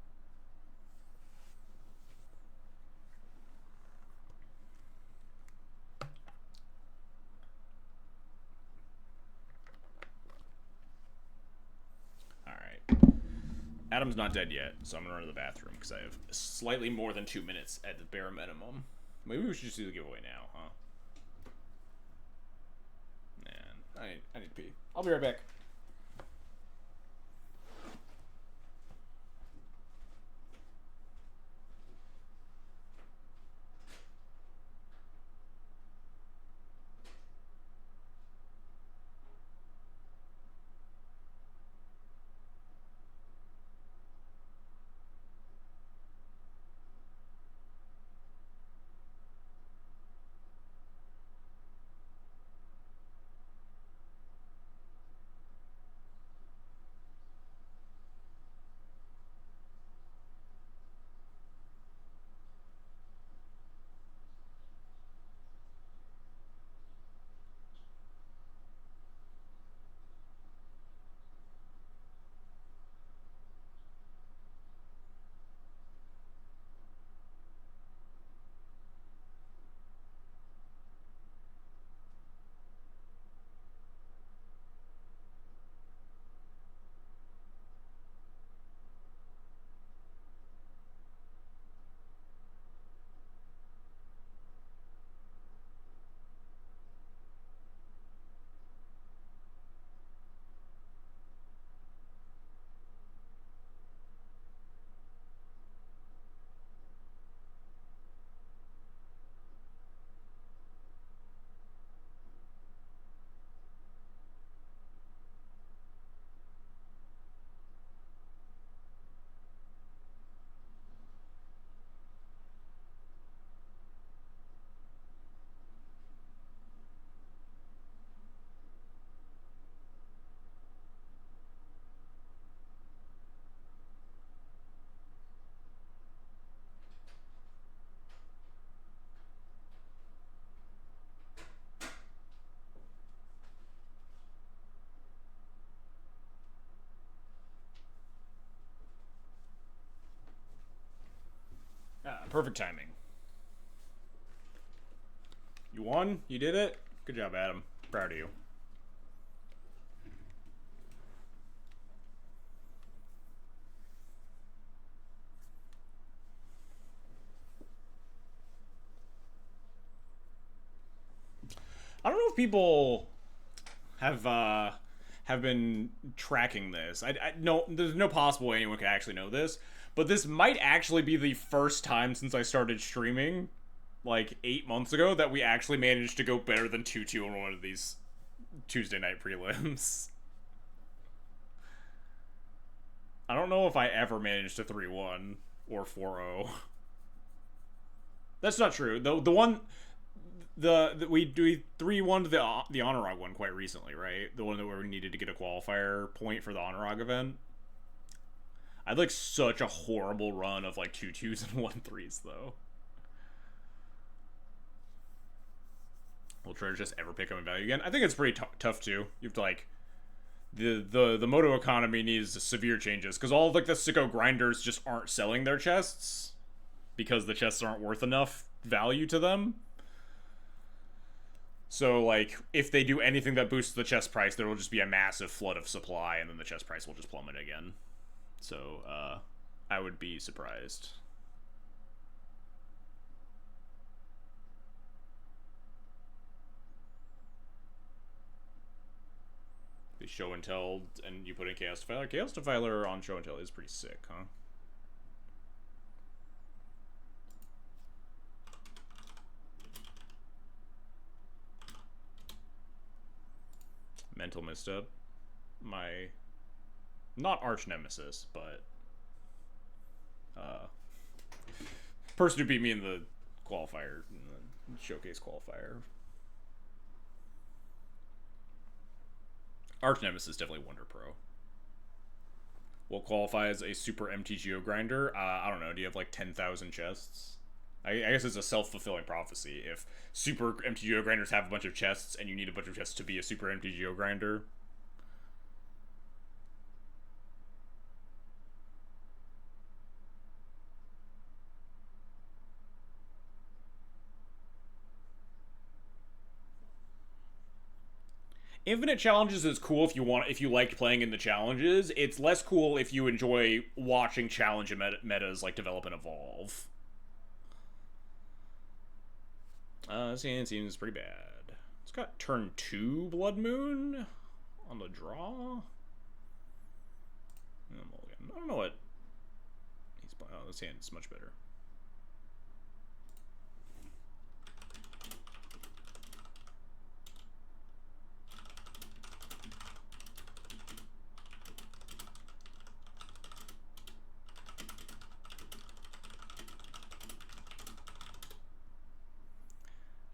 Adam's not dead yet, so I'm gonna run to the bathroom because I have slightly more than 2 minutes at the bare minimum. Maybe we should just do the giveaway now, huh? Man, I need to pee. I'll be right back. Perfect timing. You won? You did it? Good job, Adam. Proud of you. I don't know if people have been tracking this. I no, there's no possible way anyone could actually know this, but this might actually be the first time since I started streaming, like 8 months ago, that we actually managed to go better than 2-2 on one of these Tuesday night prelims. I don't know if I ever managed to 3-1 or 4-0. That's not true. The one we 3-1 the Honorog one quite recently, right? The one that we needed to get a qualifier point for the Honorog event. I had like such a horrible run of like 2-2s and 1-3s though. Will Treasure just ever pick up in value again? I think it's pretty tough too. You have to like the moto economy needs severe changes because all of like the sicko grinders just aren't selling their chests because the chests aren't worth enough value to them. So like if they do anything that boosts the chest price, there will just be a massive flood of supply and then the chest price will just plummet again. So I would be surprised. The show and tell, and you put in Chaos Defiler. Chaos Defiler on show and tell is pretty sick, huh? Mental misstep. My not arch nemesis, but person who beat me in the qualifier, in the showcase qualifier. Arch nemesis definitely Wonder Pro. Will qualify as a super MTGO grinder. I don't know. Do you have like 10,000 chests? I guess it's a self-fulfilling prophecy. If super MTGO grinders have a bunch of chests and you need a bunch of chests to be a super MTGO grinder. Infinite challenges is cool if you liked playing in the challenges. It's less cool if you enjoy watching challenge metas like develop and evolve. This hand seems pretty bad. It's got turn 2 Blood Moon on the draw. I don't know what he's playing. Oh, this hand is much better.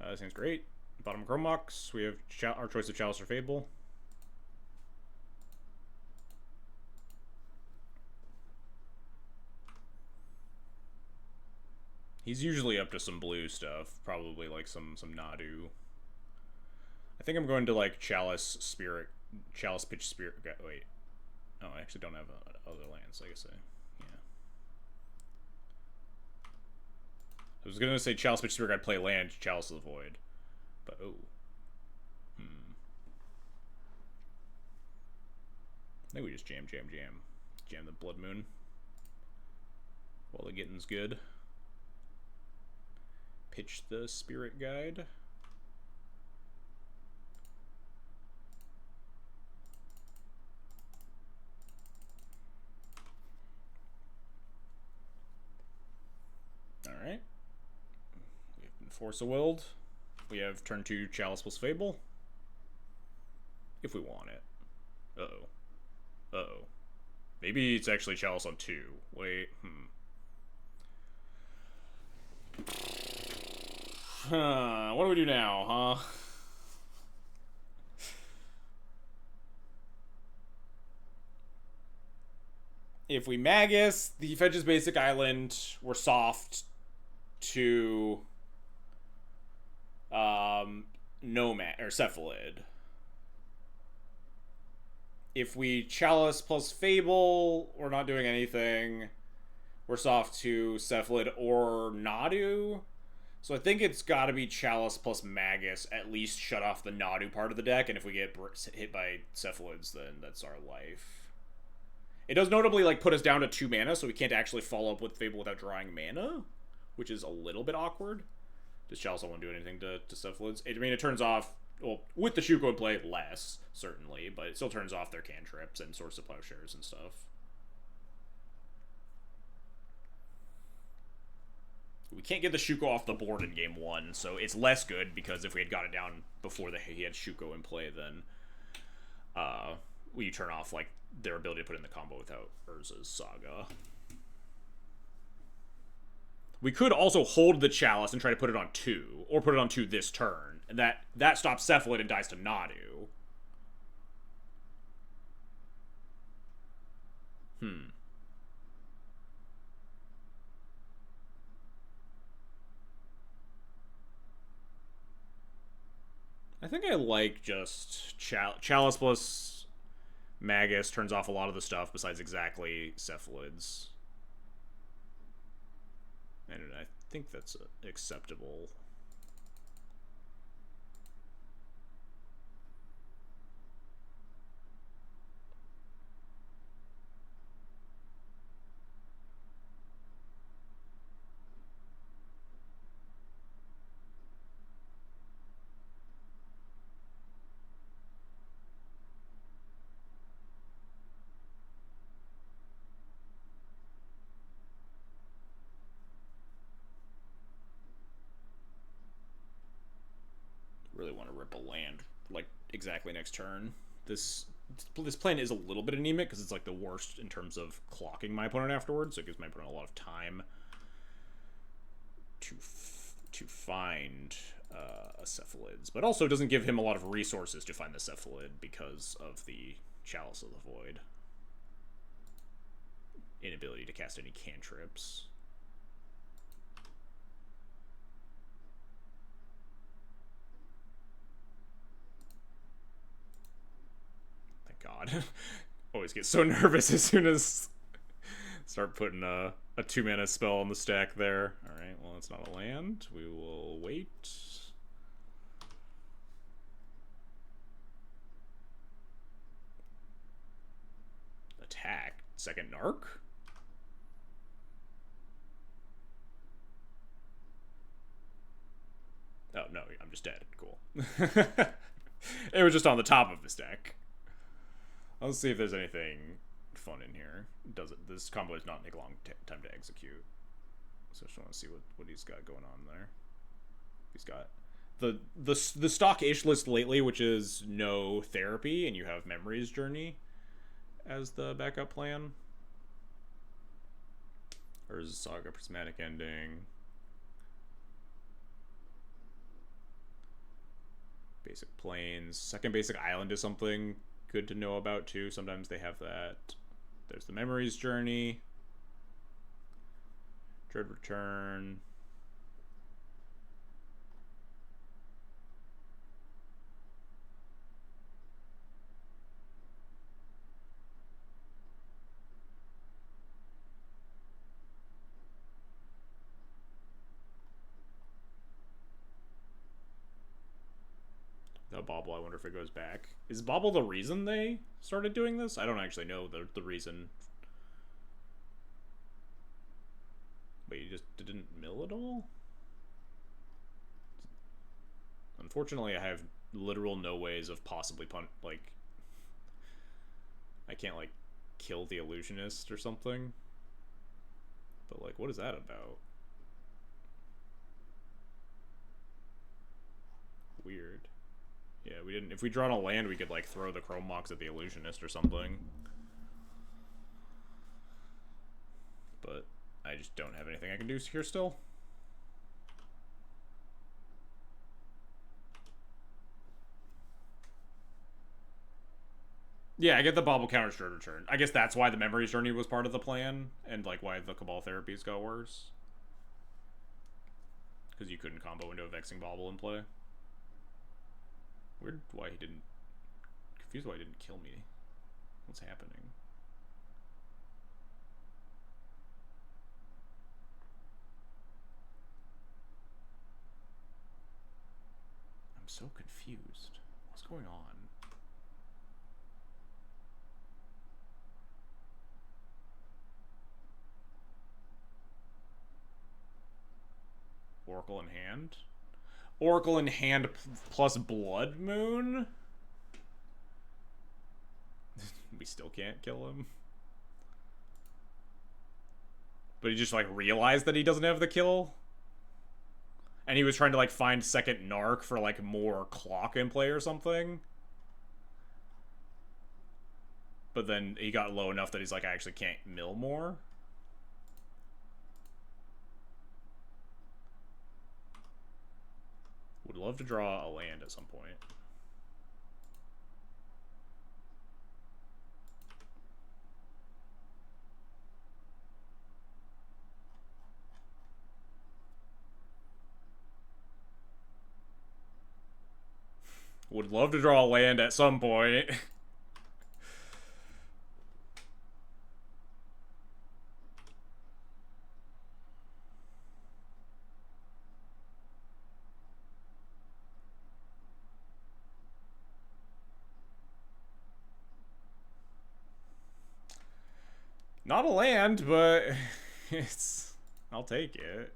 That seems great. Bottom Chromox, we have our choice of Chalice or Fable. He's usually up to some blue stuff, probably like some Nadu. I think I'm going to like Chalice Pitch Spirit. Wait, oh, I actually don't have other lands. Like I say, yeah. I was gonna say Chalice Pitch Spirit. I'd play land Chalice of the Void, but oh, I think we just jam the Blood Moon while the getting's good. Pitch the Spirit Guide. Alright. We have Force of Willed. We have turn 2 Chalice plus Fable. If we want it. Uh-oh. Uh-oh. Maybe it's actually Chalice on 2. Wait, what do we do now, huh? If we Magus, the fetches basic island, we're soft to Nomad or Cephalid. If we Chalice plus Fable, we're not doing anything. Worse off to Cephalid or Nadu. So I think it's got to be Chalice plus Magus at least shut off the Nadu part of the deck, and if we get hit by Cephalids, then that's our life. It does notably like put us down to 2 mana, so we can't actually follow up with Fable without drawing mana, which is a little bit awkward. Does Chalice want to do anything to Cephalids? I mean, it turns off, well, with the Shuko in play, less, certainly, but it still turns off their cantrips and Source of Plowshares and stuff. We can't get the Shuko off the board in game 1, so it's less good, because if we had got it down before he had Shuko in play, then we turn off, like, their ability to put in the combo without Urza's Saga. We could also hold the Chalice and try to put it on 2, or put it on 2 this turn, and that stops Cephalid and dies to Nadu. I think I like just Chalice plus Magus turns off a lot of the stuff besides exactly Cephalids. And I think that's acceptable. Really want to rip a land like exactly next turn. This plan is a little bit anemic because it's like the worst in terms of clocking my opponent afterwards, so it gives my opponent a lot of time to find a Cephalids, but also doesn't give him a lot of resources to find the Cephalid because of the Chalice of the Void. Inability to cast any cantrips. God. Always get so nervous as soon as start putting a 2-mana spell on the stack there. Alright, well, it's not a land. We will wait. Attack. Second Narc? Oh, no, I'm just dead. Cool. It was just on the top of his deck. Let's see if there's anything fun in here. This combo does not take a long time to execute. So I just want to see what he's got going on there. He's got the stock-ish list lately, which is no therapy, and you have Memories Journey as the backup plan. Or is Saga Prismatic Ending? Basic Plains. Second Basic Island is something good to know about too. Sometimes they have that. There's the Memories Journey. Dread Return. Bauble, I wonder if it goes back. Is Bauble the reason they started doing this? I don't actually know the reason. Wait, you just didn't mill at all? Unfortunately, I have literal no ways of possibly like, I can't like kill the illusionist or something. But like, what is that about? Weird. Yeah, we didn't. If we draw on a land, we could like throw the Chrome Mox at the illusionist or something. But I just don't have anything I can do here still. Yeah, I get the Bauble counter Dread Return. I guess that's why the Memories Journey was part of the plan, and like why the Cabal Therapies got worse. Because you couldn't combo into a Vexing Bauble in play. Weird why he didn't... Confused why he didn't kill me. What's happening? so confused. What's going on? Oracle in hand? Oracle in hand plus Blood Moon? We still can't kill him. But he just, like, realized that he doesn't have the kill? And he was trying to, like, find second Narc for, like, more clock in play or something? But then he got low enough that he's like, I actually can't mill more? Would love to draw a land at some point. Would love to draw a land at some point. Not a land, but it's... I'll take it.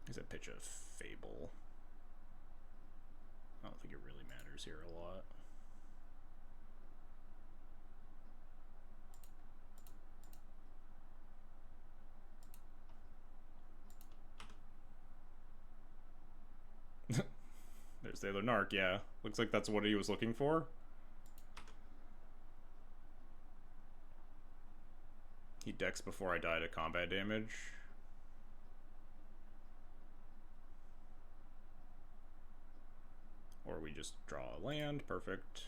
He's a pitch of Fable. I don't think it really matters here a lot. There's the other Narc, yeah. Looks like that's what he was looking for. He decks before I die to combat damage. Or we just draw a land, perfect.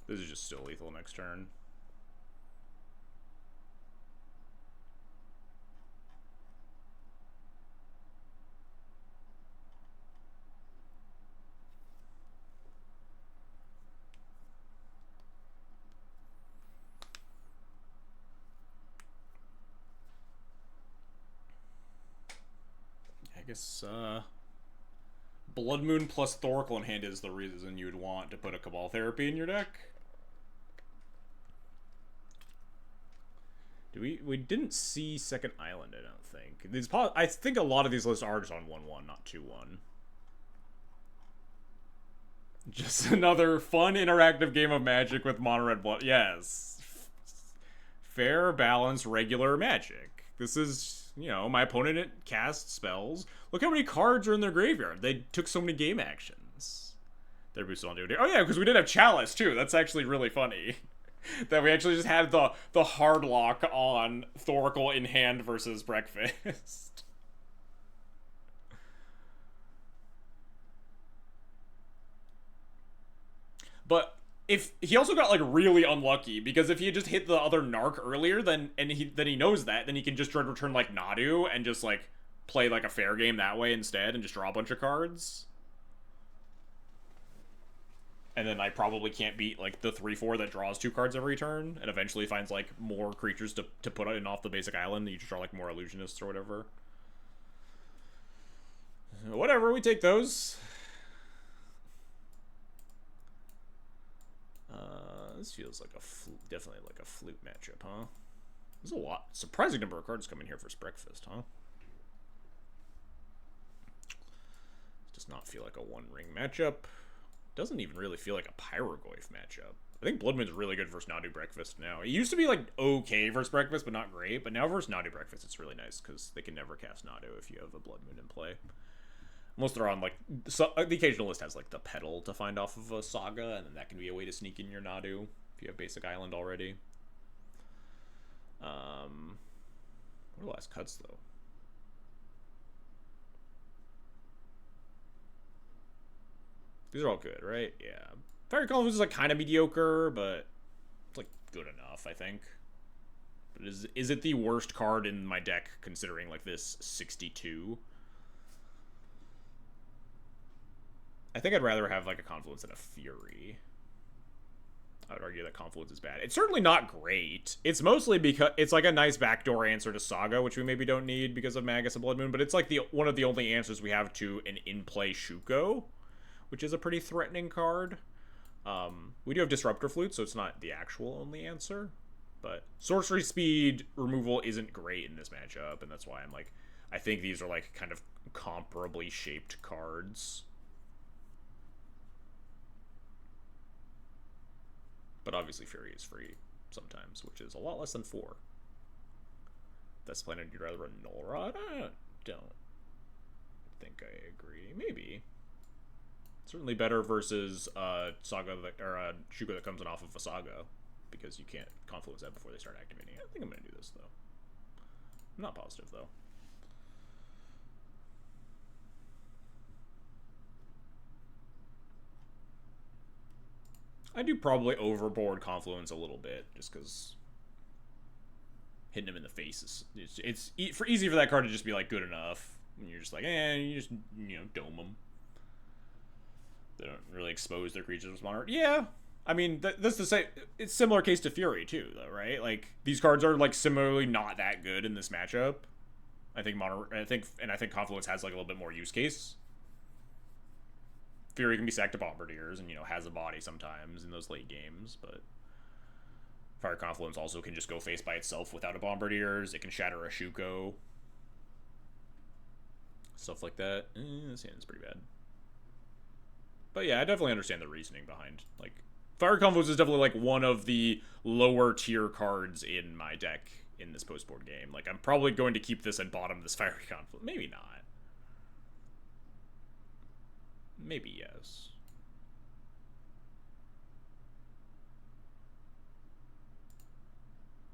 This is just still lethal next turn. I guess, Blood Moon plus Thoracle in hand is the reason you would want to put a Cabal Therapy in your deck. We didn't see Second Island, I don't think. I think a lot of these lists are just on 1-1, not 2-1. Just another fun, interactive game of Magic with mono red blood. Yes. Fair, balanced, regular Magic. This is, you know, my opponent casts spells. Look how many cards are in their graveyard. They took so many game actions. They're boosted on duty. Oh yeah, because we did have Chalice, too. That's actually really funny. That we actually just had the hard lock on Thoracle in hand versus Breakfast. But if he also got like really unlucky, because if he had just hit the other Narc earlier, then he knows that, then he can just try to return like Nadu and just like play like a fair game that way instead and just draw a bunch of cards. And then I probably can't beat, like, the 3-4 that draws 2 cards every turn, and eventually finds, like, more creatures to put in off the basic island, and you just draw, like, more Illusionists or whatever. Whatever, we take those. This feels like definitely like a flute matchup, huh? There's a lot, surprising number of cards coming here for Breakfast, huh? Does not feel like a one-ring matchup. Doesn't even really feel like a Pyrogoyf matchup. I think Blood Moon's really good versus Nadu Breakfast now. It used to be, like, okay versus Breakfast, but not great. But now versus Nadu Breakfast, it's really nice, because they can never cast Nadu if you have a Blood Moon in play. Unless they're on, like... So, the occasional list has, like, the Petal to find off of a Saga, and then that can be a way to sneak in your Nadu if you have basic Island already. What are the last cuts, though? These are all good, right? Yeah. Fiery Confluence is like kind of mediocre, but it's like good enough, I think. But is it the worst card in my deck considering like this 62? I think I'd rather have like a Confluence than a Fury. I would argue that Confluence is bad. It's certainly not great. It's mostly because it's like a nice backdoor answer to Saga, which we maybe don't need because of Magus and Blood Moon, but it's like one of the only answers we have to an in-play Shuko, which is a pretty threatening card. We do have Disruptor Flute, so it's not the actual only answer. But Sorcery Speed removal isn't great in this matchup, and that's why I'm like, I think these are like kind of comparably shaped cards. But obviously Fury is free sometimes, which is a lot less than 4. That's planning you'd rather run Null Rod? I don't think I agree. Maybe. Certainly better versus Saga or Shuko that comes in off of a Saga, because you can't Confluence that before they start activating it. I think I'm going to do this, though. I'm not positive, though. I do probably overboard Confluence a little bit, just because hitting him in the face is it's easy for that card to just be like good enough, and you're just like, you just dome them. They don't really expose their creatures with mono. Yeah, I mean that's the same. It's similar case to Fury too, though, right? Like these cards are like similarly not that good in this matchup. I think Confluence has like a little bit more use case. Fury can be sacked to Bombardiers and, has a body sometimes in those late games, but Fire Confluence also can just go face by itself without a Bombardiers. It can shatter a Shuko. Stuff like that. This hand's pretty bad. But yeah, I definitely understand the reasoning behind, like, Fire Confluence is definitely, like, one of the lower tier cards in my deck in this post-board game. Like, I'm probably going to keep this at bottom of this Fiery Confluence. Maybe not. Maybe yes.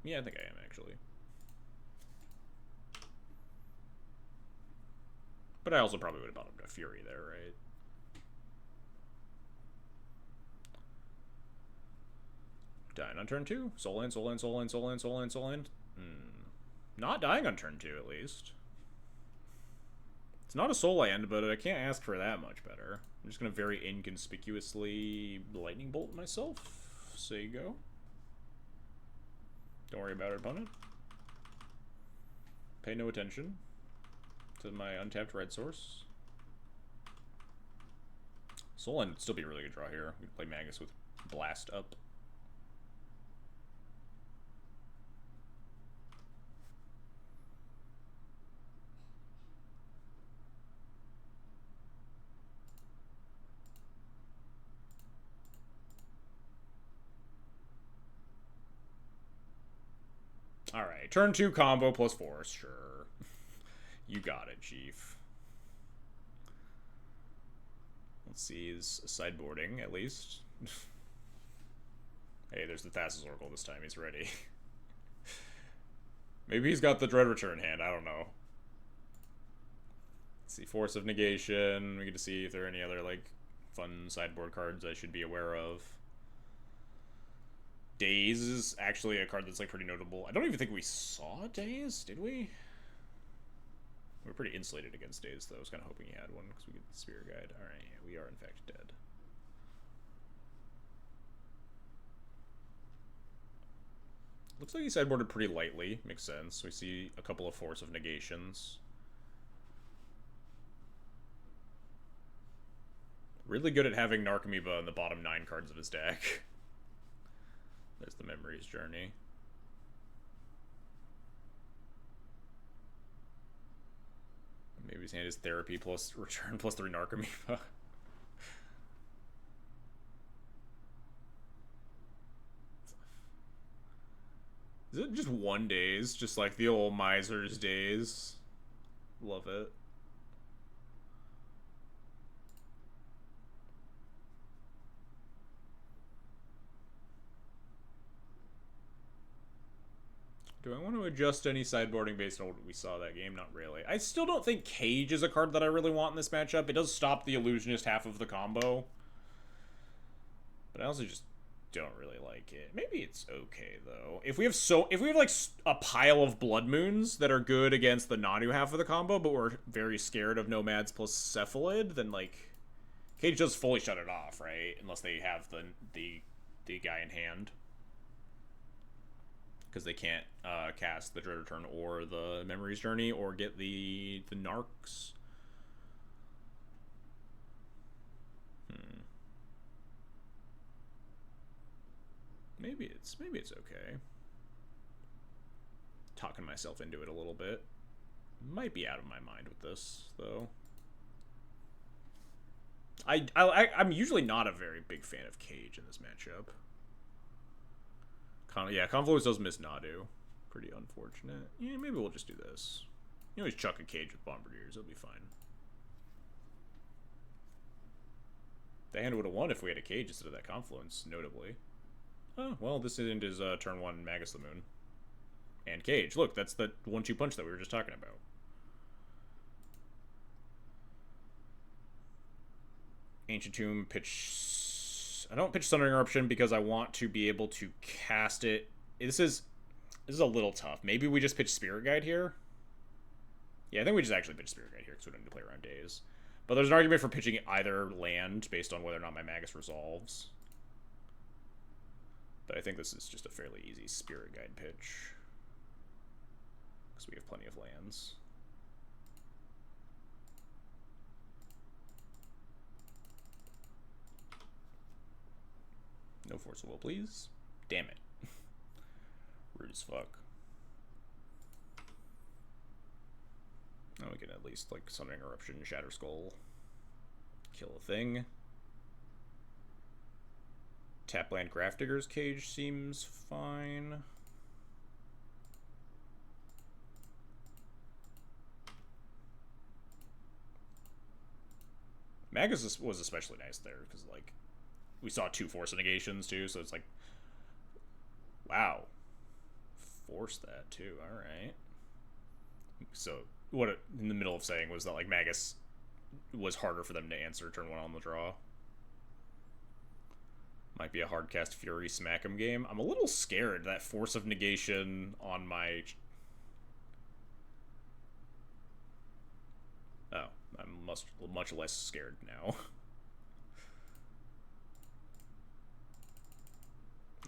Yeah, I think I am, actually. But I also probably would have bottomed a Fury there, right? Dying on turn 2. Soul Land, Soul Land, Soul Land, Soul Land, Soul Land, Soul Land. Not dying on turn 2, at least. It's not a Soul Land, but I can't ask for that much better. I'm just going to very inconspicuously Lightning Bolt myself. So you go. Don't worry about it, opponent. Pay no attention to my untapped red source. Soul Land would still be a really good draw here. We can play Magus with Blast up. Alright, turn 2 combo plus force, sure. You got it, Chief. Let's see his sideboarding, at least. Hey, there's the Thassa's Oracle this time, he's ready. Maybe he's got the Dread Return hand, I don't know. Let's see, Force of Negation. We get to see if there are any other, like, fun sideboard cards I should be aware of. Daze is actually a card that's like pretty notable. I don't even think we saw Daze, did we? We're pretty insulated against Daze, though. I was kind of hoping he had one because we get the Spirit Guide. Alright, yeah, we are in fact dead. Looks like he sideboarded pretty lightly. Makes sense. We see a couple of Force of Negations. Really good at having Narcomoeba in the bottom 9 cards of his deck. There's the Memories Journey. Maybe his hand is Therapy plus Return plus 3 Narcomoeba. Is it just one Daze? Just like the old Miser's Daze? Love it. Do I want to adjust any sideboarding based on what we saw that game? Not really. I still don't think Cage is a card that I really want in this matchup. It does stop the Illusionist half of the combo. But I also just don't really like it. Maybe it's okay though. If we have like a pile of blood moons that are good against the Nanu half of the combo, but we're very scared of nomads plus cephalid, then like Cage does fully shut it off, right? Unless they have the guy in hand, because they can't cast the Dread Return or the Memories Journey or get the Narcs. Maybe it's okay. Talking myself into it a little bit. Might be out of my mind with this though. I'm usually not a very big fan of Cage in this matchup. Confluence does miss Nadu. Pretty unfortunate. Yeah, maybe we'll just do this. You always chuck a Cage with Bombardiers. It'll be fine. The hand would have won if we had a Cage instead of that Confluence, notably. Oh, well, this isn't his turn 1 Magus the Moon. And Cage. Look, that's the 1-2 punch that we were just talking about. Ancient Tomb, pitch... I don't pitch Sundering Eruption because I want to be able to cast it. This is a little tough. Maybe we just pitch Spirit Guide here. Yeah, I think we just actually pitch Spirit Guide here because we don't need to play around days. But there's an argument for pitching either land based on whether or not my Magus resolves. But I think this is just a fairly easy Spirit Guide pitch, because we have plenty of lands. No Force of Will, please. Damn it. Rude as fuck. Now we can at least, like, Sundering Eruption, Shatter Skull, kill a thing. Tapland Grafdigger's Cage seems fine. Magus was especially nice there, because, like, we saw 2 Force Negations, too, so it's like, wow. Force that, too, alright. So, what it, in the middle of saying was that, like, Magus was harder for them to answer turn 1 on the draw. Might be a hard cast Fury Smack'em game. I'm a little scared that Force of Negation on my... Oh, I'm much less scared now.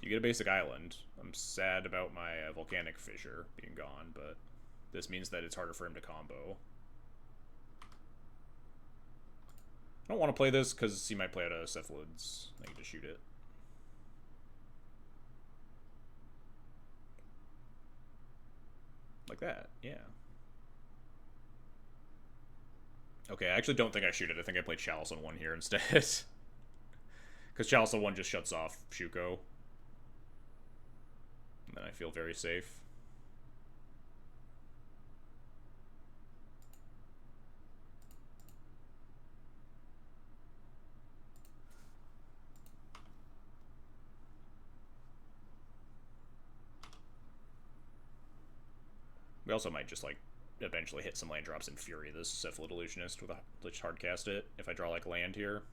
You get a basic island. I'm sad about my Volcanic Fissure being gone, but this means that it's harder for him to combo. I don't want to play this because he might play out of Cephalids. I can just shoot it. Like that, yeah. Okay, I actually don't think I shoot it. I think I played Chalice on 1 here instead. Because Chalice on 1 just shuts off Shuko. And then I feel very safe. We also might just, like, eventually hit some land drops in Fury this Cephalid Illusionist with a Lich Hardcast it if I draw, like, land here.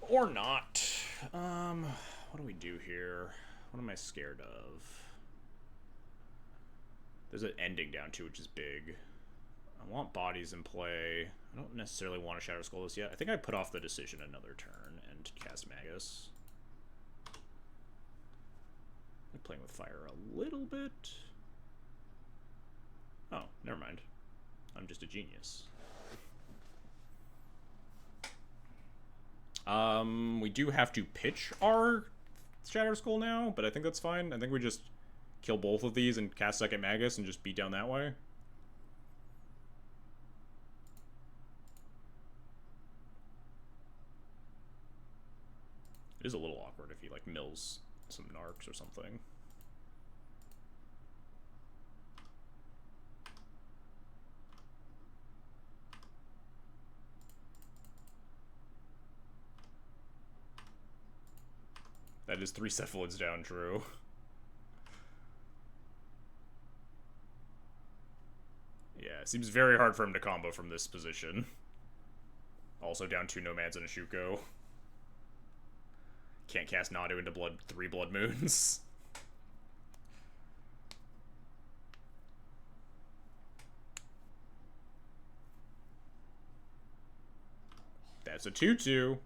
Or not. What do we do here? What am I scared of? There's an ending down too, which is big. I want bodies in play. I don't necessarily want to Shadow Skull this yet. I think I put off the decision another turn and cast Magus. I'm playing with fire a little bit. Oh, never mind. I'm just a genius. We do have to pitch our Shatter Skull now, but I think that's fine. I think we just kill both of these and cast second Magus and just beat down that way. It is a little awkward if he, like, mills some Narcs or something. That is 3 Cephalids down, true. Yeah, it seems very hard for him to combo from this position. Also down 2 Nomads and a Shuko. Can't cast Nadu into 3 Blood Moons. That's a 2/2.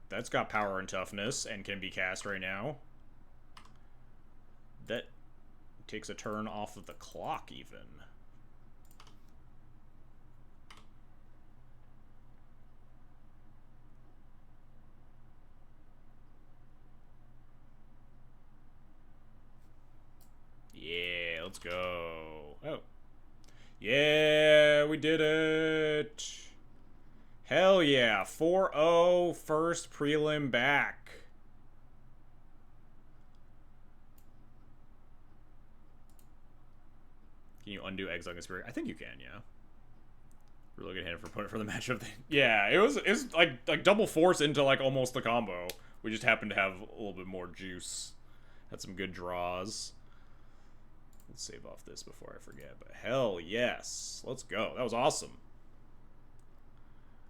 That's got power and toughness and can be cast right now. That takes a turn off of the clock, even. Yeah, let's go. Oh. Yeah, we did it. Hell yeah. 4-0, first prelim back. Can you undo Exile Conspiracy? I think you can, yeah. Really good hand for opponent for the matchup. Yeah, it was like double force into like almost the combo. We just happened to have a little bit more juice. Had some good draws. Let's save off this before I forget. But hell yes. Let's go. That was awesome.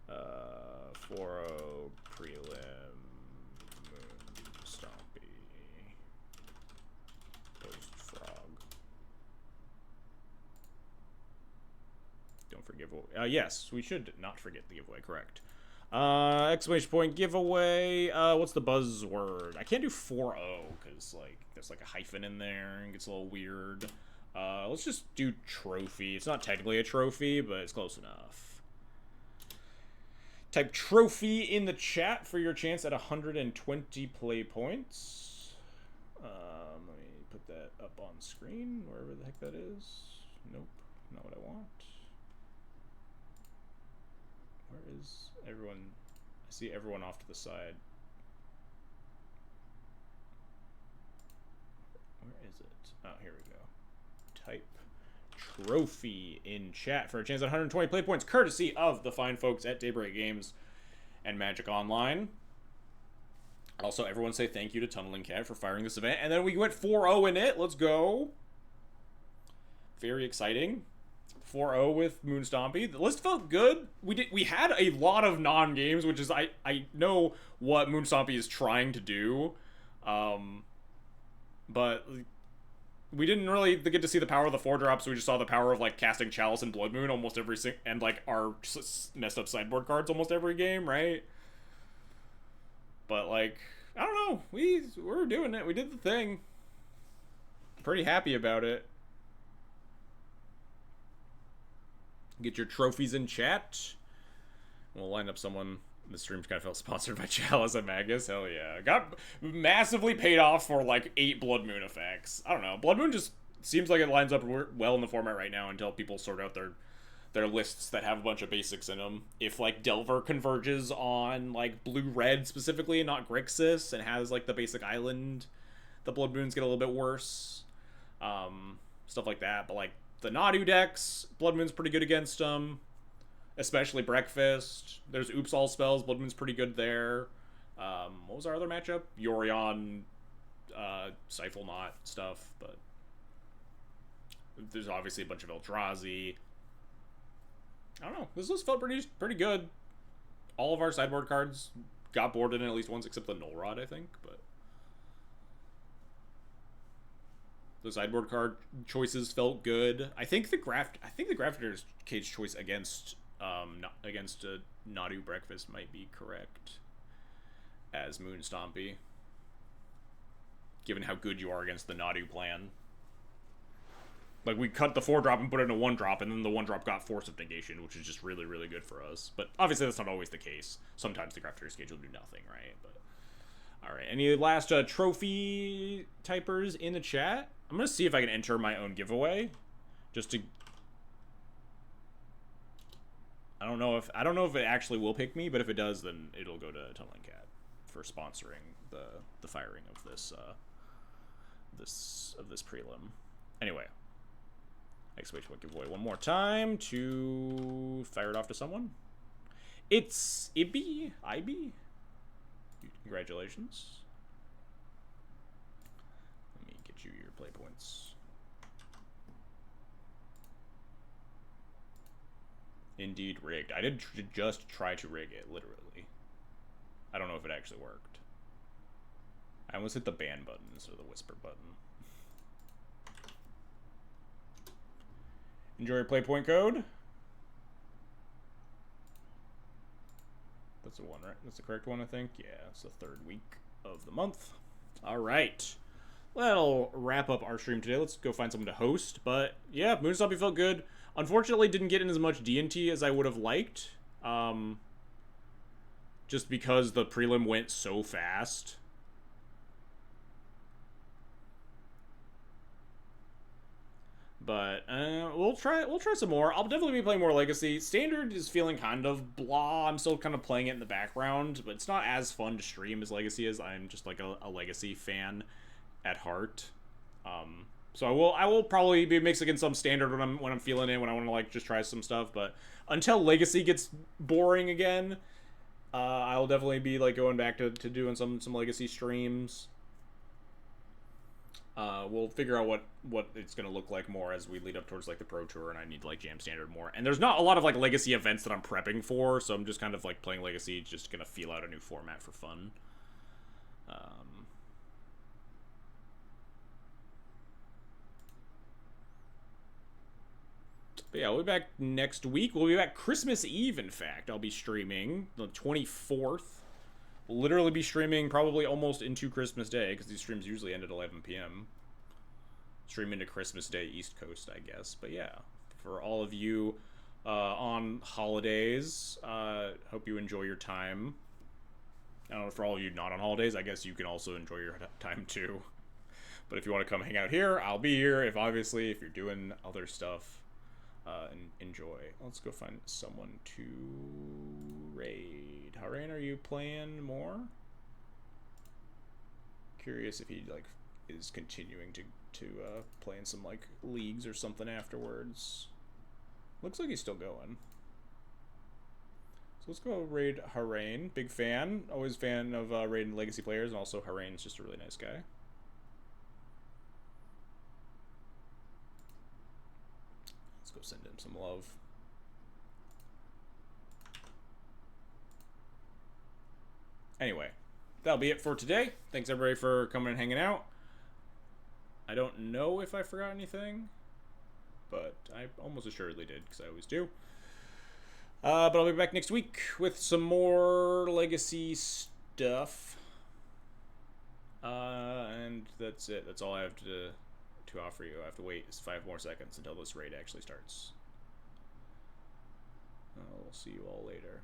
4-0 prelim. Stompy. Post frog. Don't forgive away. Yes, we should not forget the giveaway, correct. Exclamation point giveaway. What's the buzzword? I can't do 4-0 because like there's like a hyphen in there and it gets a little weird. Let's just do trophy. It's not technically a trophy, but it's close enough. Type trophy in the chat for your chance at 120 play points. Let me put that up on screen, wherever the heck that is. Nope, not what I want. Where is everyone? I see everyone off to the side. Where is it? Oh, here we go. Type trophy in chat for a chance at 120 play points, courtesy of the fine folks at Daybreak Games and Magic Online. Also, everyone say thank you to Tunneling Cat for firing this event. And then we went 4-0 in it. Let's go. Very exciting. 4-0 with Moon Stompy. The list felt good. We had a lot of non-games, which is I know what Moon Stompy is trying to do. But we didn't really get to see the power of the 4-drops. We just saw the power of like casting Chalice and Blood Moon almost every and like our messed up sideboard cards almost every game, right? But like, I don't know. We're doing it. We did the thing. Pretty happy about it. Get your trophies in chat. We'll line up someone. The stream's kind of felt sponsored by Chalice and Magus. Hell yeah. Got massively paid off for like 8 Blood Moon effects. I don't know. Blood Moon just seems like it lines up well in the format right now until people sort out their lists that have a bunch of basics in them. If like Delver converges on like blue-red specifically and not Grixis and has like the basic island, the Blood Moons get a little bit worse. Stuff like that. But like the Nadu decks, Blood Moon's pretty good against them. Especially Breakfast. There's Oops All spells. Blood Moon's pretty good there. What was our other matchup? Yorion, Sifle Knot stuff, but there's obviously a bunch of Eldrazi. I don't know. This list felt pretty good. All of our sideboard cards got boarded in at least once, except the Null Rod, I think. But the sideboard card choices felt good. I think the Grafter's Cage choice against Nadu Breakfast might be correct as Moon Stompy, given how good you are against the Nadu plan. Like, we cut the 4-drop and put it in a 1-drop, and then the 1-drop got Force of Negation, which is just really, really good for us. But obviously that's not always the case. Sometimes the Grafter's Cage will do nothing, right? But alright, any last trophy typers in the chat? I'm gonna see if I can enter my own giveaway, just to... I don't know if it actually will pick me, but if it does, then it'll go to Tunneling Cat for sponsoring the firing of this this prelim. Anyway, exclamation point giveaway one more time to fire it off to someone. It's Ibby. Congratulations. Let me get you your play points. Indeed rigged. I did just try to rig it, literally. I don't know if it actually worked. I almost hit the ban button instead of the whisper button. Enjoy your play point code. That's the one, right? That's the correct one, I think. Yeah, it's the 3rd week of the month. All right. Well, that'll wrap up our stream today. Let's go find someone to host. But yeah, Moon Stompy felt good. Unfortunately, didn't get in as much D&T as I would have liked. Just because the prelim went so fast. But we'll try some more. I'll definitely be playing more Legacy. Standard is feeling kind of blah. I'm still kind of playing it in the background, but it's not as fun to stream as Legacy is. I'm just like a Legacy fan at heart. So I will probably be mixing in some Standard when I'm feeling it, when I want to like just try some stuff. But until Legacy gets boring again, I'll definitely be like going back to doing some Legacy streams. We'll figure out what it's gonna look like more as we lead up towards like the Pro Tour, and I need like Jam Standard more. And there's not a lot of like Legacy events that I'm prepping for, so I'm just kind of like playing Legacy, just gonna feel out a new format for fun. But yeah, we'll be back next week. We'll be back Christmas Eve, in fact. I'll be streaming the 24th. We'll literally be streaming probably almost into Christmas Day, because these streams usually end at 11 p.m. Stream into Christmas Day East Coast, I guess. But yeah, for all of you on holidays, hope you enjoy your time. I don't know, for all of you not on holidays, I guess you can also enjoy your time too. But if you want to come hang out here, I'll be here. If you're doing other stuff, enjoy. Let's go find someone to raid. Harain, are you playing more? Curious if he like is continuing to play in some like leagues or something afterwards. Looks like he's still going. So let's go raid Harain. Big fan. Always fan of raiding Legacy players, and also Harain's just a really nice guy. Let's go send him some love. Anyway, that'll be it for today. Thanks everybody for coming and hanging out. I don't know if I forgot anything, but I almost assuredly did, because I always do. But I'll be back next week with some more Legacy stuff. And that's it. That's all I have to offer you. I have to wait 5 more seconds until this raid actually starts. We'll see you all later.